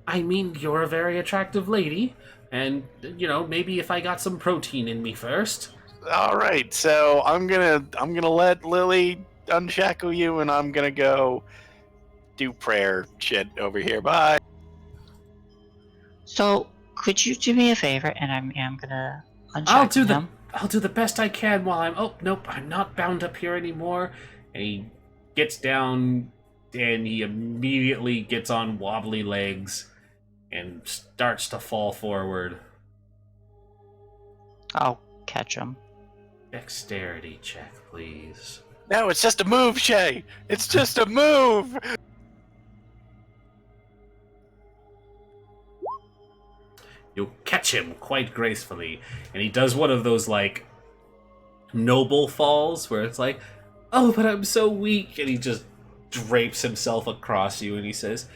I mean, you're a very attractive lady, and maybe if I got some protein in me first. All right, so I'm gonna let Lily unshackle you, and I'm gonna go do prayer shit over here. Bye. So, could you do me a favor? And I am gonna unshackle him. I'll do the best I can while I'm. Oh nope, I'm not bound up here anymore. And he gets down, and he immediately gets on wobbly legs, and starts to fall forward. I'll catch him. Dexterity check, please. No, it's just a move, Shay. It's just a move. You'll catch him quite gracefully, and he does one of those noble falls where it's like, oh, but I'm so weak, and he just drapes himself across you, and he says,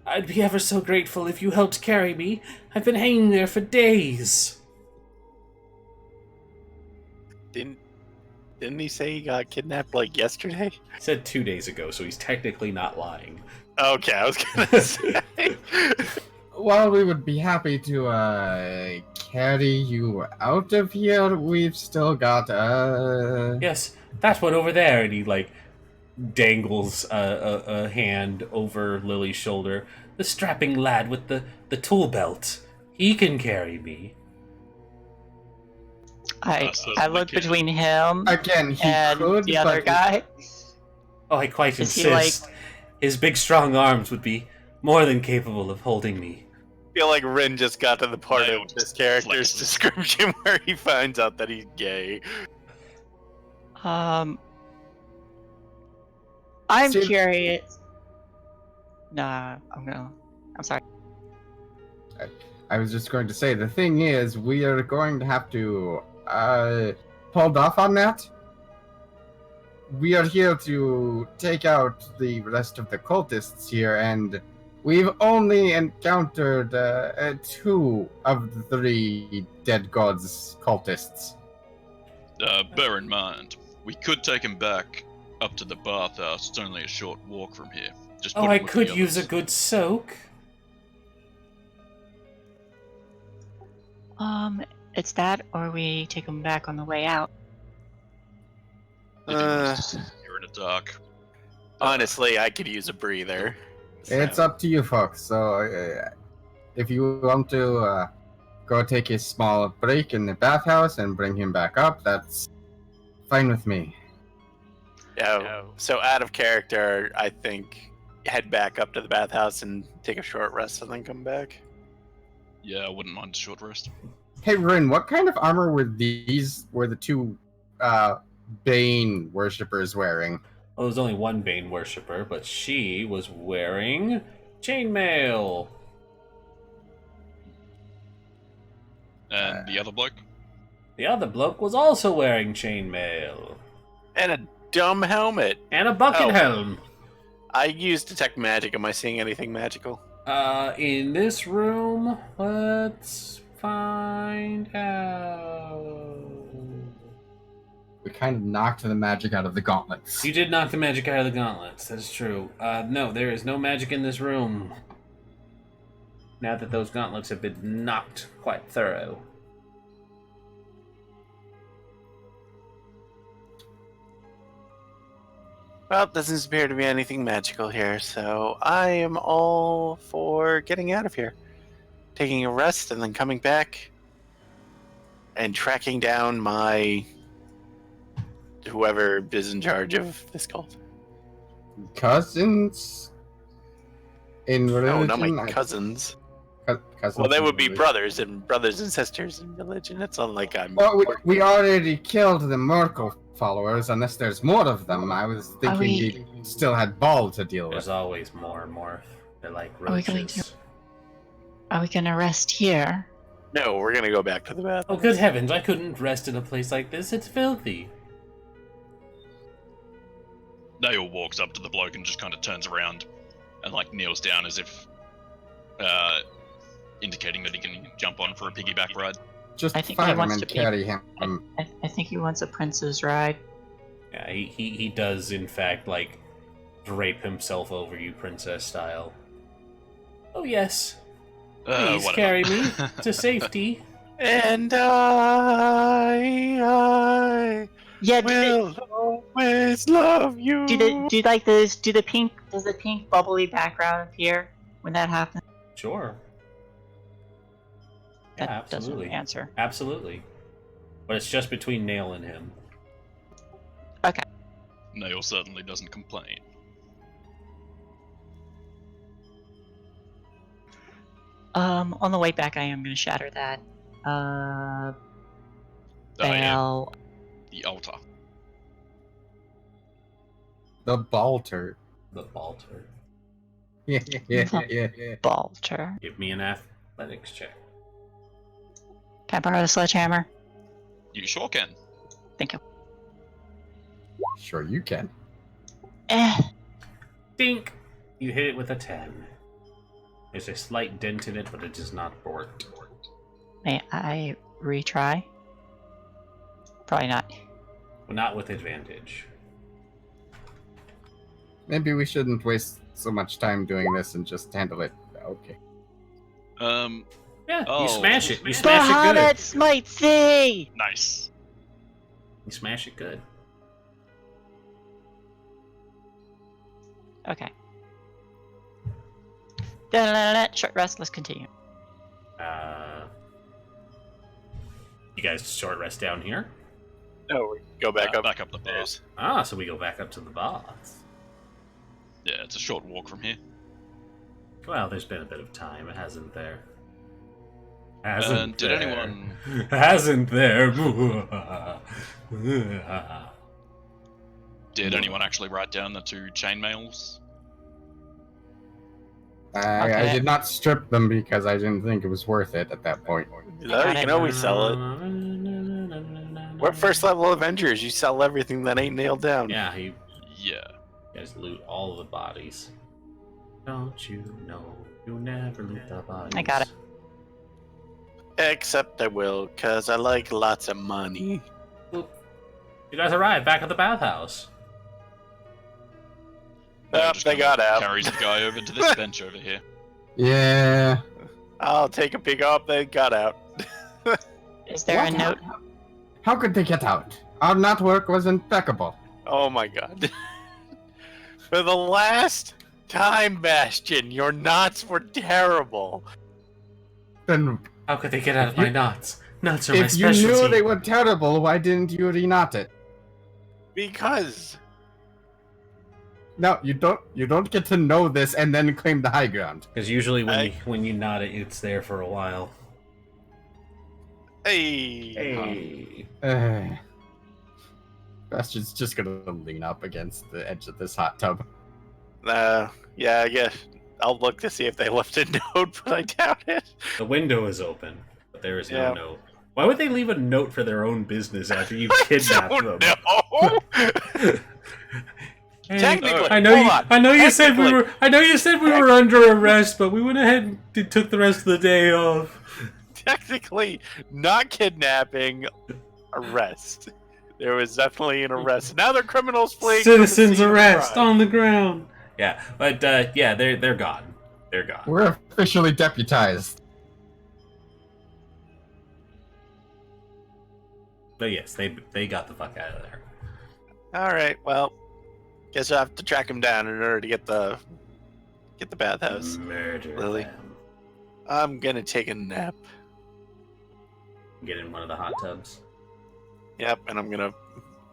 I'd be ever so grateful if you helped carry me. I've been hanging there for days. Didn't he say he got kidnapped yesterday? He said 2 days ago, so he's technically not lying. Okay, I was gonna say. While we would be happy to carry you out of here, we've still got Yes, that one over there, and he dangles a hand over Lily's shoulder. The strapping lad with the tool belt. He can carry me. I certainly look can. between him again. He and could, the other but guy. Oh, I quite Is he, insist. His big strong arms would be more than capable of holding me. I feel like Rin just got to the part I of would this character's flex. description where he finds out that he's gay. I'm See- curious. Nah, I'm sorry. I was just going to say, the thing is, we are going to have to hold off on that. We are here to take out the rest of the cultists here, and we've only encountered 2 of the 3 dead gods cultists. Bear in mind, we could take him back up to the bathhouse. It's only a short walk from here. Just Oh, put I him with could the use a others. good soak. It's that, or we take him back on the way out. If he wants to sit here in the dark. Honestly, I could use a breather. It's So- up to you folks. So, if you want to go take a small break in the bathhouse and bring him back up, that's fine with me. Yeah. So out of character, I think head back up to the bathhouse and take a short rest and then come back. Yeah, I wouldn't mind a short rest. Hey, Rin, what kind of armor were the 2 Bane worshippers wearing? Well, there's only one Bane worshipper, but she was wearing chainmail. And the other bloke? The other bloke was also wearing chainmail. And a dumb helmet. And a bucket Oh. helm. I use detect magic. Am I seeing anything magical? In this room, let's find out. We kind of knocked the magic out of the gauntlets. You did knock the magic out of the gauntlets. That is true. No, there is no magic in this room. Now that those gauntlets have been knocked quite thorough. Well, doesn't appear to be anything magical here, so I am all for getting out of here. Taking a rest and then coming back and tracking down my whoever is in charge of this cult. Cousins? In religion? No, not my cousins. Cousins Well, they in would be religion. brothers and sisters in religion. It's not like I'm... Well, we already killed the Merkel followers, unless there's more of them. I was thinking we still had Ball to deal There's with. always more and more. They're like Are we going roaches. Are we gonna rest here? No, we're gonna go back to the bathroom. Oh, good heavens, I couldn't rest in a place like this. It's filthy. Nail walks up to the bloke and just kind of turns around and like kneels down as if indicating that he can jump on for a piggyback ride. Just I think find he him wants and to be- carry him. I think he wants a prince's ride. Yeah, he does, in fact, like, drape himself over you, princess style. Oh, yes. Please Whatever. carry me to safety. And I Yeah, will always love you. does the pink bubbly background appear when that happens? Sure. Yeah, That doesn't absolutely. answer. Absolutely. But it's just between Nail and him. Nail certainly doesn't complain. On the way back, I am gonna shatter that. Yeah, Bell. the altar. The Baldur. The Baldur. Yeah. Baldur. Give me an athletics check. Can I borrow the sledgehammer? You sure can. Thank you. Sure you can. Dink! You hit it with a 10. There's a slight dent in it, but it is not borked. May I retry? Probably not. Well, not with advantage. Maybe we shouldn't waste so much time doing this and just handle it. Okay. Yeah, Oh. you smash it. You smash it good. Bahamut smite thee! Nice. You smash it good. Okay. Da-da-da-da. Short rest. Let's continue. You guys short rest down here? No, we go back up. Back up the bars. Ah, so we go back up to the boss. Yeah, it's a short walk from here. Well, there's been a bit of time, hasn't there? Did anyone- Hasn't there? Did anyone actually write down the 2 chainmails? I did not strip them because I didn't think it was worth it at that point. No, you can always sell it. We're first level Avengers. You sell everything that ain't nailed down. Yeah, you Yeah. guys loot all the bodies. Don't you know you never loot the bodies? I got it. Except I will, because I like lots of money. You guys arrived back at the bathhouse. Yep, Just they kinda got out. Carries the guy over to this bench over here. Yeah. I'll take a peek up. They got out. Is there a What? note? How could they get out? Our network was impeccable. Oh my god. For the last time, Bastion, your knots were terrible. Then, How could they get out of my knots? Knots are my if you specialty. knew they were terrible, why didn't you reknot it? Because No, you don't. You don't get to know this and then claim the high ground. Because usually when you knot it, it's there for a while. hey, Bastion's just gonna lean up against the edge of this hot tub. yeah, I guess I'll look to see if they left a note, but I doubt it. The window is open, but there is Yeah. no note. Why would they leave a note for their own business after you I kidnapped don't them? know. Hey, Technically, I know hold on. I know you said we Technically- were. I know you said we were under arrest, but we went ahead and took the rest of the day off. Technically, not kidnapping, arrest. There was definitely an arrest. Now they're criminals fleeing. Citizens arrest on the ground. Yeah, but yeah, they're gone. They're gone. We're officially deputized. But yes, they got the fuck out of there. All right. Well, guess I have to track him down in order to get the bathhouse. Murder Lily. them. I'm gonna take a nap. Get in one of the hot tubs. Yep, and I'm gonna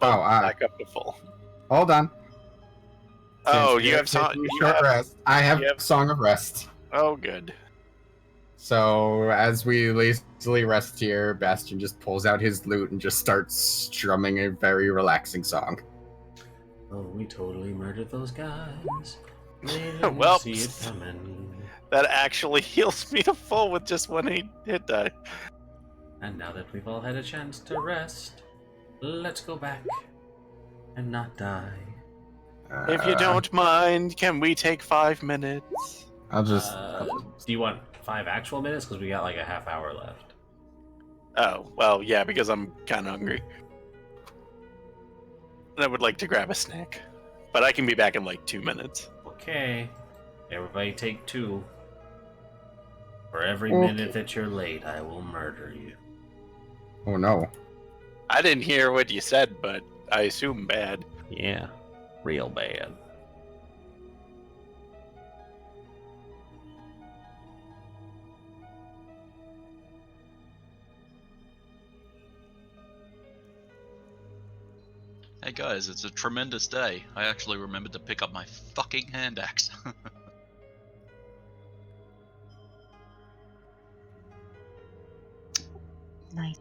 Oh, back up to full. hold on. Oh, Since you we're have song. taking a short rest. I have you have- Song of Rest. Oh, good. So as we lazily rest here, Bastion just pulls out his lute and just starts strumming a very relaxing song. Oh, we totally murdered those guys. Well, see it coming. That actually heals me to full with just one hit die. And now that we've all had a chance to rest, let's go back and not die. If you don't mind, can we take 5 minutes? I'll just. Do you want 5 actual minutes? Because we got like a half hour left. Oh, well, yeah, because I'm kind of hungry. And I would like to grab a snack. But I can be back in like 2 minutes. Okay. Everybody take 2. For every Okay. minute that you're late, I will murder you. Oh no. I didn't hear what you said, but I assume bad. Yeah. Real bad. Hey guys, it's a tremendous day. I actually remembered to pick up my fucking hand axe. Nice.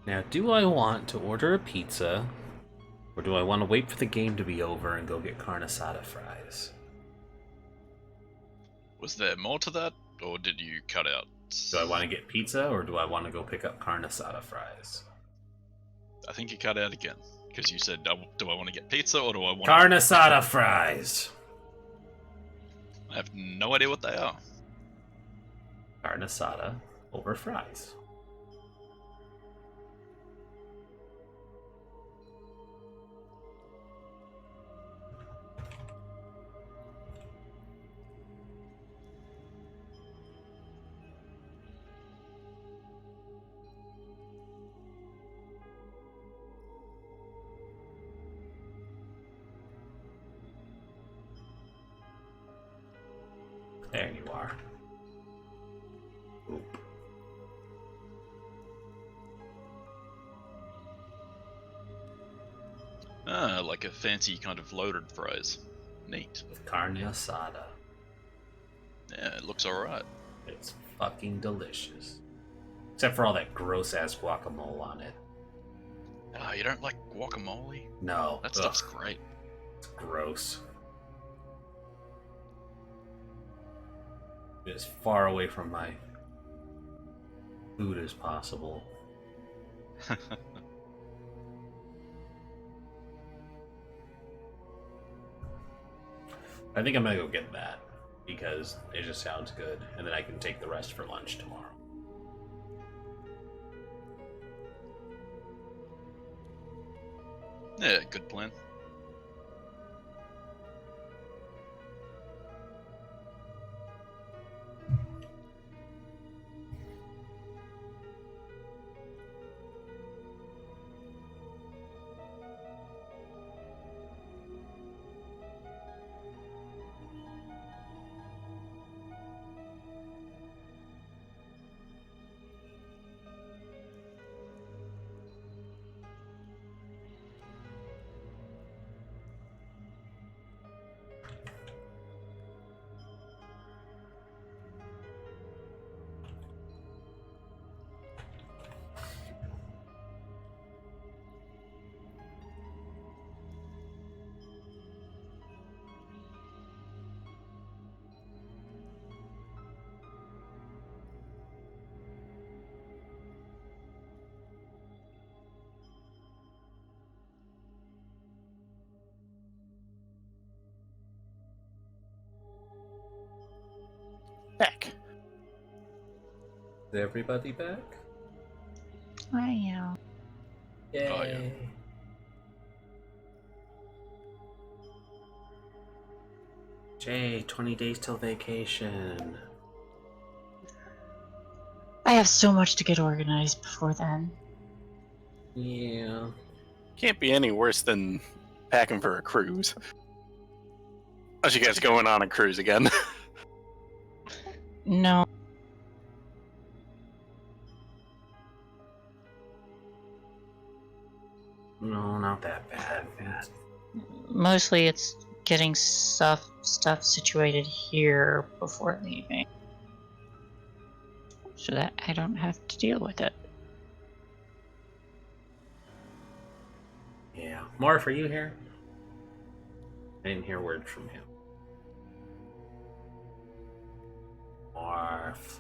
Now, do I want to order a pizza, or do I want to wait for the game to be over and go get carne asada fries? Was there more to that, or did you cut out? Do I want to get pizza, or do I want to go pick up carne asada fries? I think you cut out again, because you said, do I want to get pizza, or do I want Carne asada fries! I have no idea what they are. Carne asada over fries. There you are. Oop. Ah, like a fancy kind of loaded fries. Neat. With carne asada. Yeah, it looks alright. It's fucking delicious. Except for all that gross ass guacamole on it. Ah, you don't like guacamole? No. That stuff's great. It's gross. As far away from my food as possible. I think I'm gonna go get that because it just sounds good, and then I can take the rest for lunch tomorrow. Yeah, good plan. Is everybody back? I am. Yay. Oh, yeah. Jay, 20 days till vacation. I have so much to get organized before then. Yeah. Can't be any worse than packing for a cruise. Unless you guys going on a cruise again. No. No, not that bad. Mostly it's getting stuff situated here before leaving. So that I don't have to deal with it. Yeah. Morph, are you here? I didn't hear words from him. Morph.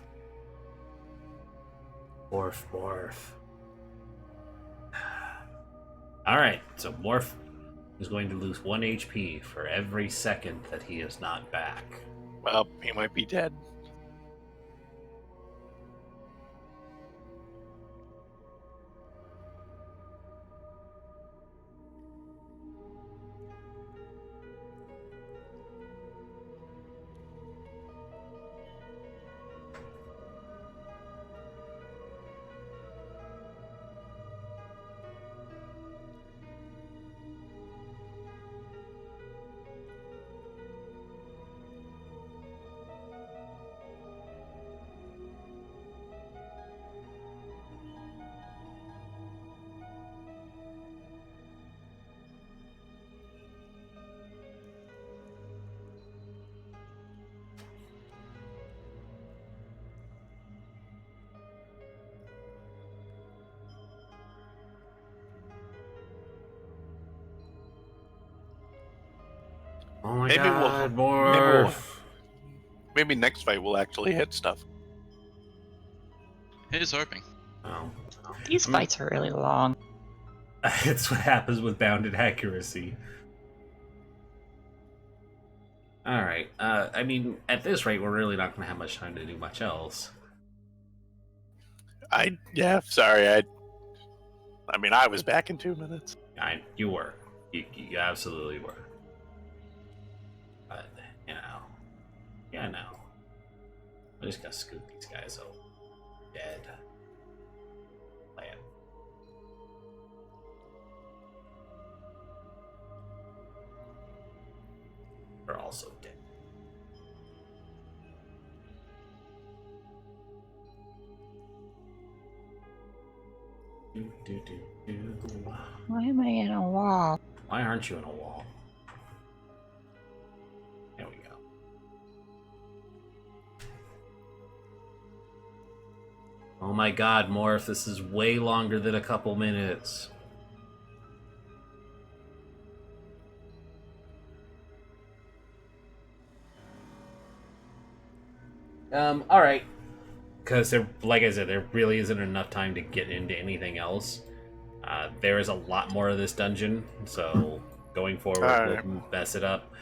Morph. Alright, so Morph is going to lose 1 HP for every second that he is not back. Well, he might be dead. Oh my Maybe god, we'll- Morph! Maybe next fight we'll actually hit stuff. Here's hoping. Oh. These fights are really long. It's what happens with bounded accuracy. Alright, I mean, at this rate, we're really not going to have much time to do much else. Sorry, I mean, I was back in 2 minutes. You were. You absolutely were. But, yeah, no. I just gotta scoop these guys over. Dead. Land. They're also dead. Do. Why am I in a wall? Why aren't you in a wall? There we go. Oh my god, Morph, this is way longer than a couple minutes. Alright. Because, like I said, there really isn't enough time to get into anything else. There is a lot more of this dungeon, so going forward, Alright. we'll mess it up.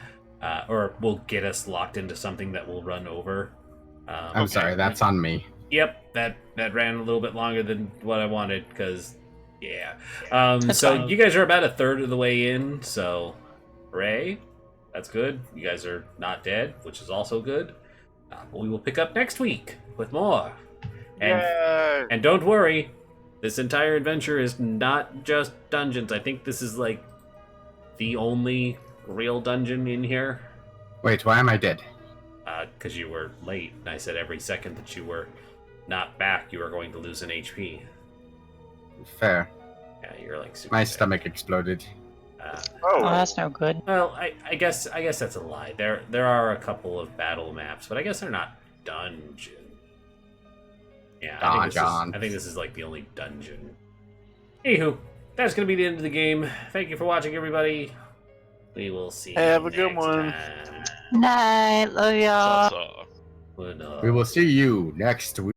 Or we'll get us locked into something that will run over. I'm sorry, that's on me. Yep, that ran a little bit longer than what I wanted, because, yeah. That's So fine. you guys are about a third of the way in, so hooray. That's good. You guys are not dead, which is also good. But we will pick up next week with more. And don't worry, this entire adventure is not just dungeons. I think this is like the only real dungeon in here. Wait, why am I dead? Because you were late, and I said every second that you were not back, you were going to lose an HP. Fair. Yeah, you're like super My dead. stomach exploded. Oh, that's no good. Well, I guess that's a lie. There are a couple of battle maps, but I guess they're not dungeon. Yeah, I think this is like the only dungeon. Anywho, that's gonna be the end of the game. Thank you for watching, everybody. We will see. Have you a good next one. time. Night, love y'all. Sa-sa. Good night. We will see you next week.